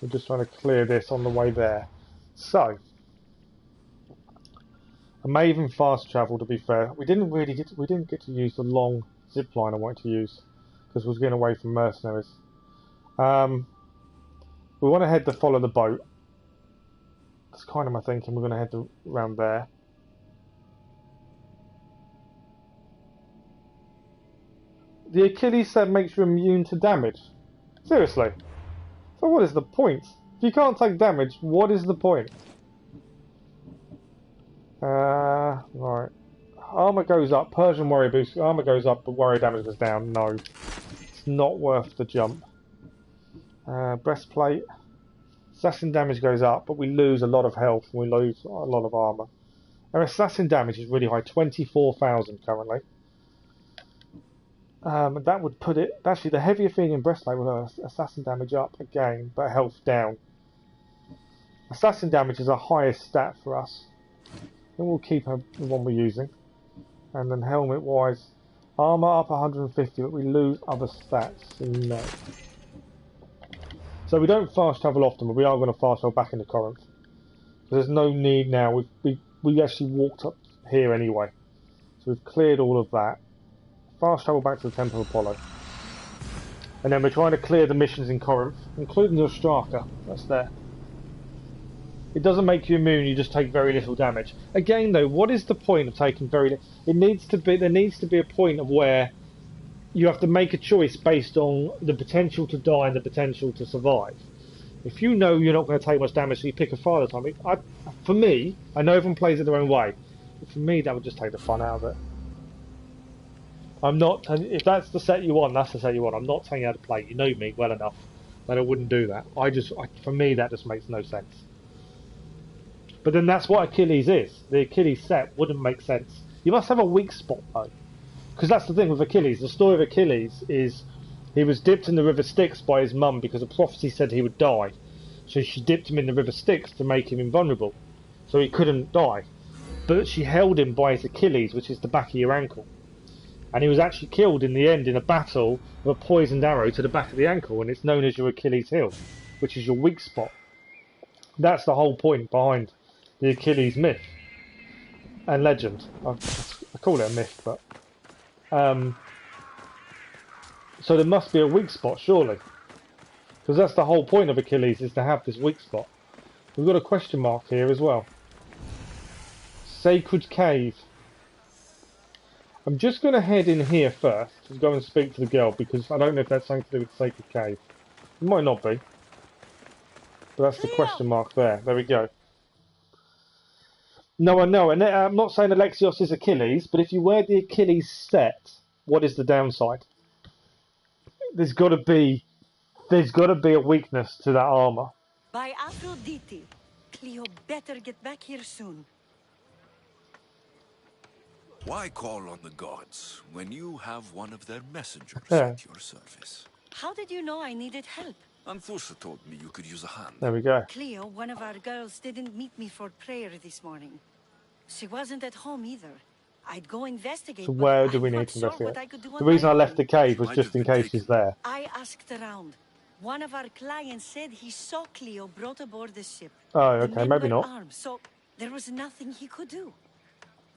We're just trying to clear this on the way there. So, I may even fast travel, to be fair. We didn't get to use the long zip line I wanted to use because we was getting away from mercenaries. We want to head to follow the boat. That's kind of my thinking. We're going to head around there. The Achilles set makes you immune to damage. Seriously. So what is the point? If you can't take damage, what is the point? Right. Armour goes up. Persian warrior boost. Armour goes up, but warrior damage goes down. No. It's not worth the jump. Breastplate. Assassin damage goes up, but we lose a lot of health and we lose a lot of armour. Our assassin damage is really high. 24,000 currently. That would put it... Actually, the heavy Athenian breastplate with our assassin damage up again, but health down. Assassin damage is our highest stat for us. Then we'll keep the one we're using. And then helmet-wise, armour up 150, but we lose other stats. No. So we don't fast travel often, but we are going to fast travel back into Corinth. There's no need now. We actually walked up here anyway. So we've cleared all of that. Fast travel back to the Temple of Apollo. And then we're trying to clear the missions in Corinth, including the Ostraka. That's there. It doesn't make you immune, you just take very little damage. Again though, what is the point of taking very little? There needs to be a point of where you have to make a choice based on the potential to die and the potential to survive. If you know you're not going to take much damage, so you pick a fire time. For me, I know everyone plays it their own way, but for me that would just take the fun out of it. I'm not, and if that's the set you want, that's the set you want. I'm not telling you how to play. You know me well enough that I wouldn't do that. For me, that just makes no sense. But then that's what Achilles is. The Achilles set wouldn't make sense. You must have a weak spot though, because that's the thing with Achilles. The story of Achilles is he was dipped in the river Styx by his mum because a prophecy said he would die. So she dipped him in the river Styx to make him invulnerable, so he couldn't die. But she held him by his Achilles, which is the back of your ankle. And he was actually killed in the end in a battle with a poisoned arrow to the back of the ankle, and it's known as your Achilles heel, which is your weak spot. That's the whole point behind the Achilles myth and legend. I call it a myth, but so there must be a weak spot, surely. Because that's the whole point of Achilles, is to have this weak spot. We've got a question mark here as well. Sacred Cave. I'm just going to head in here first and go and speak to the girl, because I don't know if that's something to do with Sacred Cave. It might not be. But that's the question mark there. There we go. No, I know. And I'm not saying Alexios is Achilles, but if you wear the Achilles set, what is the downside? There's got to be a weakness to that armor. By Aphrodite, Cleo better get back here soon. Why call on the gods when you have one of their messengers Yeah. at your service? How did you know I needed help? Anthusa told me you could use a hand. There we go. Cleo, one of our girls, didn't meet me for prayer this morning. She wasn't at home either. I'd go investigate. So but where do we I'm need not to sure investigate? what I could do The on reason my I left own. the cave was just in case she's there. I asked around. One of our clients said he saw Cleo brought aboard the ship. Oh, The okay, men maybe were not. armed, so there was nothing he could do.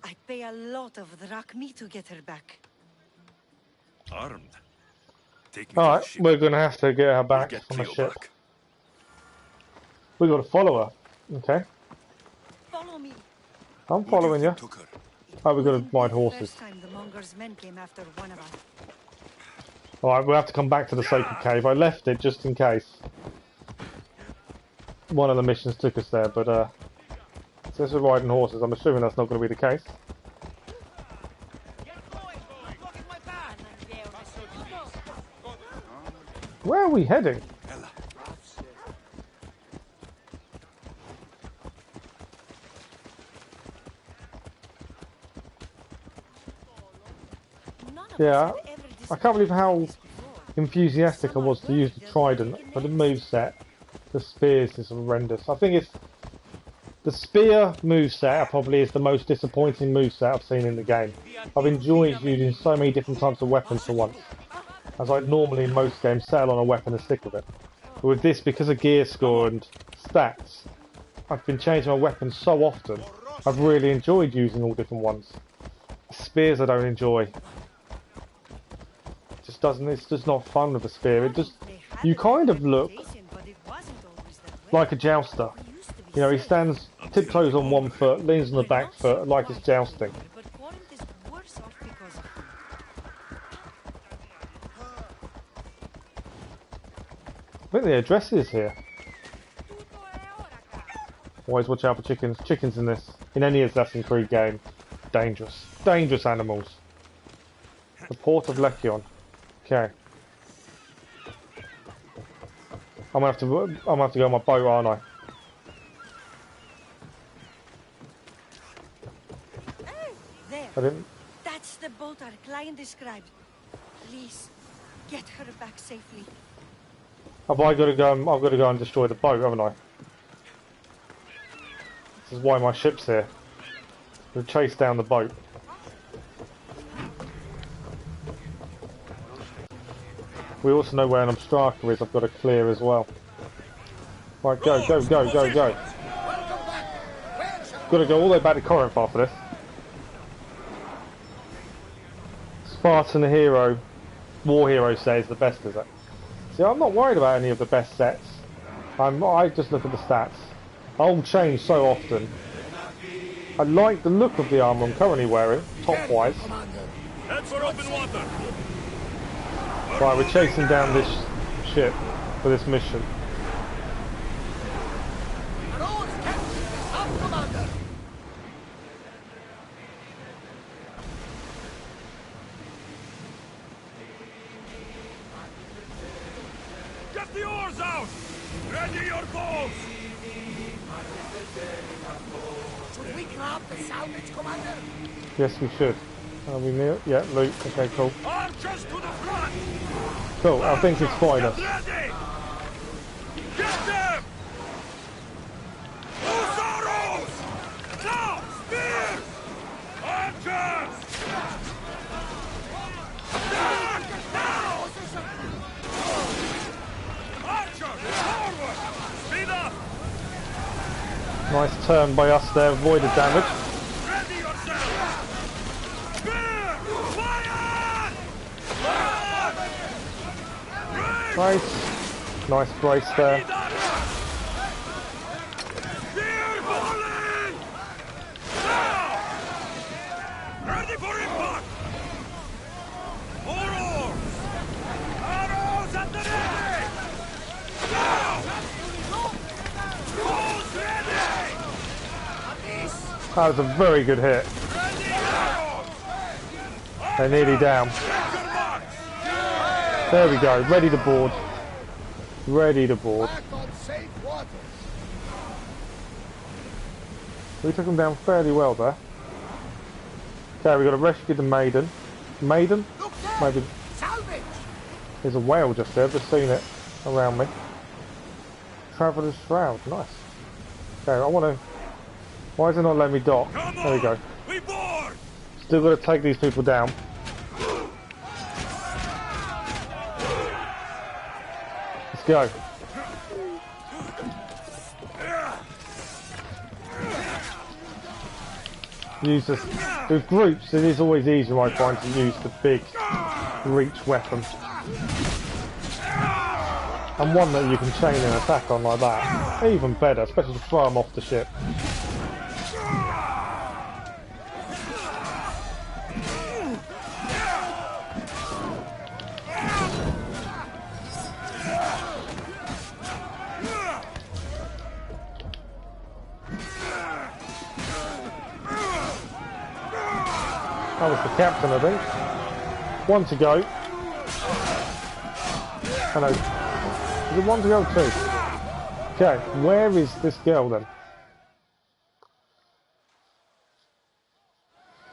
I'd pay a lot of drachmi to get her back. Armed. Take me to the Alright, ship. we're going to have to get her back We'll get on the Cleo ship. back. We've got to follow her. Okay. Follow me. I'm following you. Oh, we've got to ride horses. First time the Monger's men came after one of us. Alright, we'll have to come back to the Sacred Cave. I left it just in case. One of the missions took us there, but since we're riding horses, I'm assuming that's not going to be the case. Where are we heading? Yeah, I can't believe how enthusiastic I was to use the trident, but the moveset, the spears is horrendous. I think it's the spear moveset probably is the most disappointing moveset I've seen in the game. I've enjoyed using so many different types of weapons for once, as I normally in most games settle on a weapon and stick with it. But with this, because of gear score and stats, I've been changing my weapons so often, I've really enjoyed using all different ones. Spears I don't enjoy. It's just not fun with a spear. It just, you kind of look like a jouster. You know, he stands tiptoes on one foot, leans on the back foot, like he's jousting. I think the address is here. Always watch out for chickens. Chickens in this, in any Assassin's Creed game, dangerous. Dangerous animals. The port of Lechion. Okay. I'm gonna have to go on my boat, aren't I? There. I didn't. That's the boat our client described. Please, get her back safely. Have I got to go? I've got to go and destroy the boat, haven't I? This is why my ship's here. To chase down the boat. We also know where an obstacle is. I've got to clear as well. Right, go, go, go, go, go. Got to go all the way back to Corinth after this. Spartan hero, war hero says the best, is it? See, I'm not worried about any of the best sets. I just look at the stats. I'll change so often. I like the look of the armour I'm currently wearing, top-wise. Head for open water. Right, we're chasing down this ship for this mission. Get the oars out! Ready your bows! Should we grab the salvage, Commander? Yes, we should. Are we near? Yeah, loot. Okay, cool. Archers to the front! Cool, I think it's fine. Get ready! Get them! Hussars! Now! Spears! Archers! Now! Archers! Forward! Speed up! Nice turn by us there, avoided damage. Ready yourself! Spear! Fire! Right. Nice brace there. Ready for impact! More oars! Arrows at the ready! Now! Bows ready! That was a very good hit. They're nearly down. There we go. Ready to board. Ready to board. We took them down fairly well there. Okay, we've got to rescue the maiden. Maiden? Maybe. There's a whale just there. I've just seen it around me. Traveller's Shroud. Nice. Okay, I want to... Why is it not letting me dock? There we go. Still got to take these people down. Let's go. Use this. With groups, it is always easier, I find, to use the big reach weapon. And one that you can chain an attack on like that. Even better, especially to throw them off the ship. That was the captain, I think. One to go. Hello. Is it one to go too? Okay, where is this girl then?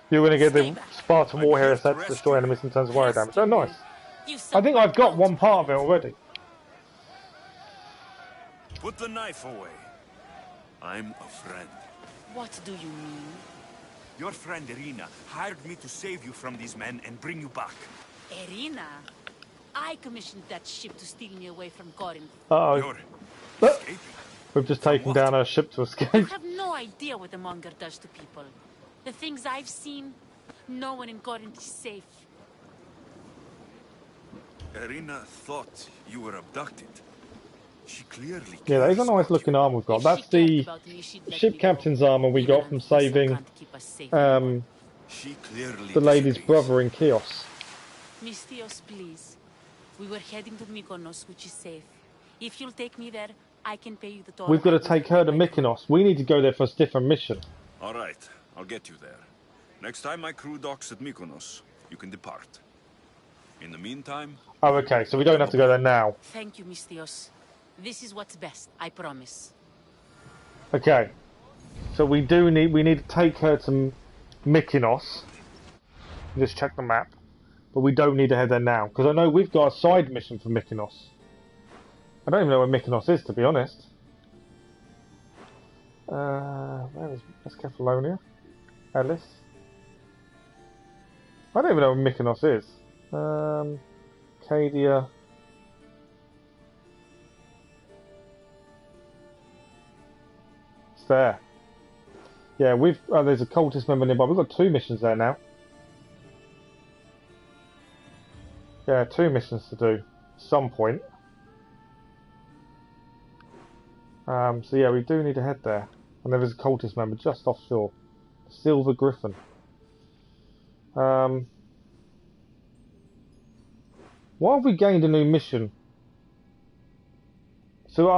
You're going to get the Spartan Warrior set to destroy enemies in terms of warrior damage. Oh, nice. I think I've got one part of it already. Put the knife away. I'm a friend. What do you mean? Your friend Irina hired me to save you from these men and bring you back. Irina? I commissioned that ship to steal me away from Corinth. Uh-oh. We've just taken down our ship to escape. You have no idea what the monger does to people. The things I've seen, no one in Corinth is safe. Irina thought you were abducted. She clearly... Yeah, that is a nice looking arm we've got. That's the ship captain's armour we got from saving the lady's brother in Keos. Miss Theos, please. We were heading to Mykonos, which is safe. If you'll take me there, I can pay you the toll. We've got to take her to Mykonos. We need to go there for a different mission. Alright, I'll get you there. Next time my crew docks at Mykonos, you can depart. In the meantime... Oh, okay, so we don't have to go there now. Thank you, Miss Theos. This is what's best, I promise. Okay, so we need to take her to Mykonos. Just check the map. But we don't need to head there now, because I know we've got a side mission for Mykonos. I don't even know where Mykonos is, to be honest. Where is Kefalonia? Alice? I don't even know where Mykonos is. Cadia. It's there. Yeah, there's a cultist member nearby. We've got 2 missions there now. Yeah, 2 missions to do. At some point. So yeah, we do need to head there. And there is a cultist member just offshore. Silver Griffin. Why have we gained a new mission? So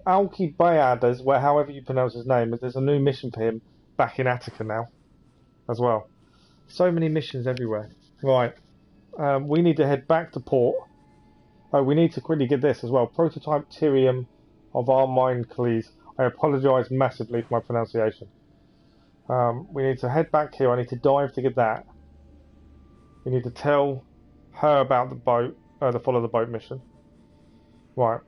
Alcibiades, however you pronounce his name, there's a new mission for him back in Attica now. As well. So many missions everywhere. Right. We need to head back to port. Oh, we need to quickly get this as well. Prototype Tyrium of Armincles. I apologise massively for my pronunciation. We need to head back here. I need to dive to get that. We need to tell her about the boat, the follow the boat mission. Right.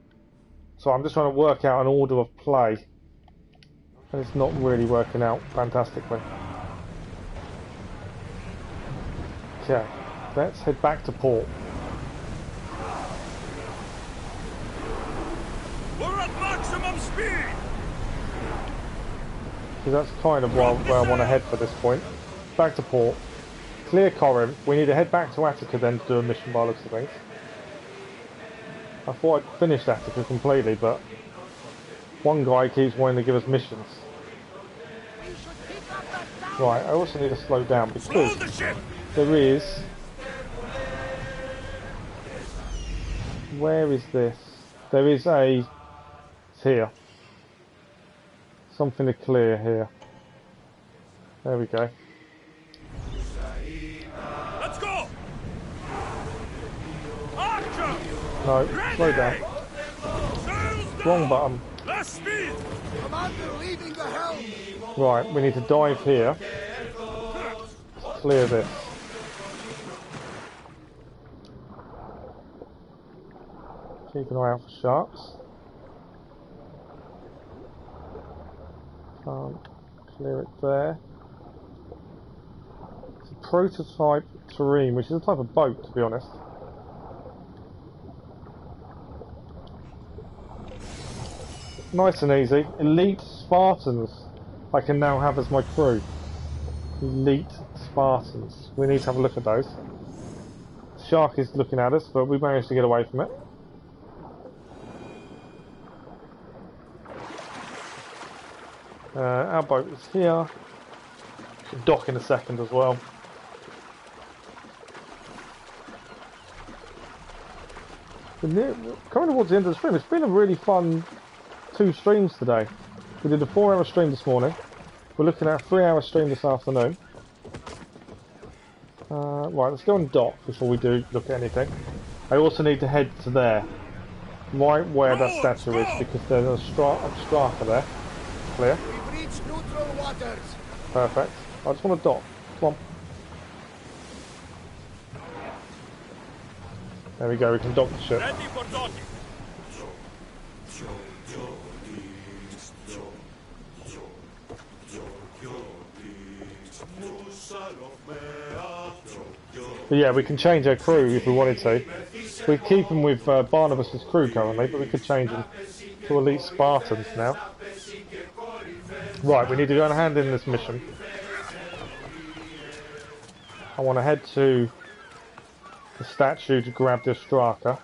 So I'm just trying to work out an order of play. And it's not really working out fantastically. Okay. Let's head back to port. We're at maximum speed! Because that's kind of where I want to head for this point. Back to port. Clear Corinth. We need to head back to Attica then to do a mission by the looks of things. I thought I'd finished Attica completely, but one guy keeps wanting to give us missions. Right, I also need to slow down because there is... Where is this? There is a... It's here. Something to clear here. There we go. Let's go! No, slow down. Wrong button. Less speed! Commander leaving the helm! Right, we need to dive here. Clear this. Keep an eye out for sharks. Clear it there. It's a prototype terrain, which is a type of boat, to be honest. Nice and easy. Elite Spartans I can now have as my crew. Elite Spartans. We need to have a look at those. The shark is looking at us, but we managed to get away from it. Our boat is here. Should dock in a second as well. Coming towards the end of the stream, it's been a really fun 2 streams today. We did a 4-hour stream this morning. We're looking at a 3-hour stream this afternoon. Right, let's go and dock before we do look at anything. I also need to head to there, right where that statue is, because there's a strata there. Clear. We've reached neutral waters. Perfect. I just want to dock. Come on. There we go, we can dock the ship. Ready for docking. But yeah, we can change our crew if we wanted to. We're keeping with Barnabas' crew currently, but we could change them to Elite Spartans now. Right, we need to go and hand in this mission. I want to head to the statue to grab the Ostraka.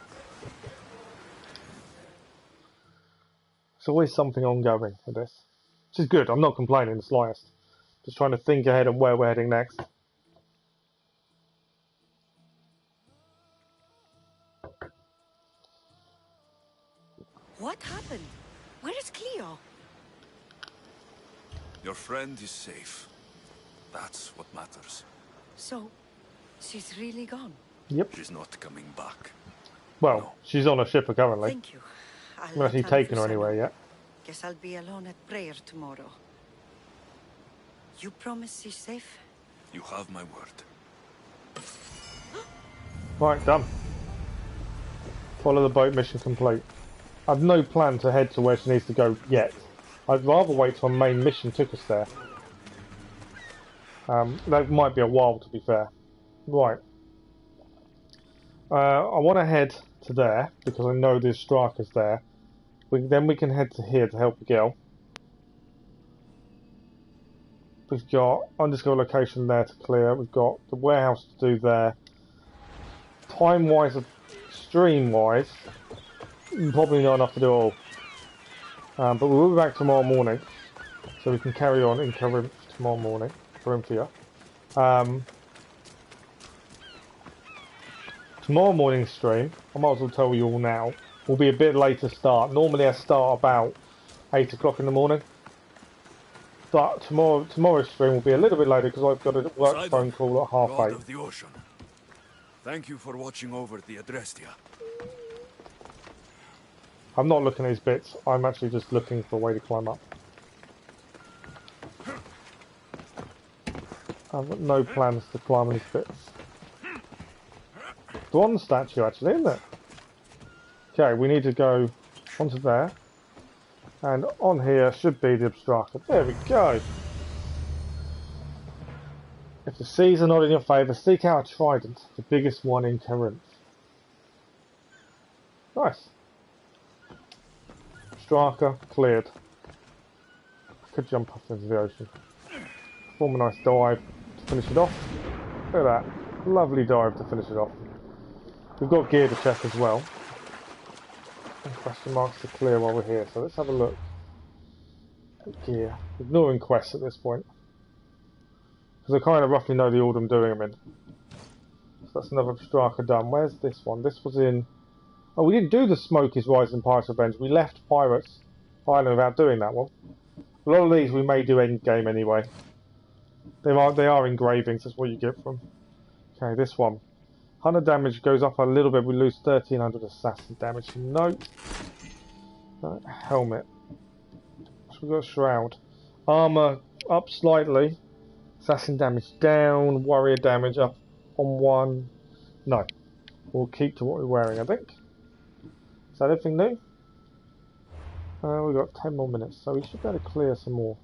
There's always something ongoing with this, which is good. I'm not complaining the slightest. Just trying to think ahead of where we're heading next. What happened? Where is Cleo? Your friend is safe. That's what matters. So, she's really gone? Yep. She's not coming back. Well, no. She's on a ship currently. Thank you. I'm not actually taken her anywhere yet. Guess I'll be alone at prayer tomorrow. You promise she's safe? You have my word. Right, done. Follow the boat mission complete. I've no plan to head to where she needs to go yet. I'd rather wait till a main mission took us there. That might be a while, to be fair. Right. I want to head to there, because I know there's strikers there. Then we can head to here to help the girl. We've got underscore location there to clear. We've got the warehouse to do there. Time-wise, stream-wise, probably not enough to do it all. But we will be back tomorrow morning, so we can carry on in Corinth tomorrow morning. Korinthia. Tomorrow morning's stream, I might as well tell you all now, will be a bit later start. Normally I start about 8 o'clock in the morning. But tomorrow's stream will be a little bit later because I've got a work phone call at 8:30. Of the ocean. Thank you for watching over the Adrestia. I'm not looking at these bits, I'm actually just looking for a way to climb up. I've got no plans to climb these bits. It's on the statue actually, isn't it? Okay, we need to go onto there. And on here should be the Obstraka. There we go. If the seas are not in your favour, seek out a trident, the biggest one in Corinth. Nice. Obstraka cleared. Could jump off into the ocean. Form a nice dive to finish it off. Look at that. Lovely dive to finish it off. We've got gear to check as well. And question marks to clear while we're here. So let's have a look at gear. Ignoring quests at this point. Because I kind of roughly know the order I'm doing them in. So that's another striker done. Where's this one? This was in... Oh, we didn't do the Smoke is Rising Pirates Revenge. We left Pirates Island without doing that one. A lot of these we may do end game anyway. They are engravings, that's what you get from. Okay, this one. 100 damage goes up a little bit, we lose 1300 assassin damage. No. Helmet. So we've got a shroud. Armour up slightly. Assassin damage down. Warrior damage up on 1. No. We'll keep to what we're wearing, I think. Is that anything new? We've got 10 more minutes, so we should be able to clear some more.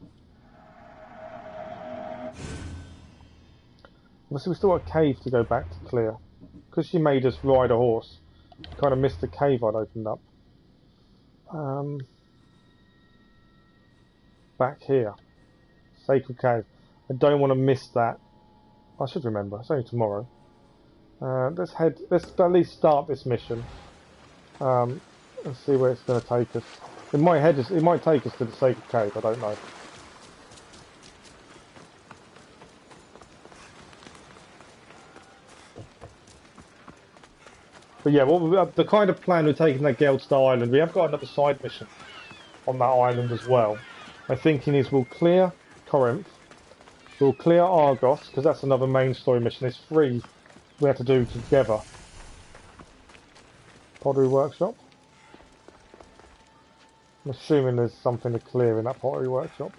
Obviously, we still got a cave to go back to clear. Because she made us ride a horse, kind of missed the cave I'd opened up. Back here. Sacred Cave. I don't want to miss that. I should remember, it's only tomorrow. Let's at least start this mission. Let's see where it's going to take us. It might take us to the Sacred Cave, I don't know. But yeah, the kind of plan we're taking that Geldstar Island, we have got another side mission on that island as well. My thinking is we'll clear Corinth, we'll clear Argos, because that's another main story mission. There's 3 we have to do together. Pottery Workshop. I'm assuming there's something to clear in that Pottery Workshop.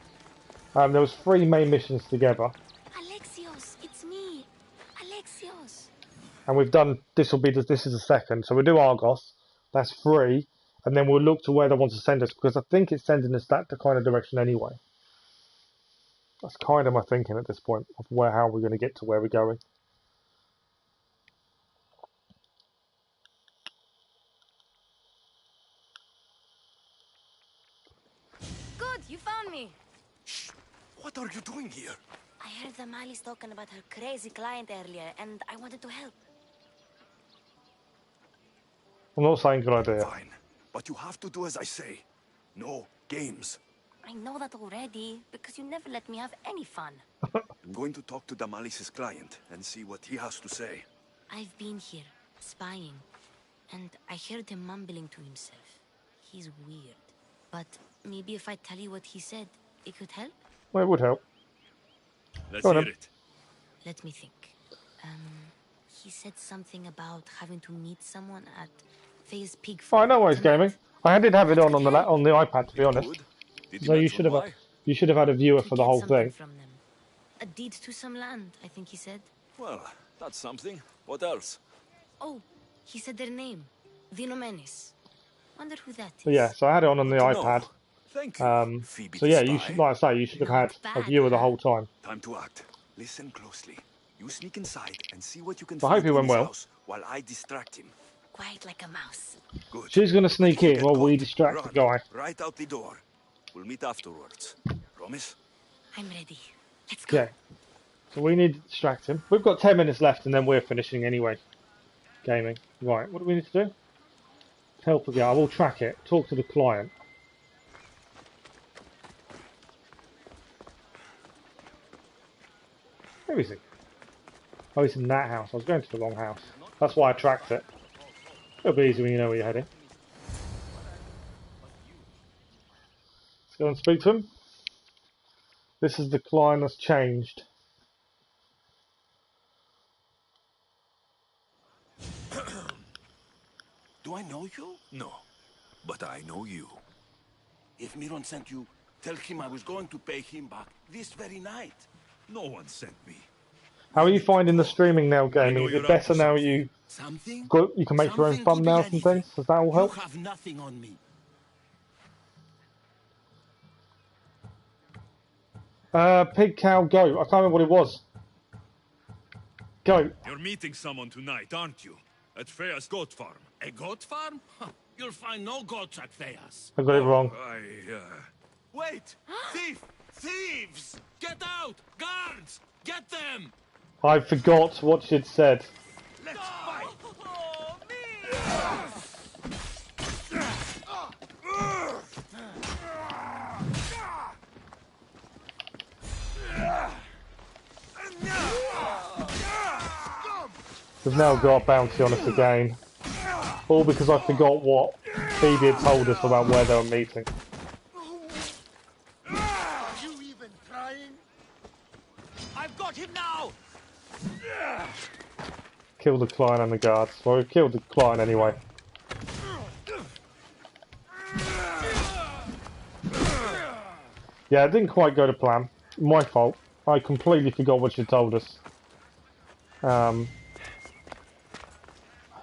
There was 3 main missions together. Alexios, it's me. Alexios. And we've done, this is the second. So we'll do Argos, that's 3. And then we'll look to where they want to send us, because I think it's sending us that kind of direction anyway. That's kind of my thinking at this point, of how we're going to get to where we're going. Good, you found me. Shh! What are you doing here? I heard the Mali's talking about her crazy client earlier, and I wanted to help. I'm not saying good idea. Fine, but you have to do as I say. No games. I know that already, because you never let me have any fun. I'm going to talk to Damalis's client and see what he has to say. I've been here, spying, and I heard him mumbling to himself. He's weird. But maybe if I tell you what he said, it could help? Well, it would help. Let's hear it. Let me think. He said something about having to meet someone at Faye's Pig Oh, Farm. I know why he's gaming. I did have it on the iPad, to be honest. So you should have had a viewer for the whole thing. From them. A deed to some land, I think he said. Well, that's something. What else? Oh, he said their name. Vinomenes. Wonder who that is. So yeah, so I had it on the iPad. Thank you. So yeah, you should, like I say, you should have had a viewer the whole time. Time to act. Listen closely. You sneak inside and see what you can I find hope it in went his well. house while I distract him. Quiet like a mouse. Good. She's going to sneak in while we distract the guy. Right out the door. We'll meet afterwards. Promise? I'm ready. Let's go. Okay. So we need to distract him. We've got 10 minutes left and then we're finishing anyway. Gaming. Right, what do we need to do? Help a guy. I will track it. Talk to the client. Where is he? Oh, he's in that house. I was going to the wrong house. That's why I tracked it. It'll be easy when you know where you're heading. Let's go and speak to him. This is the client that's changed. Do I know you? No, but I know you. If Miron sent you, tell him I was going to pay him back this very night. No one sent me. How are you finding the streaming now, gaming? Is it better now you can make your own thumbnails and things? Does that all help? You have nothing on me. Pig, cow, goat. I can't remember what it was. Goat. You're meeting someone tonight, aren't you? At Freya's goat farm. A goat farm? You'll find no goats at Thea's. I got it wrong. Wait! Thief! Thieves! Get out! Guards! Get them! I forgot what she'd said. Let's fight! We've now got a bounty on us again. All because I forgot what Phoebe had told us about where they were meeting. Are you even trying? I've got him now! Kill the client and the guards. Well, we killed the client anyway. Yeah, it didn't quite go to plan. My fault. I completely forgot what she told us.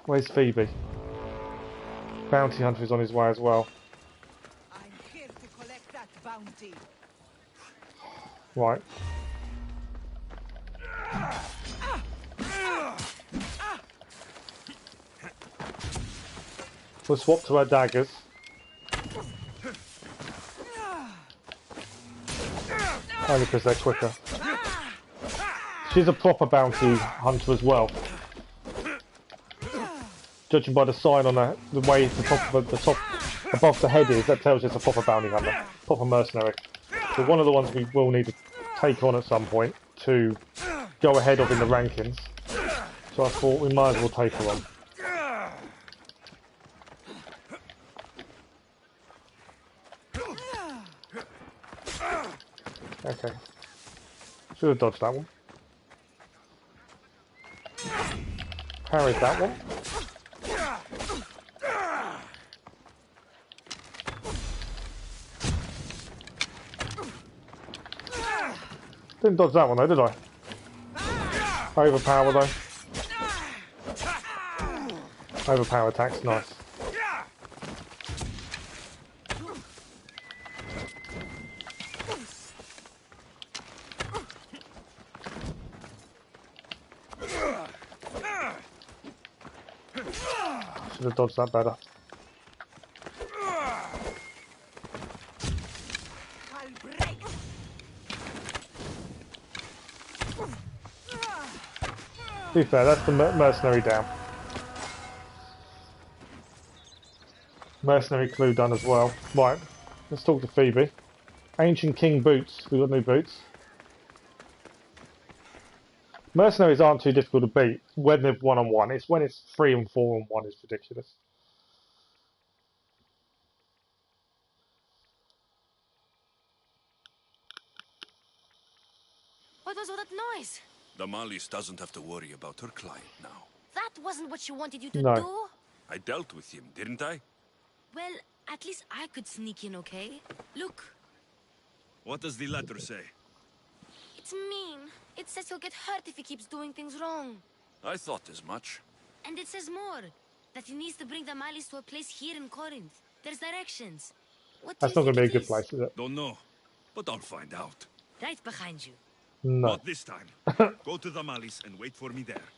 Where's Phoebe? Bounty hunter is on his way as well. I'm here to collect that bounty. Right. We'll swap to our daggers. Only because they're quicker. She's a proper bounty hunter as well. Judging by the sign on the way the top above the head is, that tells you it's a proper bounty hunter, proper mercenary. So one of the ones we will need to take on at some point to go ahead of in the rankings. So I thought we might as well take her on. Okay. Should have dodged that one. Parried that one. Didn't dodge that one though, did I? Overpower though. Overpower attacks, nice. Should have dodged that better. To be fair, that's the mercenary down. Mercenary clue done as well. Right, let's talk to Phoebe. Ancient King boots. We got new boots. Mercenaries aren't too difficult to beat when they're 1-on-1. It's when it's 3 and 4-on-1 is ridiculous. What was all that noise? Damalis doesn't have to worry about her client now. That wasn't what she wanted you to No. do. I dealt with him, didn't I? Well, at least I could sneak in, okay? Look, What does the letter say? it's mean. It says he'll get hurt if he keeps doing things wrong. I thought as much. And it says more. That he needs to bring the Malis to a place here in Corinth. There's directions. What do That's you not going to think be a it good is? place, is it? Don't know, but I'll find out. Right behind you. No. Not this time. Go to Damalis and wait for me there.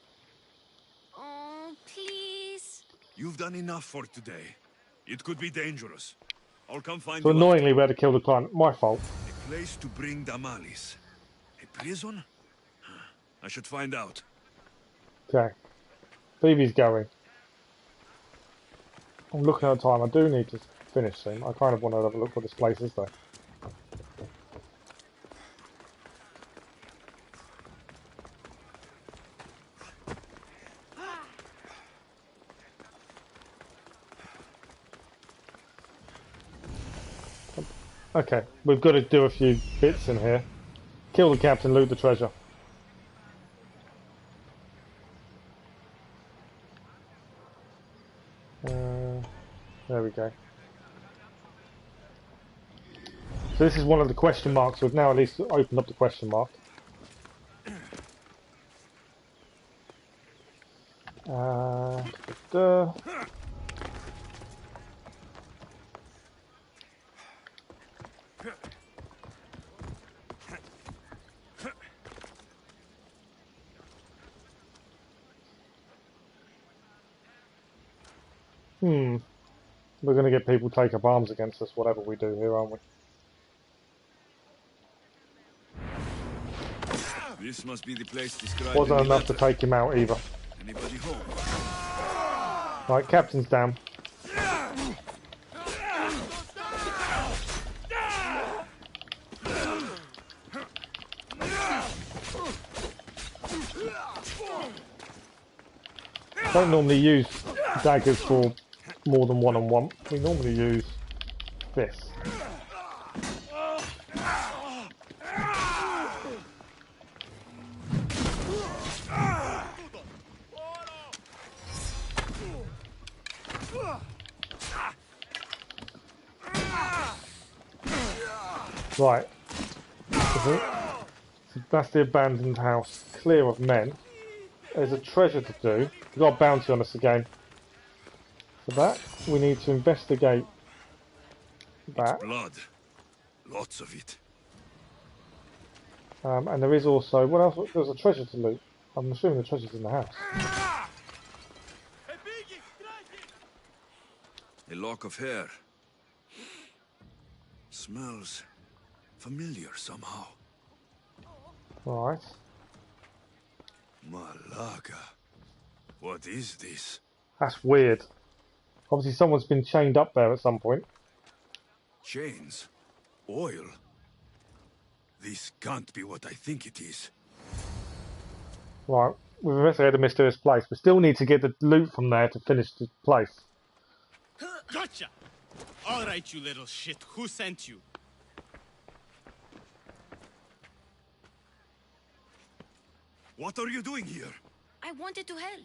Oh, please. You've done enough for today. It could be dangerous. I'll come find So you. annoyingly, we had to kill the client. My fault. A place to bring Damalis. A prison? I should find out. Okay. Phoebe's going. I'm looking at the time. I do need to finish soon. I kind of want to have a look what this place is though. Okay, we've got to do a few bits in here. Kill the captain, loot the treasure. There we go. So this is one of the question marks. We've now at least opened up the question mark. We're going to get people take up arms against us, whatever we do here, aren't we? This must be the place described. Wasn't enough to take him out either. Anybody home? Right, captain's down. Don't normally use daggers for more than one-on-one. We normally use this. Right. So that's the abandoned house, clear of men. There's a treasure to do. We've got a bounty on us again. For that, we need to investigate that. It's blood. Lots of it. And there is also... What else? There's a treasure to loot. I'm assuming the treasure's in the house. A lock of hair. Smells familiar somehow. Right. Malaga. What is this? That's weird. Obviously someone's been chained up there at some point. Chains? Oil? This can't be what I think it is. Right. We've investigated a mysterious place. We still need to get the loot from there to finish the place. Gotcha! Alright, you little shit. Who sent you? What are you doing here? I wanted to help.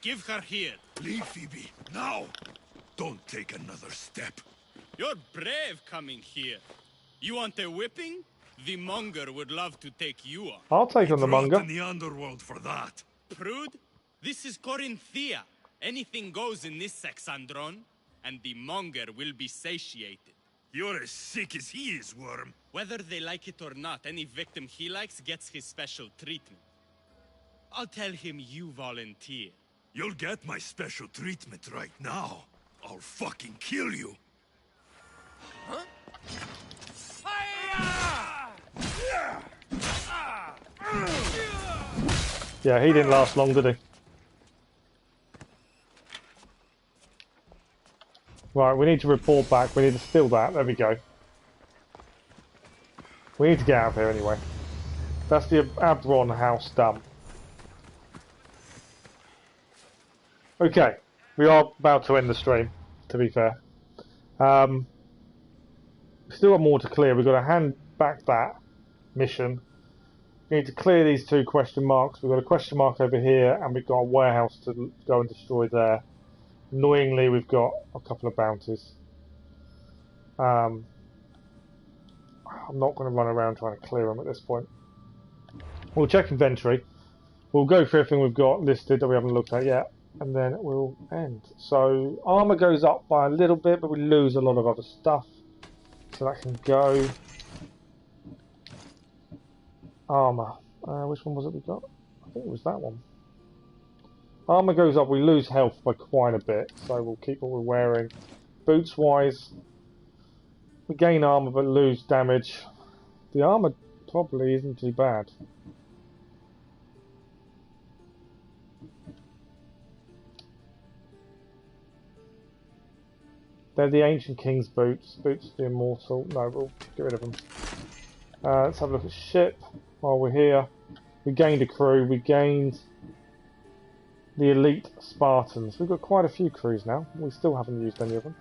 Give her here. Leave, Phoebe, now! Don't take another step. You're brave coming here. You want a whipping? The monger would love to take you on. I'll take on the monger. In the underworld for that. Prude, this is Korinthia. Anything goes in this Sexandron, and the monger will be satiated. You're as sick as he is, Worm. Whether they like it or not, any victim he likes gets his special treatment. I'll tell him you volunteer. You'll get my special treatment right now. I'll fucking kill you. Huh? Yeah, he didn't last long, did he? Right, we need to report back. We need to steal that. There we go. We need to get out of here anyway. That's the Abron house done. Okay, we are about to end the stream, to be fair. Still got more to clear. We've got to hand back that mission. We need to clear these two question marks. We've got a question mark over here, and we've got a warehouse to go and destroy there. Annoyingly, we've got a couple of bounties. I'm not going to run around trying to clear them at this point. We'll check inventory. We'll go through everything we've got listed that we haven't looked at yet, and then we'll end. So armor goes up by a little bit, but we lose a lot of other stuff. So that can go. Armor. Which one was it we got? I think it was that one. Armor goes up, we lose health by quite a bit, so we'll keep what we're wearing. Boots wise, we gain armor but lose damage. The armor probably isn't too bad. They're the Ancient King's boots. Boots of the Immortal. No, we'll get rid of them. Let's have a look at ship while we're here. We gained a crew. We gained the elite Spartans. We've got quite a few crews now. We still haven't used any of them.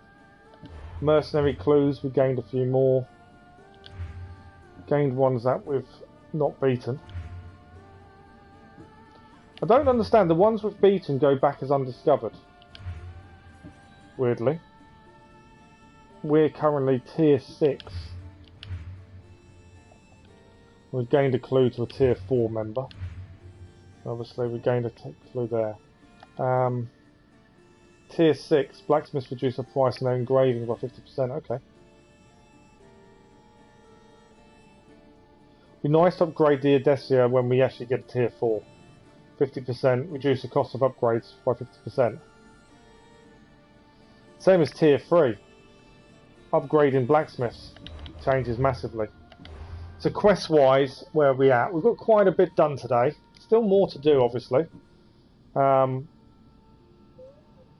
Mercenary clues. We gained a few more. Gained ones that we've not beaten. I don't understand. The ones we've beaten go back as undiscovered. Weirdly. We're currently tier 6. We've gained a clue to a tier 4 member. Obviously we gained a clue there. Tier 6, blacksmiths reduce the price and their engraving by 50%, okay. Be nice to upgrade the Odyssey when we actually get a tier 4. 50%, reduce the cost of upgrades by 50%. Same as tier 3. Upgrading blacksmiths changes massively. So quest wise, where are we at? We've got quite a bit done today. Still more to do, obviously.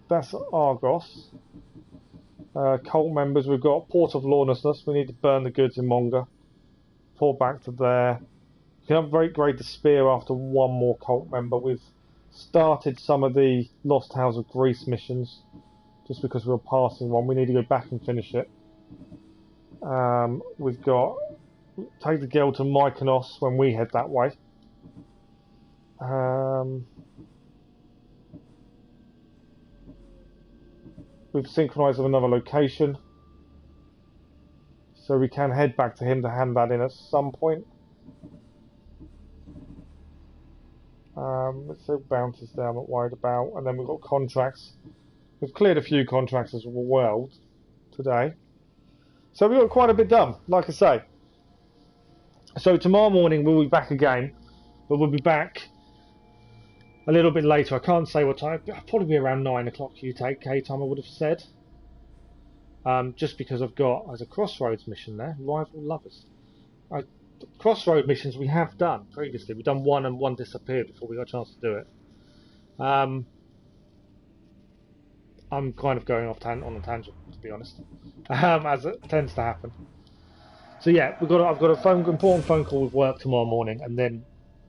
That's Argos. Cult members, we've got Port of Lawlessness. We need to burn the goods in Monger. Pull back to there. We can upgrade the spear after one more cult member. We've started some of the Lost Tales of Greece missions just because we were passing one. We need to go back and finish it. We've got take the girl to Mykonos when we head that way. We've synchronised with another location, so we can head back to him to hand that in at some point. Let's see bounties there I'm not worried about, and then we've got contracts. We've cleared a few contracts as well today, so we've got quite a bit done, like I say. So tomorrow morning we'll be back again, but we'll be back a little bit later. I can't say what time. It'll probably be around 9 o'clock UK time, I would have said. Just because I've got, as a Crossroads mission there, Rival Lovers. Crossroad missions we have done previously. We've done one and one disappeared before we got a chance to do it. I'm kind of going off on a tangent, to be honest, as it tends to happen. So yeah, I've got a important phone call with work tomorrow morning, and then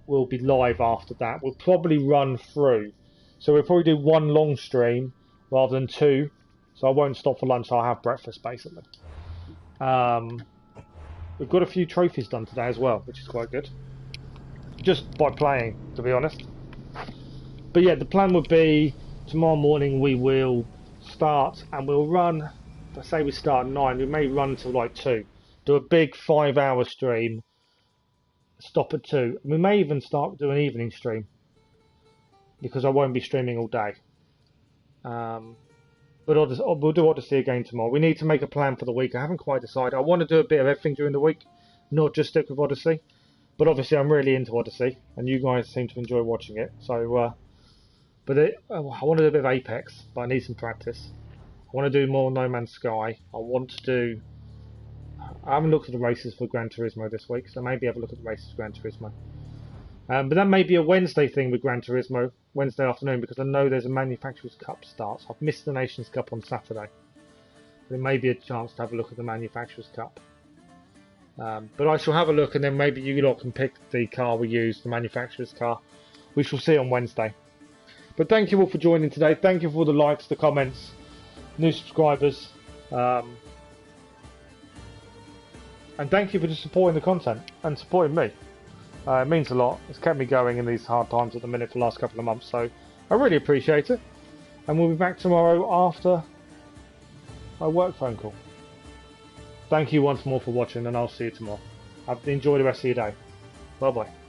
we'll be live after that. We'll probably run through, so we'll probably do one long stream rather than two. So I won't stop for lunch. I'll have breakfast basically. We've got a few trophies done today as well, which is quite good. Just by playing, to be honest. But yeah, the plan would be tomorrow morning we will start and we'll run. If I say we start at 9, we may run till like 2. Do a big 5-hour stream. Stop at 2. We may even start do an evening stream because I won't be streaming all day. But we'll do Odyssey again tomorrow. We need to make a plan for the week. I haven't quite decided. I want to do a bit of everything during the week, not just stick with Odyssey. But obviously I'm really into Odyssey, and you guys seem to enjoy watching it. So, I want to do a bit of Apex, but I need some practice. I want to do more No Man's Sky. I haven't looked at the races for Gran Turismo this week, so maybe have a look at the races for Gran Turismo. But that may be a Wednesday thing with Gran Turismo, Wednesday afternoon, because I know there's a Manufacturers' Cup starts. I've missed the Nations Cup on Saturday. There may be a chance to have a look at the Manufacturers' Cup. But I shall have a look, and then maybe you lot can pick the car we use, the Manufacturers' car. We shall see on Wednesday. But thank you all for joining today. Thank you for all the likes, the comments, new subscribers. And thank you for just supporting the content and supporting me. It means a lot. It's kept me going in these hard times at the minute for the last couple of months, so I really appreciate it. And we'll be back tomorrow after my work phone call. Thank you once more for watching, and I'll see you tomorrow. Enjoy the rest of your day. Bye bye.